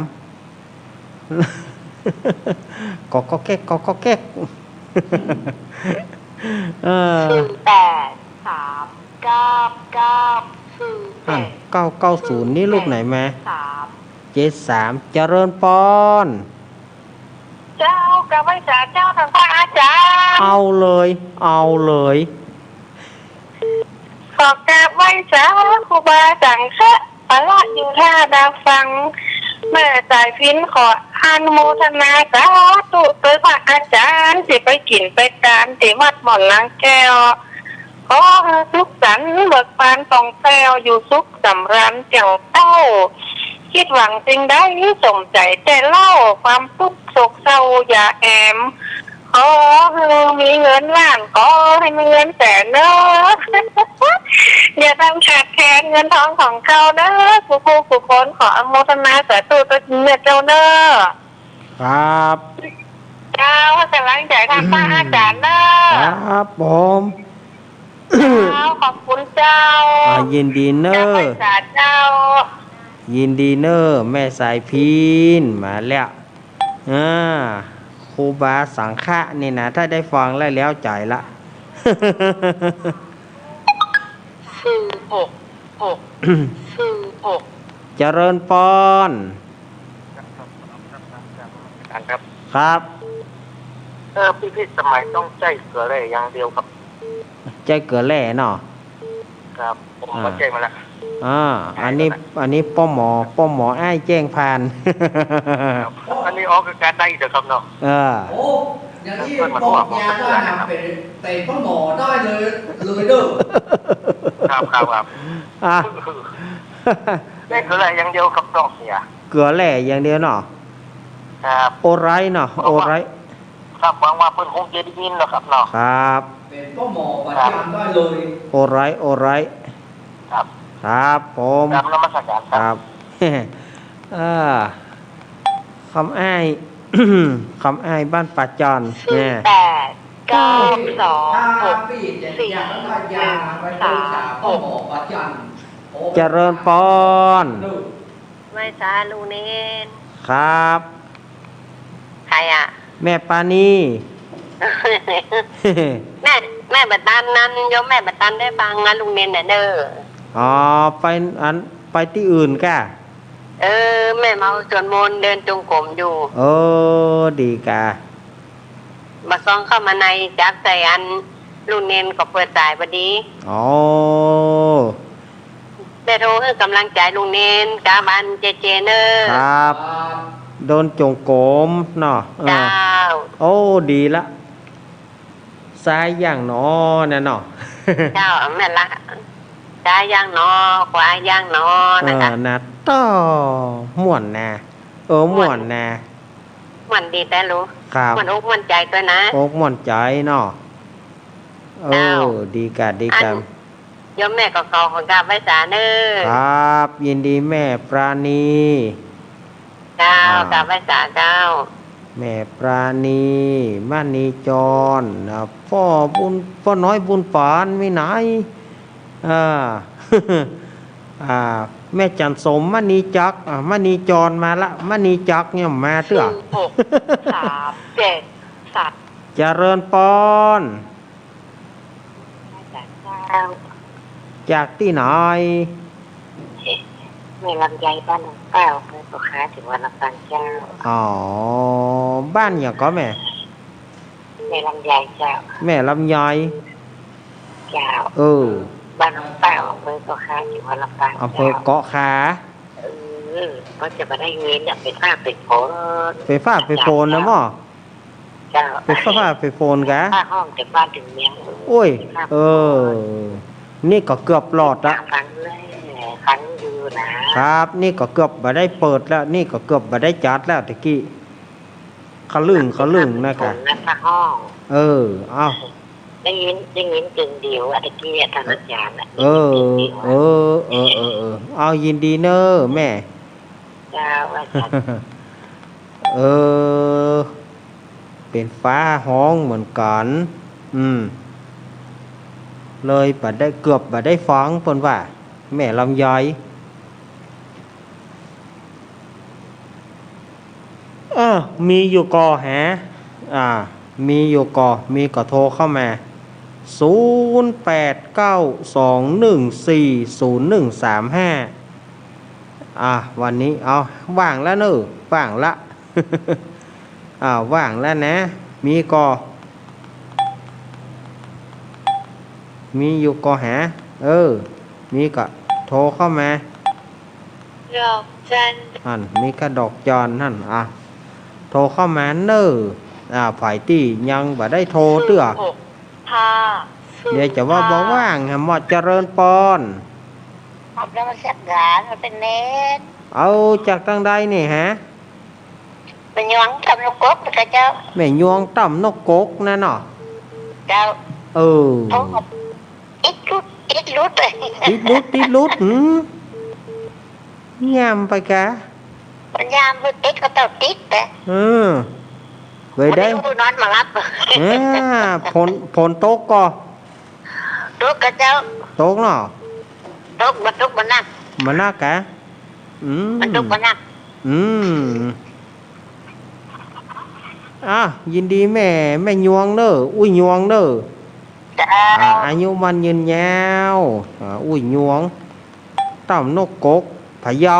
S1: ก็แก๊กเออ 990นี่ลูกไหนมา73เจริญปอน
S4: เจ้ากับไม่จ่าเจ้าทางพระอาจารย์
S1: เอาเลย
S4: ขอกราบไหว้เจ้าครูบาจังคะพระอยู่ท่าดาวฟังแม่สายพินขออนุโมทนาสาธุโดยพระอาจารย์สิไปกินไปการที่วัดหม่อนนางแก้วขอสุขสันต์เบิกบานสองแก้วอยู่สุขสำราญเจ้าเต้าคิดหวังสิ่งใดสมใจแต่เล่าความทุกข์โศกเศร้าอย่าแอมขอให้มีเงินล้านขอให้มีเงินแสนเนอะ อย่าทำขาดแคลนเงินทองของเขาเนอะผู้คนขออนุโมทนาสาธุตัวเนื้อเจ้าเนอะ
S1: ครับ
S4: เจ้าแต่ร่างใจทำป้าอาจารย์เนอะ
S1: ครับผม
S4: เจ้าขอบคุณเจ้า
S1: ยินดีเนอ
S4: เจ้าไป
S1: ร์
S4: สาเจ้า
S1: ยินดีเนอร์แม่สายพินมาแล้วครูบาสังฆะนี่นะถ้าได้ฟังแล้วใจละ เจริญปอน
S5: ครับ
S1: ครับ
S5: พี่สมัยต้องใจเกลืออะไรอย่างเดียวครับ
S1: ใจเกลือแร่เนาะ
S5: ครับผมก็ใจมาแล้ว
S1: อันนี้ป้อหมออ้ายแจ้งผ่าน
S5: อันนี้ออกการได้เด้อครับเนาะ
S3: โอ้อย่างนี้บอกยาได้เป็นแต่พ่อหมอได้เลยเด้อ
S5: ครับ
S1: อ่ะ
S5: ได้เกลืออะไรอย่างเดียวครับเนาะเนี่ย
S1: เกลือแร่อย่างเดียวเนาะ
S5: ครับ
S1: โอไรเนาะโอไร
S5: ครับหวังว่าเพิ่นคงจะได้ยินเนาะครับเนาะ
S1: ครับ
S3: เป็นพ่อหมอปัจจุบันได้เลย
S1: โอไร
S5: ครับ
S1: ครับผม
S5: ตามนมัสการ
S1: ค
S5: ค
S1: รั
S5: รั
S1: บบ คำอ้าย คำอ้ายบ้านป่าจอนเนี่ย
S4: 9 2
S3: ปี4 ยาไปรักษาพ่อหมอปัจจุบัน
S1: เจริญปอน
S4: ไม่สาลูเนน
S1: ครับ
S4: ใครอ่ะ
S1: แม่ปานี
S4: แม่บัดตันนั้นยมแม่บัดตันได้ฟังงานลุงเนนเด้อ
S1: อ๋อไปที่อื่นก่ะ
S4: แม่เมาสวดมนต์เดินจงกรมอยู่
S1: ดีกะ
S4: มาซองเข้ามาในจักใส่อันลุงเนนก็เปิดสายพอดี
S1: อ๋อ
S4: แต่โทรให้กำลังใจลุงเนนกาบันเจเนอร์
S1: ครับ โดนจงโกมเนาะ
S4: เจ้า
S1: โอ้ดีละซ้ายอย่างนอเนี่ยเนาะ
S4: เจ้าแม่ละซ้ายย่างนอขวาย่างนอนะคะ
S1: นะต่อม่วนนะม่วนนะ
S4: มันดีแต่รู้
S1: ครับ
S4: มันอกมันใจตัวนะ
S1: อกม่วนใจเนาะ
S4: เจ้า
S1: ดีกะ
S4: ยมแม่ก็ขอของกราบไว้สาเนอร์
S1: ครับ ยินดีแม่ปราณี
S4: เจ้ากราบไว้สาเจ้า
S1: แม่ปราณีมานีจรพ่อน้อยบุญปานไม่ไหน แม่จันสมมานีจักมานีจรมาละมานีจักเนี่ยมาเถอะ
S4: 6 3 7 สัตว์
S1: เจริญปอน จากที่ไหน
S4: มีลำไยบ้านหลวงเป้าเพื่อตัวค้าถึงวันลำปางเจ้า
S1: อ๋อ บ้านอย่างก็แม่
S4: มีลำไยเจ้า
S1: แม่ลำไย
S4: เจ้า
S1: เออ
S4: บ้านหลวงเป้า ำเภอก็ค้าจังหวัดลำปาง
S1: อำเภอเกาะขา
S4: ก็จะมาได้เงินเนี่ยเป็นผ้าเป็นโผล่
S1: ไปฟ้าไปโฟนนะหม่อ
S4: เจ้า
S1: ไปฟ้าไปโฟนกะ
S4: ผ้าห้องจากบ้านถึงเมียง
S1: โอ้ย เออ นี่ก็เกือบหลอดละ
S4: ครั้งเลยครั้งอยู่นะครับ
S1: นี่ก็เกือบบ่ได้เปิดแล้ว นี่ก็เกือบบ่ได้จัดแล้วตะกี้ขะลึงนะกะ
S4: นั่นผ้าห้อง
S1: เออ เอา
S4: ได้ยินกึ่งเดียวอะตะกี้ทางอาจารย์
S1: เออ เอายินดีเนอะแม่
S4: เจ้าอาจารย์
S1: เออ เป็นฟ้าห้องเหมือนกัน เลยบ่ได้เกือบบ่ได้ฟังเพิ่นว่า แม่ลำไยมีอยู่กอแฮมีอยู่กอมีก็โทรเข้ามา 0892140135 วันนี้เอาว่างแล้วเนอะว่างละ ว่างแล้วนะ มีก็มีอยู่ก็หามีก็โทรเข้ามา
S4: ดอกจัน
S1: มีกระดอกจอนโทรเข้ามาเนอะฝ่ายที่ยังบ่ได้โทรเตื้อเดี๋ยวจะว่าบ่ว่างหมอดเจริญปอน
S4: เอาแล้วมาเสียบหลานมันเป็นเน็ต
S1: เอาจากทางใดนี่ฮะ
S4: เป็นย้อนทำลูกกบนะเจ้า
S1: แม่ยวงต่ำนกกกนั่นเนาะ
S4: เจ้า
S1: เออ
S4: โอ้อิดรุดเลย
S1: ติดลุดงามไปกะ
S4: ปัญญามรุดอิดก็ต้องติดแต่
S1: เว้ยได้
S4: ดูนอนมารับ
S1: ผลโต๊ะก็
S4: ลูกกับเจ้า
S1: โต๊ะเนาะ
S4: ลูกมันนั่ง
S1: มันน่ากะ
S4: มันลูกมันนั่ง
S1: ยินดีแม่ยวงเนอะอุ้ยยวงเนอะ
S4: เจ้า
S1: อายุมันยืนยาวอุ้ยยวงต่ำนกกกพะเยา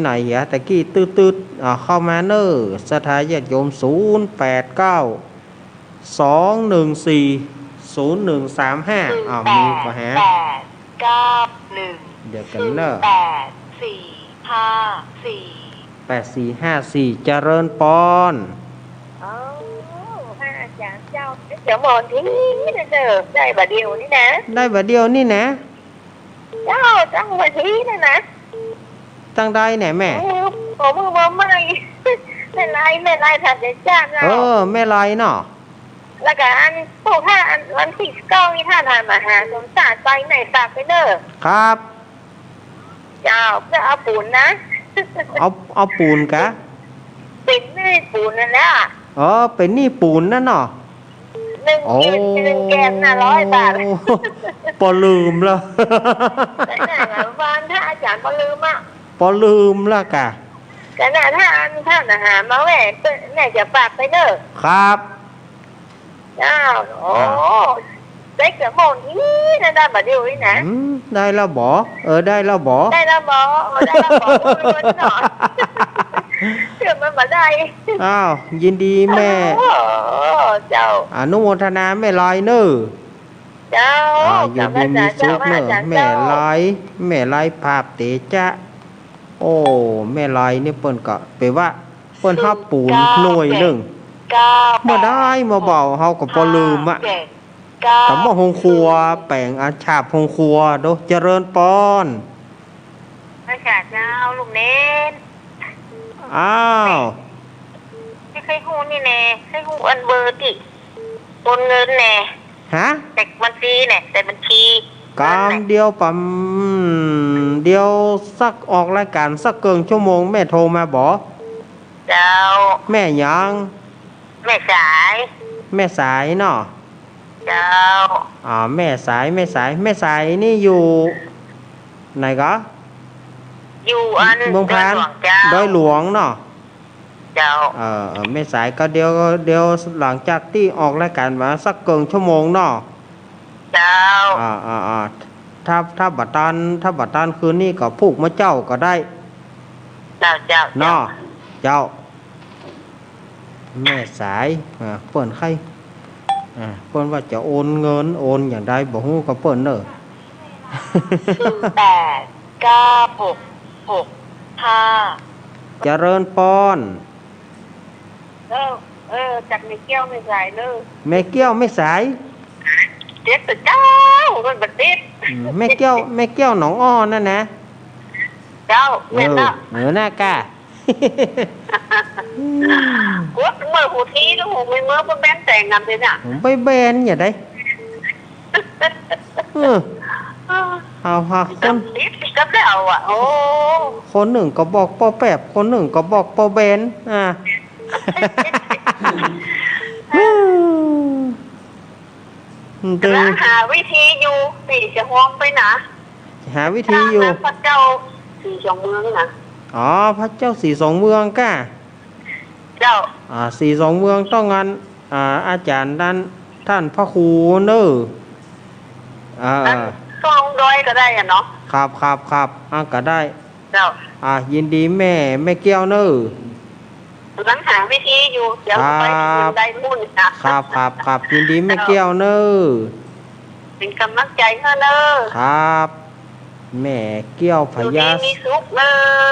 S1: ไหนอะตะกี้ตืดเข้ามาเนอะสถานญาติโยม0892140135มีก็ฮะ
S4: 891
S1: เดี๋ยวกันเนอะ
S4: 8454
S1: 8454เจริญปอน
S4: พระอาจารย์เจ้าเดี๋ยวหมอนที่นี่นะเด้อได้บาเดียวนี่นะ
S1: ได้บัดเดียวนี่นะ
S4: เจ้าจังมาที่นะนะ
S1: ตั้งได้ไหนแม่
S4: ผมมือมาใหม่แม่ไล่ถัดเด็ดจ้าเรา
S1: แม่ลอยเนาะ
S4: แล้วก็อันพวกท่าอันวันที่9นี่ท่าทานมาหาสมศาสตร์ไปไหนฝากไปเด้อ
S1: ครับ
S4: เจ้าเพื่อเอาปูนนะ
S1: เอาปูนกะ
S4: เป็นนี่ปูนนั่นแหละ
S1: เป็นนี่ปูนนั่นเนาะ
S4: 1 แกมน่ะ100 บาท
S1: ปอลืมแล้ว
S4: แต่ไหนวันถ้าอาจารย์พอลืมอ่ะ
S1: ปอลืมแล้วกะ
S4: แต่น่ะถ้าอันท่านอาหารมาแหวกแม่จะฝากไปเด้อ
S1: ครับ
S4: เจ้าโอ้ได้เกือบหมดนี่นะได้บัดเดียวนี่นะ
S1: ได้แล้วบอได้แล้วบอ
S4: ได้แล้วบอได้แล้วบอคนหน่อยเกือบมันมาได้
S1: อ้าวยินดีแม่
S4: เจ้า
S1: อนุโมทนาแม่ลอยเนอะ
S4: เจ้า
S1: อยู่ดีมีสุขเนอะแม่ลอยภาพเตจะโอ้แม่ลอยนี่เปิ้นก็ไปว่าเปิ้นฮับปูนหน่วยหนึ่งมาได้มาเบาเฮาก็บ่ลืมอะแต่ว่าโฮงครัวแปลงอาชาบโฮงครัวโดเจริญปอน
S4: พระเจ้าลูกเน้น
S1: อ้าว
S4: ไม่เคยหูนี่แน่เคยหูอันเบอร์ติโอนเงินแน่
S1: ฮะ
S4: แต่บัญชีแน่แต่บัญชี
S1: กามเดียวปั๊มเดียวสักออกรายการสักเกินชั่วโมงแม่โทรมาบอก
S4: เจ้า
S1: แม่ยัง
S4: แม่สาย
S1: แม่สายเนาะ
S4: เจ้า
S1: แม่สายนี่อยู่ไหนก็
S4: อยู่อัน
S1: เมืองพาน
S4: เจ้า
S1: ดอยหลวงเนาะ
S4: เจ้า
S1: แม่สายก็เดียวหลังจากที่ออกรายการมาสักเกินชั่วโมงเนาะ
S4: เจ้า
S1: ถ้าบัตรตันคืนนี้ก็ผูกมาเจ้าก็ได้
S4: เจ้า
S1: เนาะเจ้า แม่สายเปิ้นใครเปิ้นว่าจะโอนเงินโอนอย่างใดบ่ฮู้ก็เปิ้นเด้อ
S4: 089665
S1: เจริญปอน
S4: จากในเกี้ยวในสายเนอะ
S1: แม่เกี้ยวไม่สาย
S4: เด็ดแต่เจ้ามันบัดเด็ด
S1: แม่เกี้ยวหนองอ้อนั่นนะ
S4: เจ้าเม็นละ
S1: หน้ากา
S4: กดเมื่อหูทีแล้วหูไม่เมื่อแบนแต่งงานเลยน่ะ
S1: ผมไปแบนอย่าได้เอาฮะคน
S4: นิดก็ได้เอาอ่ะโอ้
S1: คนหนึ่งก็บอกปอแปบคนหนึ่งก็บอกปอแบนตึง
S4: แล้วหาวิธีอยู่ปีจะห้องไปนะ
S1: หาวิธีอยู่
S4: พระเจ้าสีชงเมืองนะ
S1: อ๋อพระเจ้าสีสองเมืองก้า
S4: เจ้า
S1: สีสองเมืองต้องงานอาจารย์ท่านพระครูเนอ
S4: ก็ลงดอยก็ได้อ่ะเนาะ
S1: ครับก็ได้
S4: เจ้า
S1: ยินดีแม่เกี้ยวเนอ
S4: งั้นหาวิธีอยู่เดี๋ยวไปยินได้มุ่นนะครับ
S1: ยินดีแม่เกี้ยวเนอ
S4: เป็นกำลังใจให้เนอะ
S1: ครับ แม่เกี้ยวพ
S4: อยู่
S1: ญา
S4: ดีมีสุขเนอ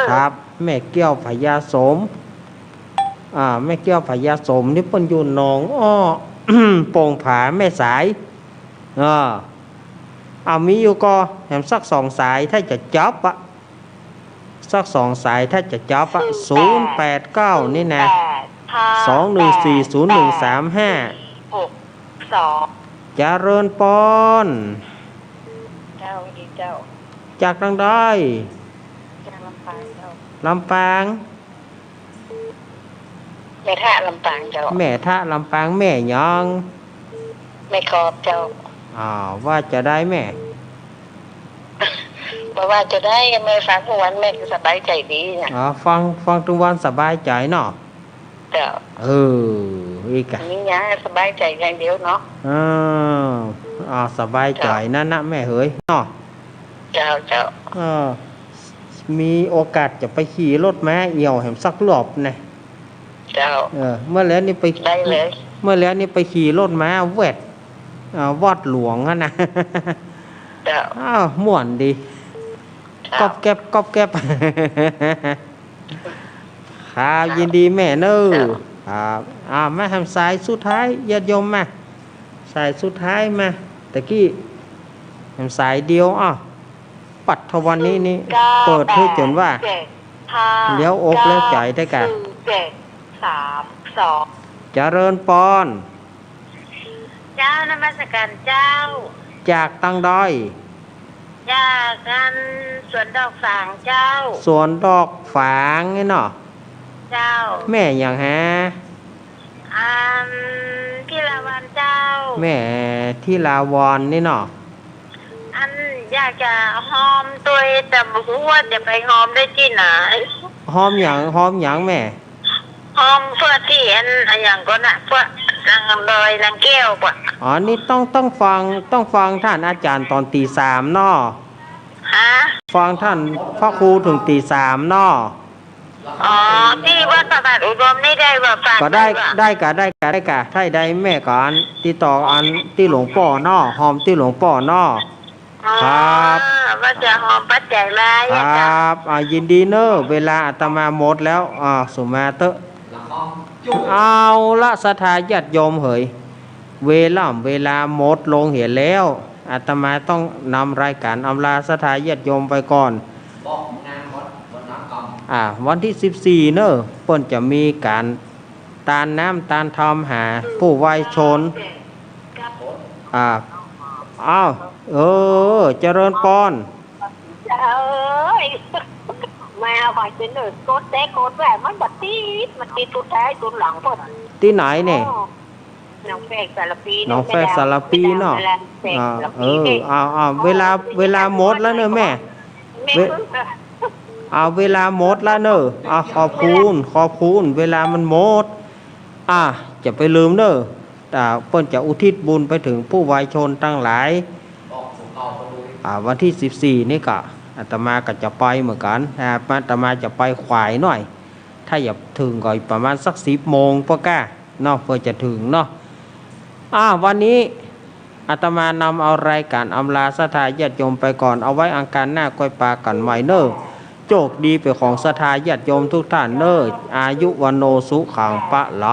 S4: ะ
S1: ครับ แม่เกี้ยวพญาสมแม่เกี้ยวพญาสมนี่เปิ้นอยู่หนองอ้อ โป่งผาแม่สายมีอยู่ก็แถมสัก2 สายถ้าจะจับสัก2 สายถ้าจะจับ089นี่นะ2140135
S4: 62
S1: เจริญปอน
S4: เจ้าดีเจ้า
S1: จากทางใด
S4: ลำปางเจ้า
S1: ลำปาง
S4: แม่ท่าลำปางเจ้า
S1: แม่ทะลำปางแม่ยอง
S4: แม่กอบเจ้า
S1: ว่าจะได้แม่
S4: บอกว่าจะได้แม่ฟังทุกวันแม่ก็สบายใจดีนะ
S1: ฟังทุกวันสบายใจเนาะ
S4: เจ้า
S1: อีกอะ
S4: นี่นะสบายใจอย่างเดียวเนาะ
S1: สบายใจนั่นนะแม่เฮ้ยเนาะ
S4: เจ้าเจ้า
S1: มีโอกาสจะไปขี่รถม้าเอี่ยวแหมสักรอบนะ
S4: เจ้า
S1: เมื่อแล้วนี่ไป
S4: ได้เลย
S1: เมื่อแล้วนี่ไปขี่รถม้าแวดวัดหลวงนะ
S4: เจ้า
S1: ม่วนดีกอบแก็บครับยินดีแม่เนอครับมาทำสายสุดท้ายญาติโยมมาสายสุดท้ายมาตะกี้ทำสายเดียวปัดทวันนี้นี่เปิดให้จนว่าเลี้ยวอกแล้วใจได้กะ
S4: 732
S1: เจริญปอน
S4: เจ้านมัสการเจ้า
S1: จากตังดอย
S4: จากกันสวนดอกฝางเจ้า
S1: สวนดอกฝางไงเนาะ
S4: เจ้า
S1: แม่อย่างฮะ
S4: พี่ละวันเจ้า
S1: แม่ที่ลาวอนนี่เนาะ
S4: อยากจะหอมตัวแต่ไม่รู้ว่าจะไปหอมได้ที่ไหน
S1: หอมอย่างแม่
S4: หอมเพื่อที่อย่างก็น่ะเพื่อนางเลยนางแก้วปะ
S1: นี่ต้องฟังท่านอาจารย์ตอนตี 3เนาะ
S4: ฮะ
S1: ฟังท่านพระครูถึงตี 3เนาะ
S4: ที่วัดประบาทอุดมนี่ได้ว่าฝาก
S1: ก็ได้กะถ้าได้แม่ก่อนติดต่อที่หลวงป่อเนาะหอมที่หลวงป่อเนาะ ครับ
S4: ว่าจะหอมปัจจัยมา
S1: ครับยินดีเนอะเวลาอาตมาหมดแล้วสุมาเตอะเอาละศรัทธาญาติโยมเหยเวลาหมดลงเห็นแล้วอาตมาต้องนำรายการอำลาศรัทธาญาติโยมไปก่อนวันที่14เนอะเปิ้นจะมีการตานน้ำตานทอมหาผู้วายชนเจริญปอน
S4: เอ้ยมาบ่อยเป็นเลยโกดแต่โกดแหวนมันบัดติดมันติดตัวท้ายตัวหลังเพิ่น
S1: ที่ไหนเนี่ย
S4: น้องแฝกสารปี
S1: น้องแฟสารปีเนาะเวลาหมดแล้วเนอะแม่เวลาหมดแล้วเนอะขอบคุณเวลามันหมดจะไปลืมเนอะเปิ้นจะอุทิศบุญไปถึงผู้วายชนทั้งหลายวันที่14นี่ก็อาตมาก็จะไปเหมือนกันอาตมาจะไปขวายหน่อยถ้าอยากถึงก็ประมาณสัก10 โมงพอก้าเนาะเพื่อจะถึงเนาะวันนี้ อาตมานำเอารายการอำลาศรัทธาญาติโยมไปก่อนเอาไว้อังคารหน้าก้อยปากันใหม่เนอโชคดีไปของศรัทธาญาติโยมทุกท่านเนออายุวันโนสุขังปะละ